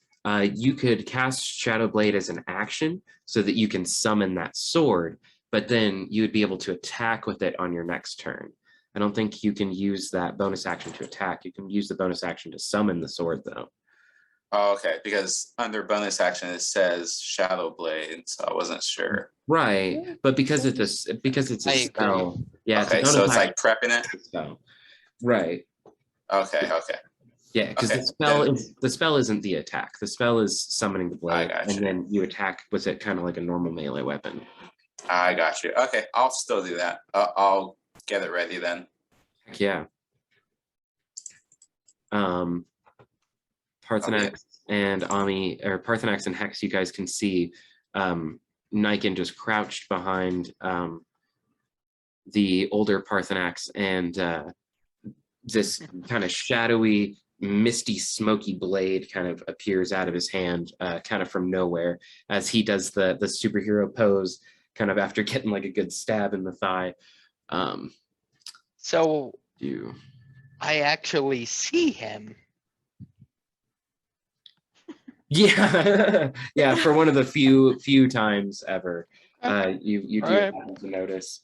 you could cast Shadow Blade as an action so that you can summon that sword, but then you would be able to attack with it on your next turn. I don't think you can use that bonus action to attack. You can use the bonus action to summon the sword, though. Oh, okay, because under bonus action it says Shadow Blade, so I wasn't sure. Right, but because it's a I agree. spell, yeah, Okay, it's a so bonus it's like action prepping it. spell. Right. Okay, okay. Yeah, because Okay, the spell isn't the attack. The spell is summoning the blade, got and you. then you attack with it kind of like a normal melee weapon. I got you. Okay, I'll still do that. I'll get it ready then. Heck yeah. Parthenax and Ami, or Parthenax and Hex, you guys can see Niken just crouched behind the older Parthenax, and this kind of shadowy, misty, smoky blade kind of appears out of his hand, kind of from nowhere, as he does the superhero pose, kind of after getting like a good stab in the thigh. So You. I actually see him. Yeah, yeah. For one of the few times ever, you do Alright. happen to notice.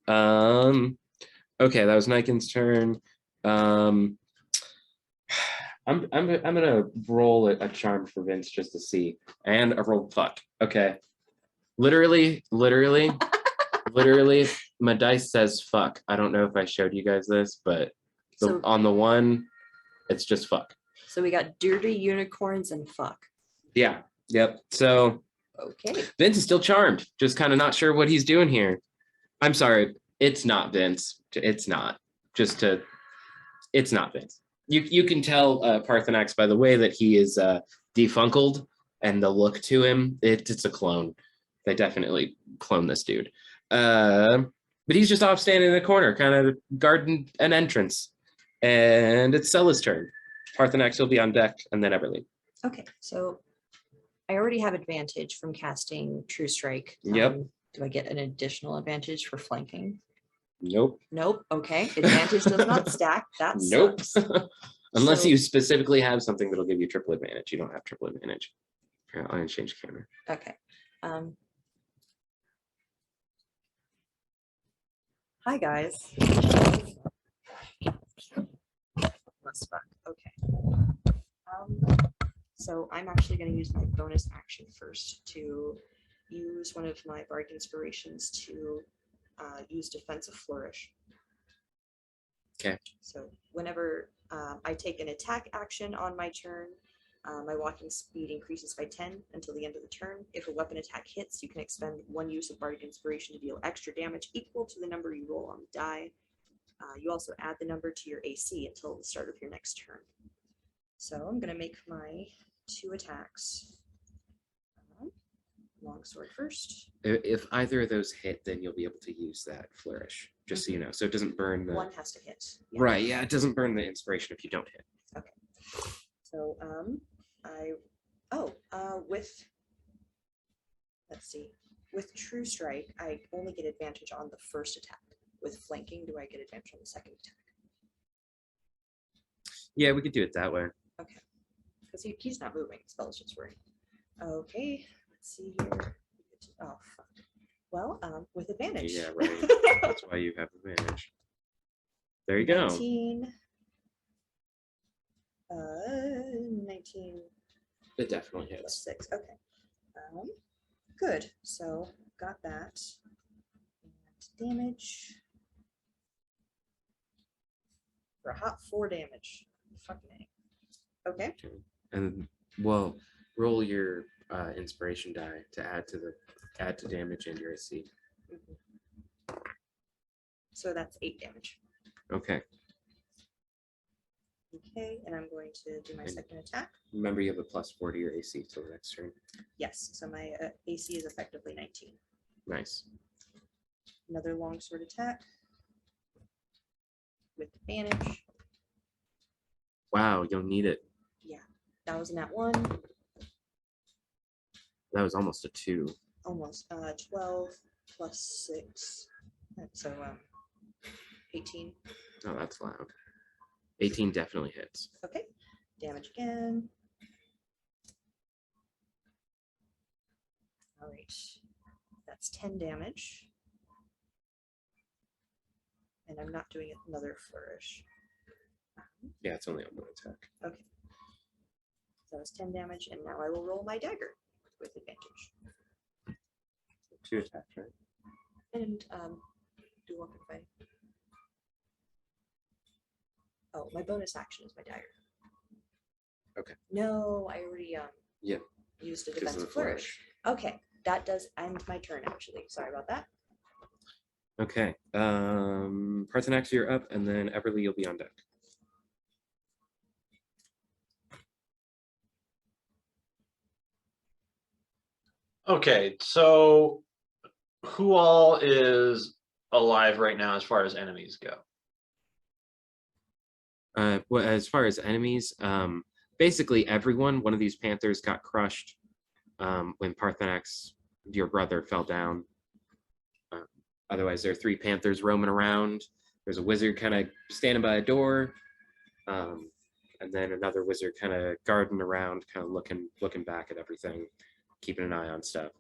Okay, that was Niken's turn. I'm gonna roll a charm for Vince just to see, and a roll fuck. Okay, literally, my dice says fuck. I don't know if I showed you guys this, but So- on the one, it's just fuck. So we got dirty unicorns and fuck. Yeah. Yep. So Okay. Vince is still charmed, just kind of not sure what he's doing here. I'm sorry, it's not Vince. It's not. It's not Vince. You can tell Parthenax by the way that he is defunkled and the look to him. It's a clone. They definitely clone this dude. But he's just off standing in a corner, kind of guarding an entrance. And it's Cella's turn. Parthenax will be on deck, and then Everly. Okay. So I already have advantage from casting True Strike. Yep. Do I get an additional advantage for flanking? Nope. Nope. Okay. Advantage does not stack. That Nope. sucks. Unless So- you specifically have something that'll give you triple advantage. You don't have triple advantage. Here, I'll change camera. Okay. Hi guys. Let's fuck. Okay. So I'm actually going to use my bonus action first to use one of my bardic inspirations to use defensive flourish. Okay. So whenever I take an attack action on my turn, my walking speed increases by 10 until the end of the turn. If a weapon attack hits, you can expend one use of bardic inspiration to deal extra damage equal to the number you roll on the die. You also add the number to your AC until the start of your next turn. So I'm going to make my 2 attacks. Longsword first. If either of those hit, then you'll be able to use that flourish, just so you know. So it doesn't burn the... One has to hit. Yeah. Right, yeah, it doesn't burn the inspiration if you don't hit. So let's see. With True Strike, I only get advantage on the first attack. With flanking, do I get advantage on the second attack? Yeah, we could do it that way. Because he's not moving. Spell's just working. Okay, let's see here. Oh fuck. Well, with advantage. Yeah, right. That's why you have advantage. There you go. 19. 19 It definitely plus hits. 6. Okay. Good. So got that. And damage. For a hot 4 damage. Fucking A. Okay. And well, roll your inspiration die to add to damage and your AC. So that's 8 damage. Okay. Okay, and I'm going to do my And- second attack. Remember, you have a +4 to your AC till the next turn. Yes, so my AC is effectively 19. Nice. Another longsword attack with advantage. Wow, you'll need it. Yeah, that was nat 1. That was almost a 2. Almost 12 plus 6. So 18. Oh, that's loud. 18 definitely hits. Okay, damage again. All right, that's 10 damage. And I'm not doing another flourish. Yeah, it's only on one attack. Okay. That was 10 damage, and now I will roll my dagger with advantage. 2 attacks, right? And do weapon fighting. Oh, my bonus action is my dagger. Okay. No, I already Yeah. used a Because of the defensive flourish. Okay, that does end my turn actually. Sorry about that. Okay. Parthenax, you're up, and then Everly, you'll be on deck. Okay, so who all is alive right now as far as enemies go? Well, as far as enemies, basically everyone. One of these panthers got crushed when Parthenax, your brother, fell down. Otherwise, there are 3 panthers roaming around. There's a wizard kind of standing by a door, and then another wizard kind of guarding around, kind of looking back at everything, keeping an eye on stuff.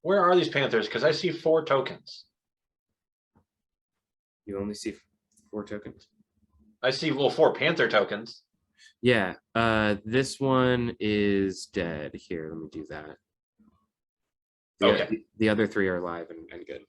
Where are these panthers? Because I see 4 tokens. You only see 4 tokens. I see, well, 4 panther tokens. Yeah. This one is dead. Here, let me do that. Okay. The other 3 are alive and good.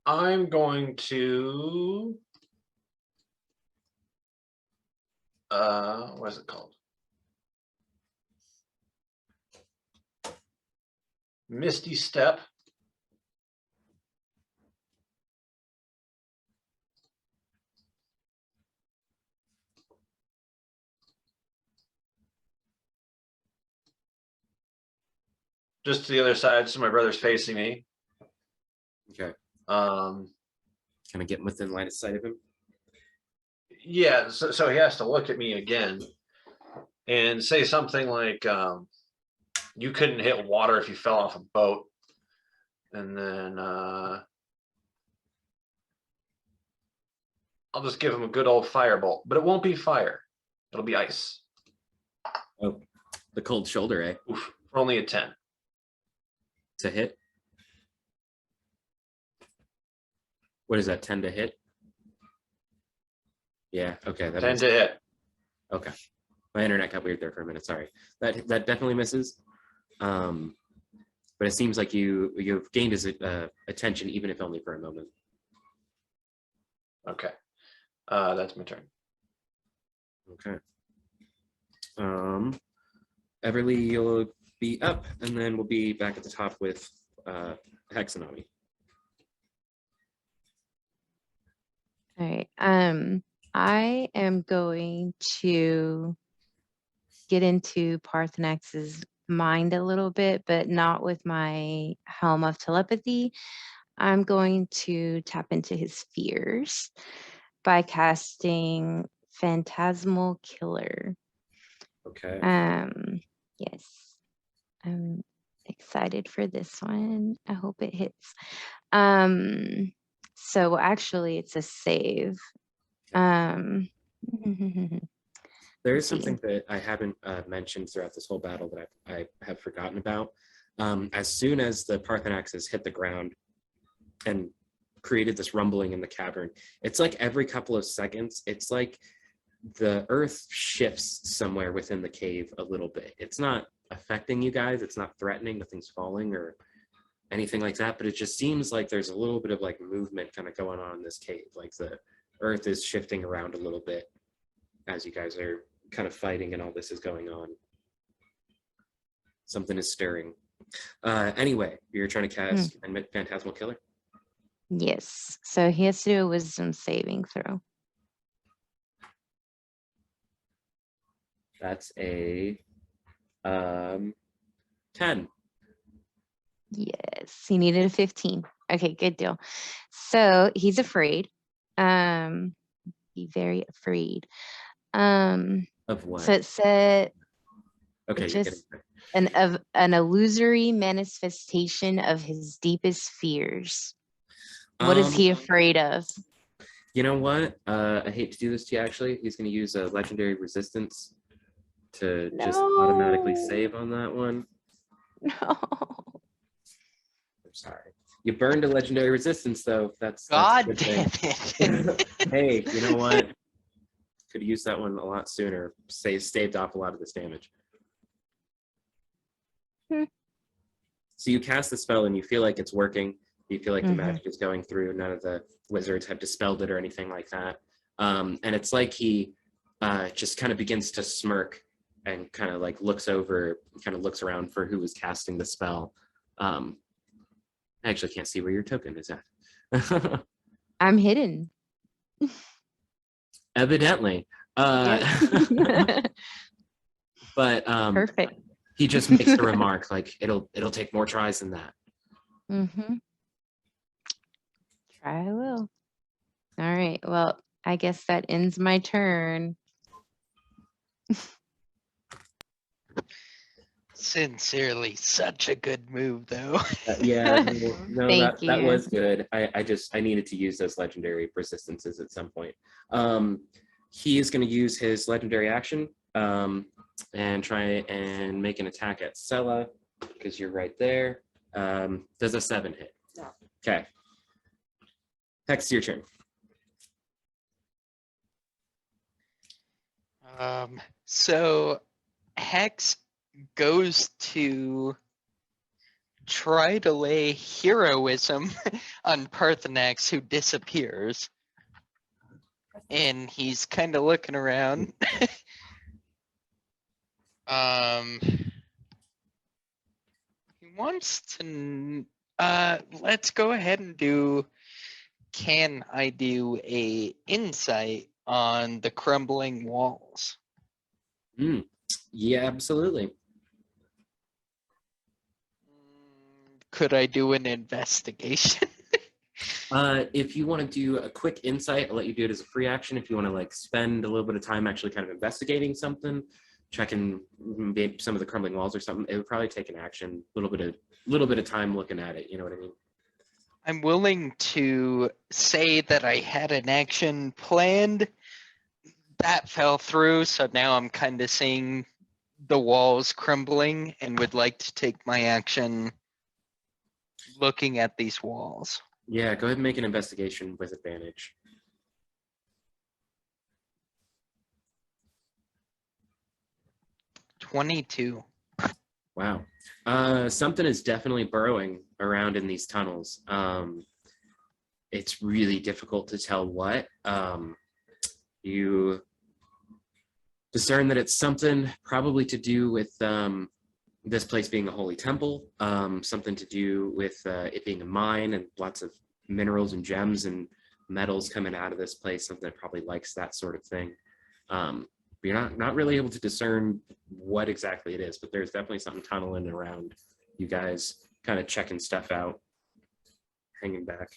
I'm going to what is it called? Misty Step. Just to the other side, so my brother's facing me. Okay. Um, Kind of getting within line of sight of him. yeah, so he has to look at me again and say something like, you couldn't hit water if you fell off a boat. And then I'll just give him a good old firebolt, but it won't be fire. It'll be ice. Oh, the cold shoulder, eh? Oof, for only a 10. To hit. What is that? 10 to hit? Yeah. Okay. That 10 makes, to hit. okay. My internet got weird there for a minute. Sorry. That definitely misses. But it seems like you've gained his attention, even if only for a moment. Okay. That's my turn. Okay. Everly, you'll be up, and then we'll be back at the top with Hexanami. All right. I am going to get into Parthenax's mind a little bit, but not with my helm of telepathy. I'm going to tap into his fears by casting Phantasmal Killer. Okay. Yes. I'm excited for this one. I hope it hits. So actually it's a save. There is let's see. something that I haven't mentioned throughout this whole battle that I have forgotten about. As soon as the Parthenaxes hit the ground and created this rumbling in the cavern, it's like every couple of seconds, it's like the earth shifts somewhere within the cave a little bit. It's not affecting you guys, it's not threatening, nothing's falling or anything like that, but it just seems like there's a little bit of like movement kind of going on in this cave. Like the earth is shifting around a little bit as you guys are kind of fighting and all this is going on. Something is stirring. Anyway, you're trying to cast Phantasmal Killer? Yes. So he has to do a wisdom saving throw. That's a 10. Yes. He needed a 15. Okay, good deal. So he's afraid. Be very afraid. Of what? So it said Okay, it you're just an illusory manifestation of his deepest fears. What is he afraid of? You know what? I hate to do this to you, actually. He's going to use a legendary resistance to just automatically No. save on that one. No. I'm sorry. You burned a legendary resistance, though. That's a God good damn thing. it. Hey, you know what? Could have used that one a lot sooner. Staved off a lot of this damage. So you cast the spell and you feel like it's working. You feel like the magic is going through. None of the wizards have dispelled it or anything like that. And it's like he just kind of begins to smirk and kind of like looks over, kind of looks around for who was casting the spell. I actually can't see where your token is at. I'm hidden. Evidently. Yep. But Perfect. he just makes the remark like it'll take more tries than that. Try I will. All right. Well, I guess that ends my turn. Sincerely, such a good move, though. Yeah, no, Thank that you. was good. I needed to use those legendary resistances at some point. He is going to use his legendary action and try and make an attack at Sella because you're right there. Does a 7 hit? No. Okay. Hex, your turn. So Hex goes to try to lay heroism on Parthenax, who disappears. And he's kind of looking around. He wants to, let's go ahead and do, can I do a insight on the crumbling walls? Yeah, absolutely. Could I do an investigation? If you want to do a quick insight, I'll let you do it as a free action. If you want to like spend a little bit of time actually kind of investigating something, checking maybe some of the crumbling walls or something, it would probably take an action, a little bit of time looking at it. You know what I mean? I'm willing to say that I had an action planned. That fell through, so now I'm kind of seeing the walls crumbling and would like to take my action looking at these walls. Yeah, go ahead and make an investigation with advantage. $22. Wow. Something is definitely burrowing around in these tunnels. It's really difficult to tell what. You discern that it's something probably to do with this place being a holy temple, something to do with it being a mine and lots of minerals and gems and metals coming out of this place, something that probably likes that sort of thing. But you're not really able to discern what exactly it is, but there's definitely something tunneling around you guys, kind of checking stuff out, hanging back.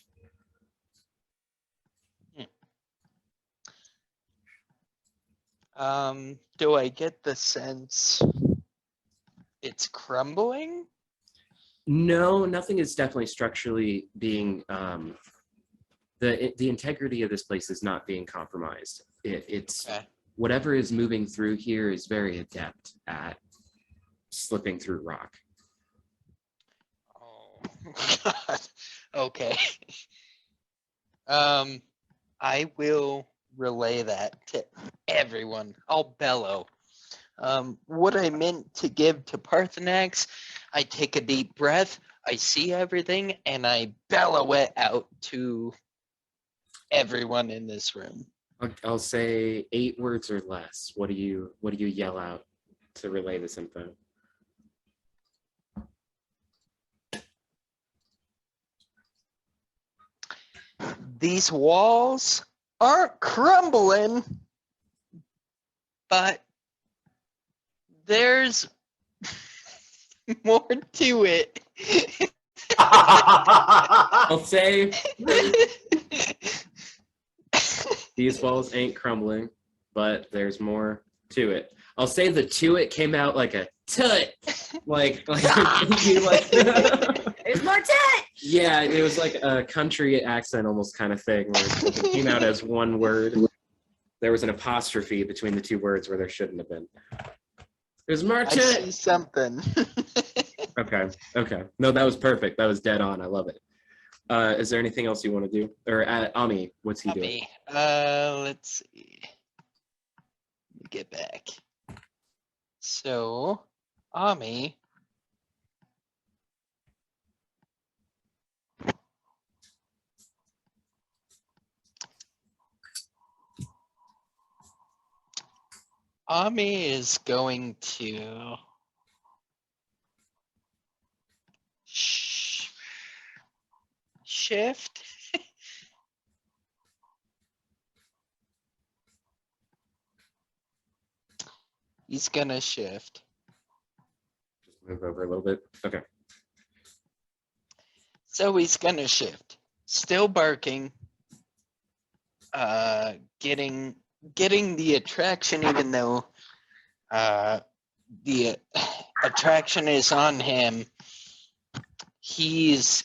Do I get the sense it's crumbling? No, nothing is definitely structurally being the integrity of this place is not being compromised. It's Okay. whatever is moving through here is very adept at slipping through rock. Oh God. Okay. I will relay that to everyone. I'll bellow. What I meant to give to Parthenax, I take a deep breath, I see everything, and I bellow it out to everyone in this room. I'll say 8 words or less. What do you yell out to relay this info? These walls aren't crumbling, but there's more to it. I'll say these walls ain't crumbling, but there's more to it. I'll say the to it came out like a tut. Like he like There's more tit. yeah, it was like a country accent almost kind of thing where it came out as one word. There was an apostrophe between the two words where there shouldn't have been. There's more I see tut. something. Okay. No, that was perfect. That was dead on. I love it. Is there anything else you want to do? Or Ami, what's he doing? Ami, let's see. Let me get back. So, Ami. Ami is going to shift. He's gonna shift. Just move over a little bit. Okay. So he's gonna shift. Still barking. Getting the attraction, even though the attraction is on him. He's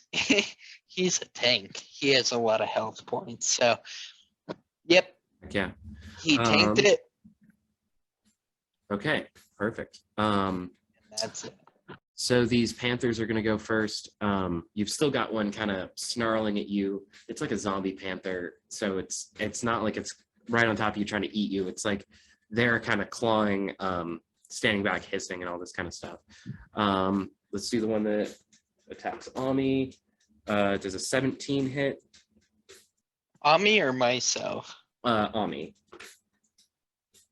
he's a tank. He has a lot of health points. So, yep, Yeah. he tanked it. Okay. Perfect. And that's it. So these panthers are going to go first. You've still got one kind of snarling at you. It's like a zombie panther. So it's not like it's right on top of you trying to eat you. It's like they're kind of clawing, standing back, hissing, and all this kind of stuff. Let's do the one that attacks Ami. Does a 17 hit? Ami or myself? Ami.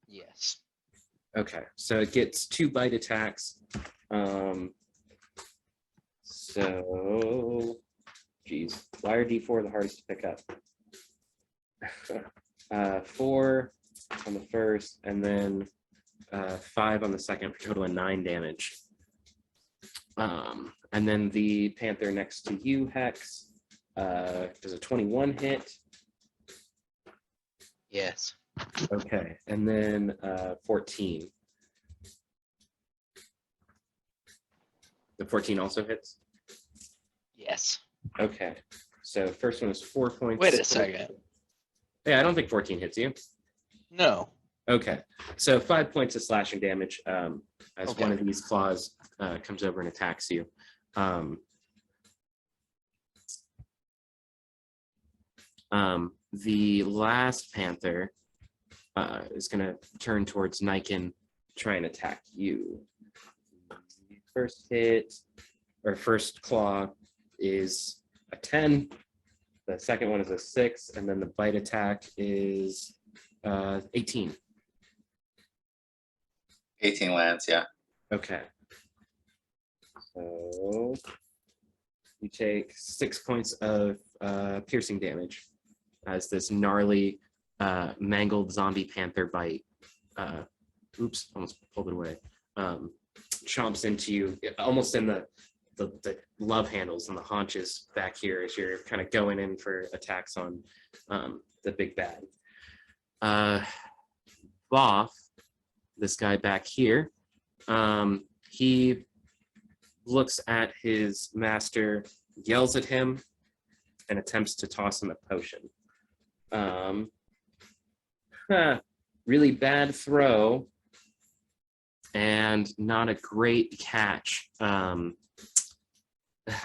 Yes. Okay, so it gets 2 bite attacks. So, geez, why are D4 the hardest to pick up? 4 on the first, and then 5 on the second for a total of 9 damage. And then the panther next to you, Hex, does a 21 hit. Yes. Okay, and then 14. The 14 also hits? Yes. Okay, so first one is 4 points. Wait a second. Yeah, I don't think 14 hits you. No. Okay, so 5 points of slashing damage as Okay. one of these claws comes over and attacks you. The last panther is going to turn towards Niken, try and attack you. First hit, or first claw is a 10. The second one is a 6, and then the bite attack is 18. 18 lands, yeah. Okay. So you take 6 points of piercing damage as this gnarly, mangled zombie panther bite. Oops, almost pulled it away. Chomps into you, almost in the love handles and the haunches back here as you're kind of going in for attacks on the big bad. Voth, this guy back here, he looks at his master, yells at him, and attempts to toss him a potion. Really bad throw, and not a great catch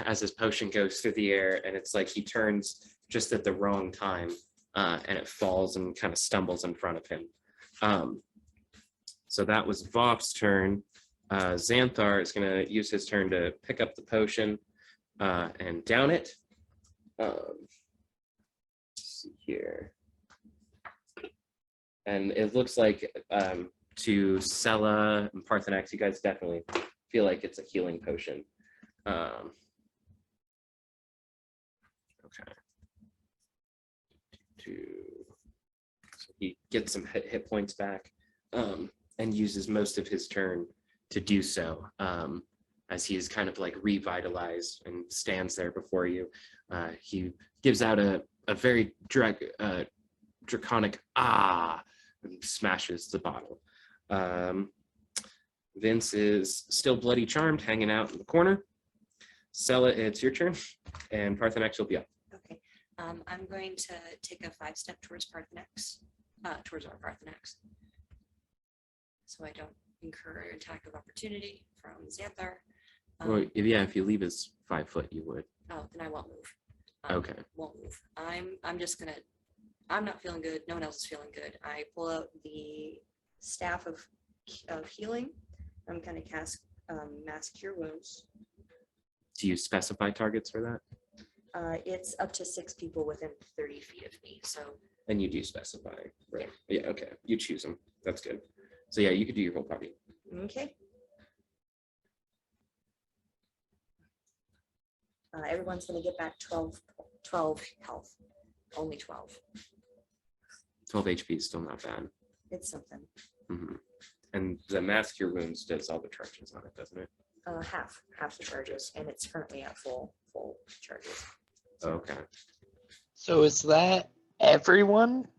as his potion goes through the air, and it's like he turns just at the wrong time, and it falls and kind of stumbles in front of him. So that was Voth's turn. Xanthar is going to use his turn to pick up the potion and down it. Let's see here. And it looks like to Sella and Parthenax, you guys definitely feel like it's a healing potion. Okay. So he gets some hit points back and uses most of his turn to do so as he is kind of like revitalized and stands there before you. He gives out a very draconic ah and smashes the bottle. Vince is still bloody charmed, hanging out in the corner. Sella, it's your turn, and Parthenax will be up. Okay, I'm going to take a 5-step towards Parthenax, towards our Parthenax. So I don't incur an attack of opportunity from Xanthar. Well, if you leave his 5 foot, you would. Oh, then I won't move. Okay. Won't move. I'm just gonna, I'm not feeling good. No one else is feeling good. I pull out the staff of healing. I'm gonna cast mass cure wounds. Do you specify targets for that? It's up to 6 people within 30 feet of me. So And you do specify, right? Yeah, okay. You choose them. That's good. So yeah, you could do your whole party. okay. Everyone's gonna get back 12 health. Only 12. 12 HP is still not bad. It's something. Mhm. And the mass cure wounds does all the charges on it, doesn't it? Half the charges, and it's currently at full charges. Okay. So is that everyone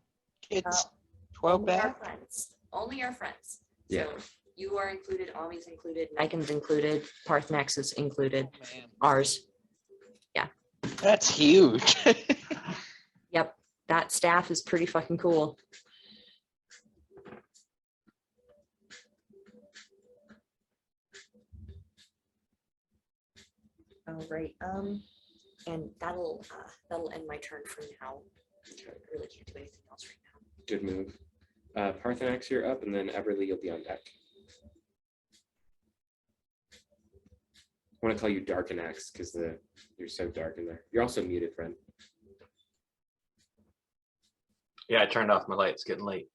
gets Uh, 12 Only our back? friends. Only our friends. Yeah. So you are included, Ami's included, Niken's included, Parthenax is included, Oh, man. ours. That's huge. Yep, that staff is pretty fucking cool. All right, and that'll end my turn for now. I really can't do anything else right now. Good move. Parthenax, you're up, and then Everly, you'll be on deck. I want to call you Darkenax because you're so dark in there. You're also muted, friend. Yeah, I turned off my light. It's getting late.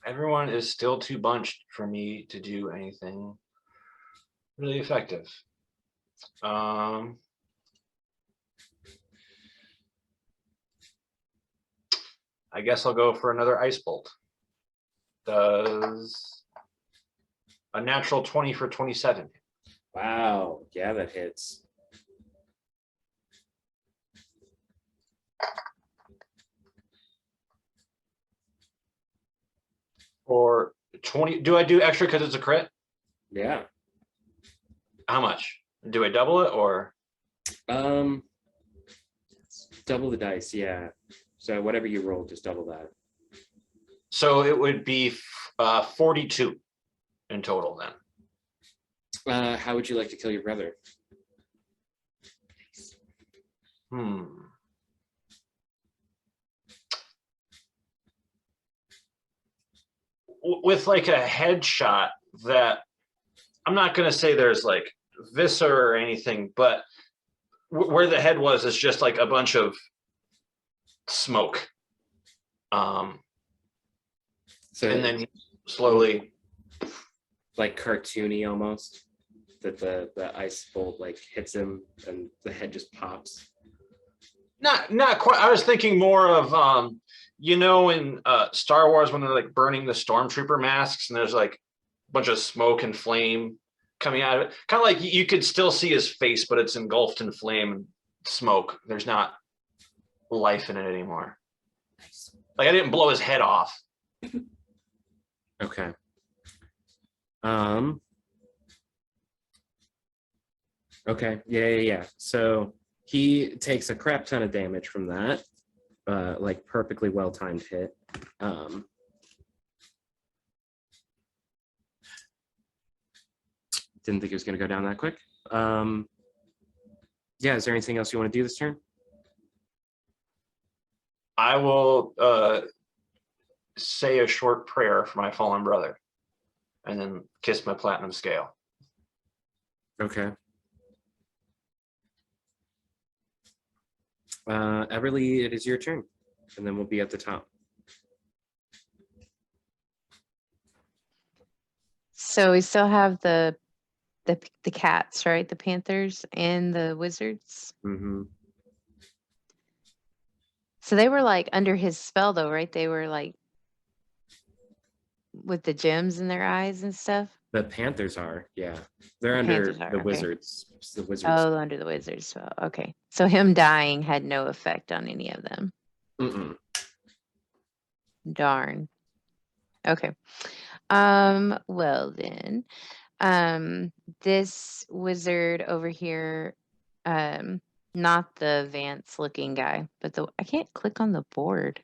Everyone is still too bunched for me to do anything really effective. I guess I'll go for another ice bolt. Does a natural 20 for 27. Wow. Yeah, that hits. Or 20. Do I do extra because it's a crit? Yeah. How much? Do I double it or? Double the dice, yeah. So whatever you roll, just double that. So it would be 42 in total then. How would you like to kill your brother? With like a headshot that I'm not going to say there's like viscera or anything, but where the head was is just like a bunch of smoke. So And then he slowly, like cartoony almost, that the ice bolt like hits him and the head just pops. not quite. I was thinking more of in Star Wars when they're like burning the stormtrooper masks and there's like a bunch of smoke and flame coming out of it. Kind of like you could still see his face, but it's engulfed in flame and smoke. There's not life in it anymore. Nice. Like I didn't blow his head off. Okay. Okay. Yeah. So he takes a crap ton of damage from that. Like perfectly well timed hit. Didn't think it was going to go down that quick. Yeah. Is there anything else you want to do this turn? I will say a short prayer for my fallen brother and then kiss my platinum scale. Okay. Everly, it is your turn, and then we'll be at the top. So we still have the cats, right? The panthers and the wizards. Mm-hmm. So they were like under his spell though, right? They were like with the gems in their eyes and stuff. The Panthers are, yeah. They're The under Panthers are, the okay. Wizards. The Wizards. Oh, under the wizards spell. Okay. So him dying had no effect on any of them. Mm-mm. Darn. Okay. Well then, this wizard over here, not the Vance looking guy, but I can't click on the board.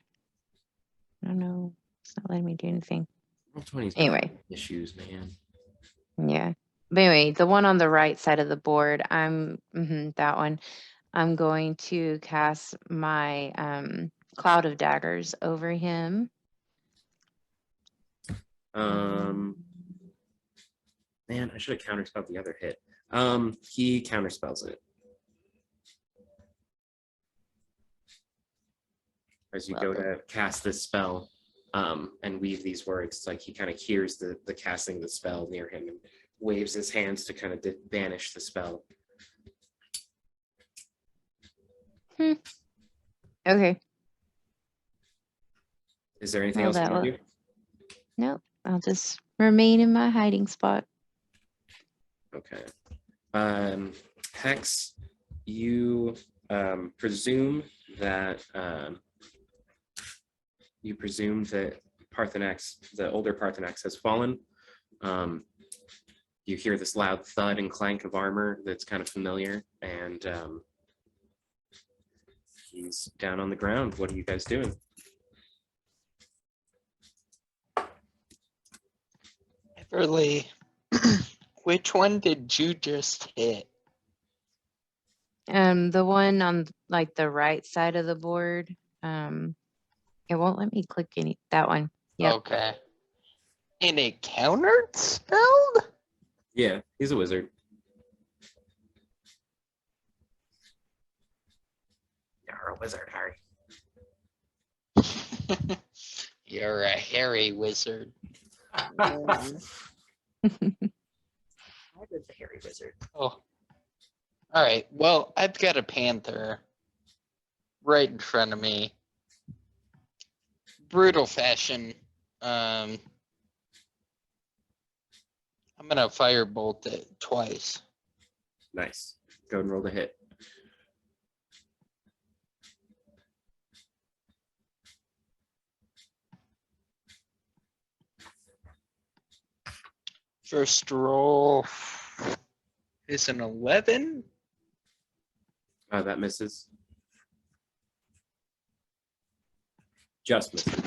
I don't know. It's not letting me do anything. Roll20's got Anyway. issues, man. Yeah. But anyway, the one on the right side of the board, that one. I'm going to cast my cloud of daggers over him. Man, I should have counterspelled the other hit. He counterspells it. As you go to cast this spell, and weave these words, it's like he kind of hears the casting of the spell near him and waves his hands to kind of banish the spell. Okay. Is there anything Well, else you want to do? Nope. I'll just remain in my hiding spot. Okay. Hex, you presume that Parthenax, the older Parthenax, has fallen. You hear this loud thud and clank of armor that's kind of familiar, and he's down on the ground. What are you guys doing? Everly, which one did you just hit? The one on like the right side of the board. It won't let me click that one. Yep. Okay. And it countered spelled? Yeah, he's a wizard. You're a wizard, Harry. You're a hairy wizard. I was the hairy wizard. Oh. All right. Well, I've got a panther right in front of me. Brutal fashion. I'm gonna firebolt it twice. Nice. Go and roll the hit. First roll is an 11. That misses. Just misses.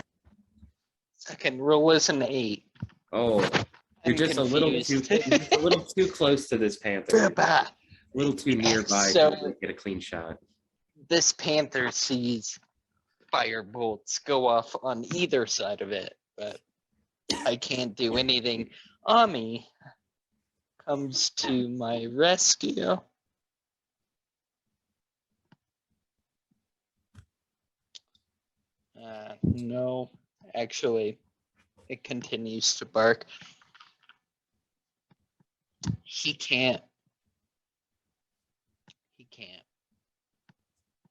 Second roll is an 8. Oh, you're I'm just a little too close to this panther. A little too nearby So- to really get a clean shot. This panther sees fire bolts go off on either side of it, but I can't do anything. Ami comes to my rescue. No, actually, it continues to bark. He can't.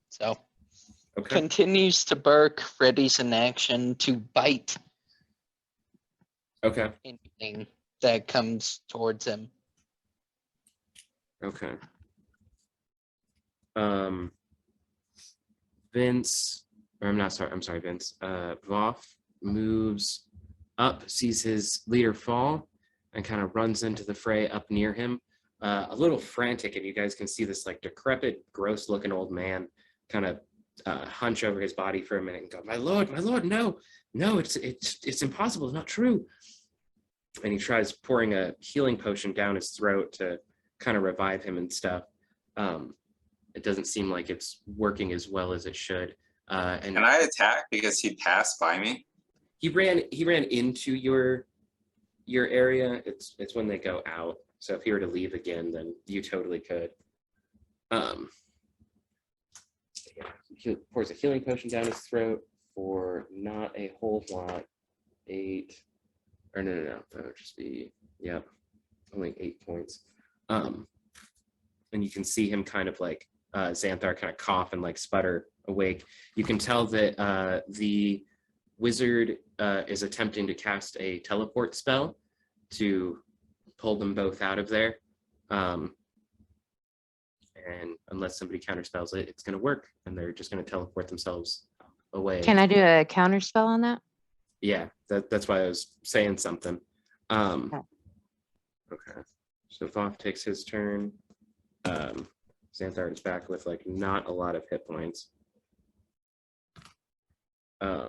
So Okay. continues to bark, readies an action to bite Okay. anything that comes towards him. Okay. Vince, or I'm sorry, Vince. Voff moves up, sees his leader fall, and kind of runs into the fray up near him. A little frantic, and you guys can see this like decrepit, gross-looking old man kind of hunch over his body for a minute and go, my lord, no, it's impossible, it's not true. And he tries pouring a healing potion down his throat to kind of revive him and stuff. It doesn't seem like it's working as well as it should. And Can I attack because he passed by me? he ran into your area. It's when they go out. So if he were to leave again, then you totally could. He pours a healing potion down his throat for not a whole lot. 8, or no. That would just be, only 8 points. And you can see him kind of like Xanthar kind of cough and like sputter awake. You can tell that the wizard is attempting to cast a teleport spell to pull them both out of there. And unless somebody counterspells it, it's going to work, and they're just going to teleport themselves away. Can I do a counter spell on that? Yeah, that's why I was saying something. Okay. Okay. So Voth takes his turn. Xanthar is back with like not a lot of hit points. And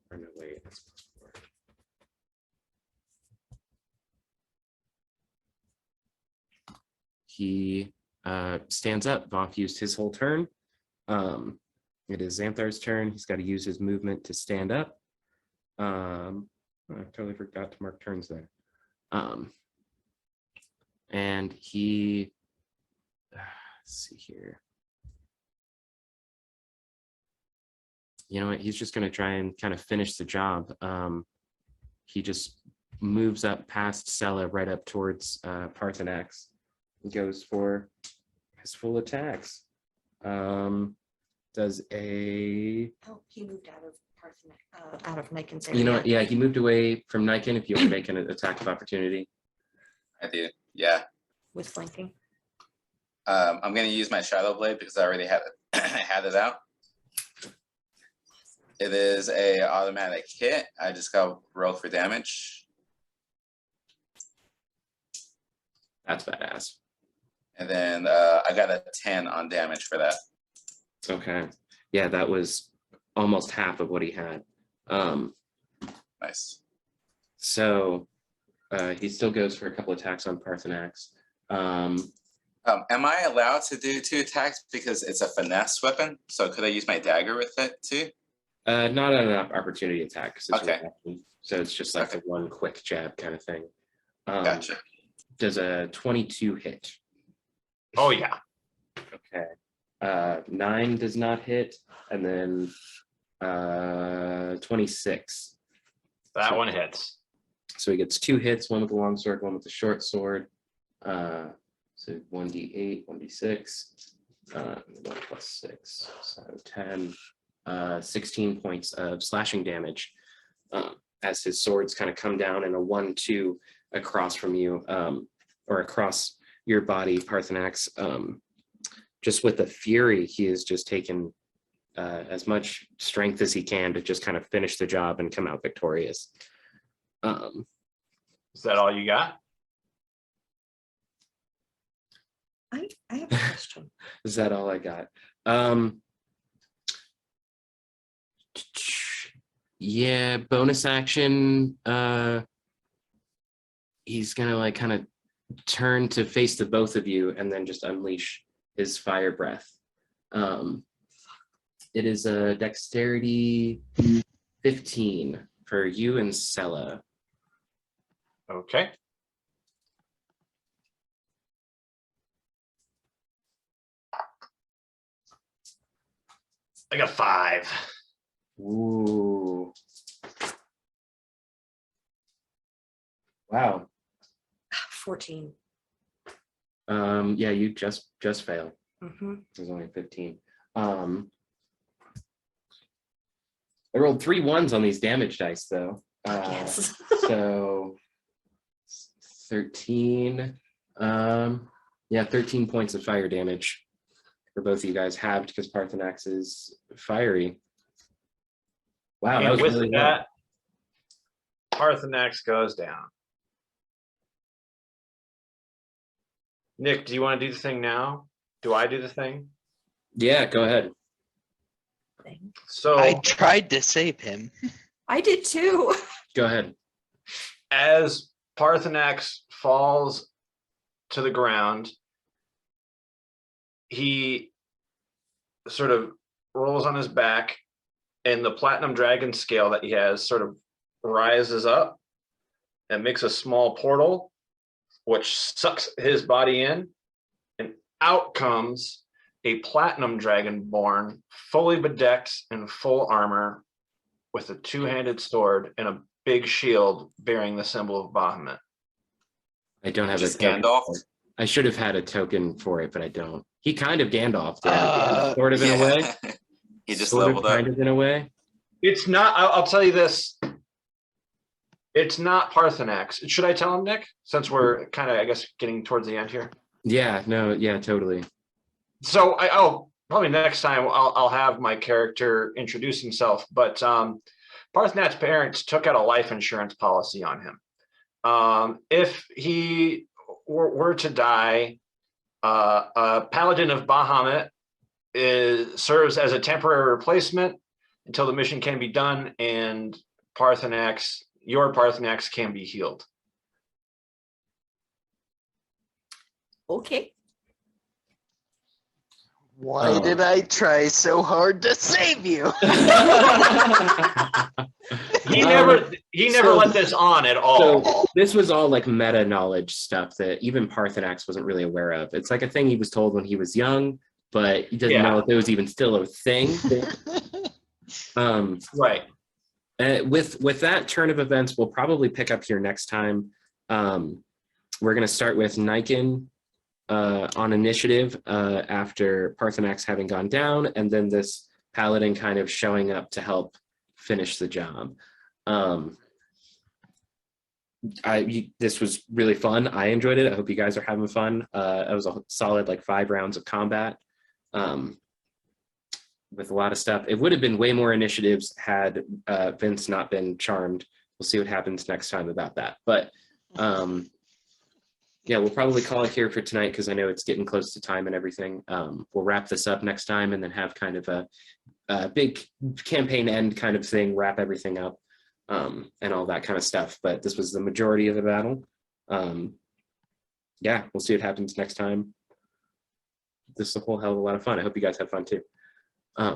or no, wait, that's +4. He stands up. Voth used his whole turn. It is Xanthar's turn. He's got to use his movement to stand up. I totally forgot to mark turns there. And he, let's see here. You know what? He's just going to try and kind of finish the job. He just moves up past Sela right up towards Parthenax. He goes for his full attacks. Does a... Oh, he moved out of out of Niken's You know what? Yeah, he moved away from Niken if you want to make an attack of opportunity. I do. Yeah. with flanking. I'm going to use my Shadow Blade because I already had it, had it out. It is a automatic hit. I just got to roll for damage. That's badass. And then I got a 10 on damage for that. Okay. Yeah, that was almost half of what he had. Nice. So he still goes for a couple attacks on Parthenax. Am I allowed to do 2 attacks because it's a finesse weapon? So could I use my dagger with it too? Not an opportunity attack. 'Cause it's Okay. reaction, so it's just like Okay. the one quick jab kind of thing. Gotcha. Does a 22 hit? Oh yeah. Okay. 9 does not hit, and then 26. That one hits. So he gets 2 hits, one with the long sword, one with the short sword. So 1d8, 1d6, 1 + 6, so 10, 16 points of slashing damage as his swords kind of come down in a 1-2 across from you, or across your body, Parthenax. Just with the fury, he has just taken as much strength as he can to just kind of finish the job and come out victorious. Is that all you got? I have a question. Is that all I got? Yeah, bonus action. He's gonna like kind of turn to face the both of you and then just unleash his fire breath. It is a dexterity 15 for you and Sela. Okay. I got 5. Ooh. Wow. 14. Yeah, you just failed. Mm-hmm. There's only 15. I rolled 3 1s on these damage dice though. Yes. So 13. Yeah, 13 points of fire damage for both of you guys, halved because Parthenax is fiery. Wow, that And was with really that, Parthenax goes down. Nick, do you want to do the thing now? Do I do the thing? Yeah, go ahead. So I tried to save him. I did too. Go ahead. as Parthenax falls to the ground, he sort of rolls on his back, and the platinum dragon scale that he has sort of rises up and makes a small portal, which sucks his body in, and out comes a platinum dragonborn, fully bedecked in full armor, with a 2-handed sword and a big shield bearing the symbol of Bahamut. I don't have Just a token. Gandalf? I should have had a token for it, but I don't. He kind of Gandalf'd Uh, sort of in a way. He just Sort of, leveled up. kind of in a way. It's not, I'll tell you this. It's not Parthenax. Should I tell him, Nick? Since we're kind of, I guess, getting towards the end here. Yeah, no, yeah, totally. So probably next time I'll have my character introduce himself. But Parthnat's parents took out a life insurance policy on him. If he were to die, a paladin of Bahamut serves as a temporary replacement until the mission can be done and your Parthenax can be healed. Okay. Why did I try so hard to save you? He never so- let this on at all. So this was all like meta knowledge stuff that even Parthenax wasn't really aware of. It's like a thing he was told when he was young, but he didn't know if it was even still a thing. Right. With that turn of events, we'll probably pick up here next time. We're going to start with Niken on initiative after Parthenax having gone down, and then this paladin kind of showing up to help finish the job. This was really fun. I enjoyed it. I hope you guys are having fun. It was a solid like 5 rounds of combat with a lot of stuff. It would have been way more initiatives had Vince not been charmed. We'll see what happens next time about that. But yeah, we'll probably call it here for tonight because I know it's getting close to time and everything. We'll wrap this up next time and then have kind of a big campaign end kind of thing, wrap everything up and all that kind of stuff. But this was the majority of the battle. Yeah, we'll see what happens next time. This is a whole hell of a lot of fun. I hope you guys have fun too. If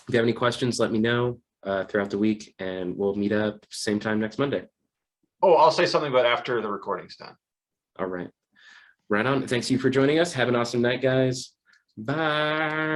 you have any questions, let me know throughout the week and we'll meet up same time next Monday. Oh, I'll say something about after the recording's done. All right. Right on. Thanks you for joining us. Have an awesome night, guys. Bye.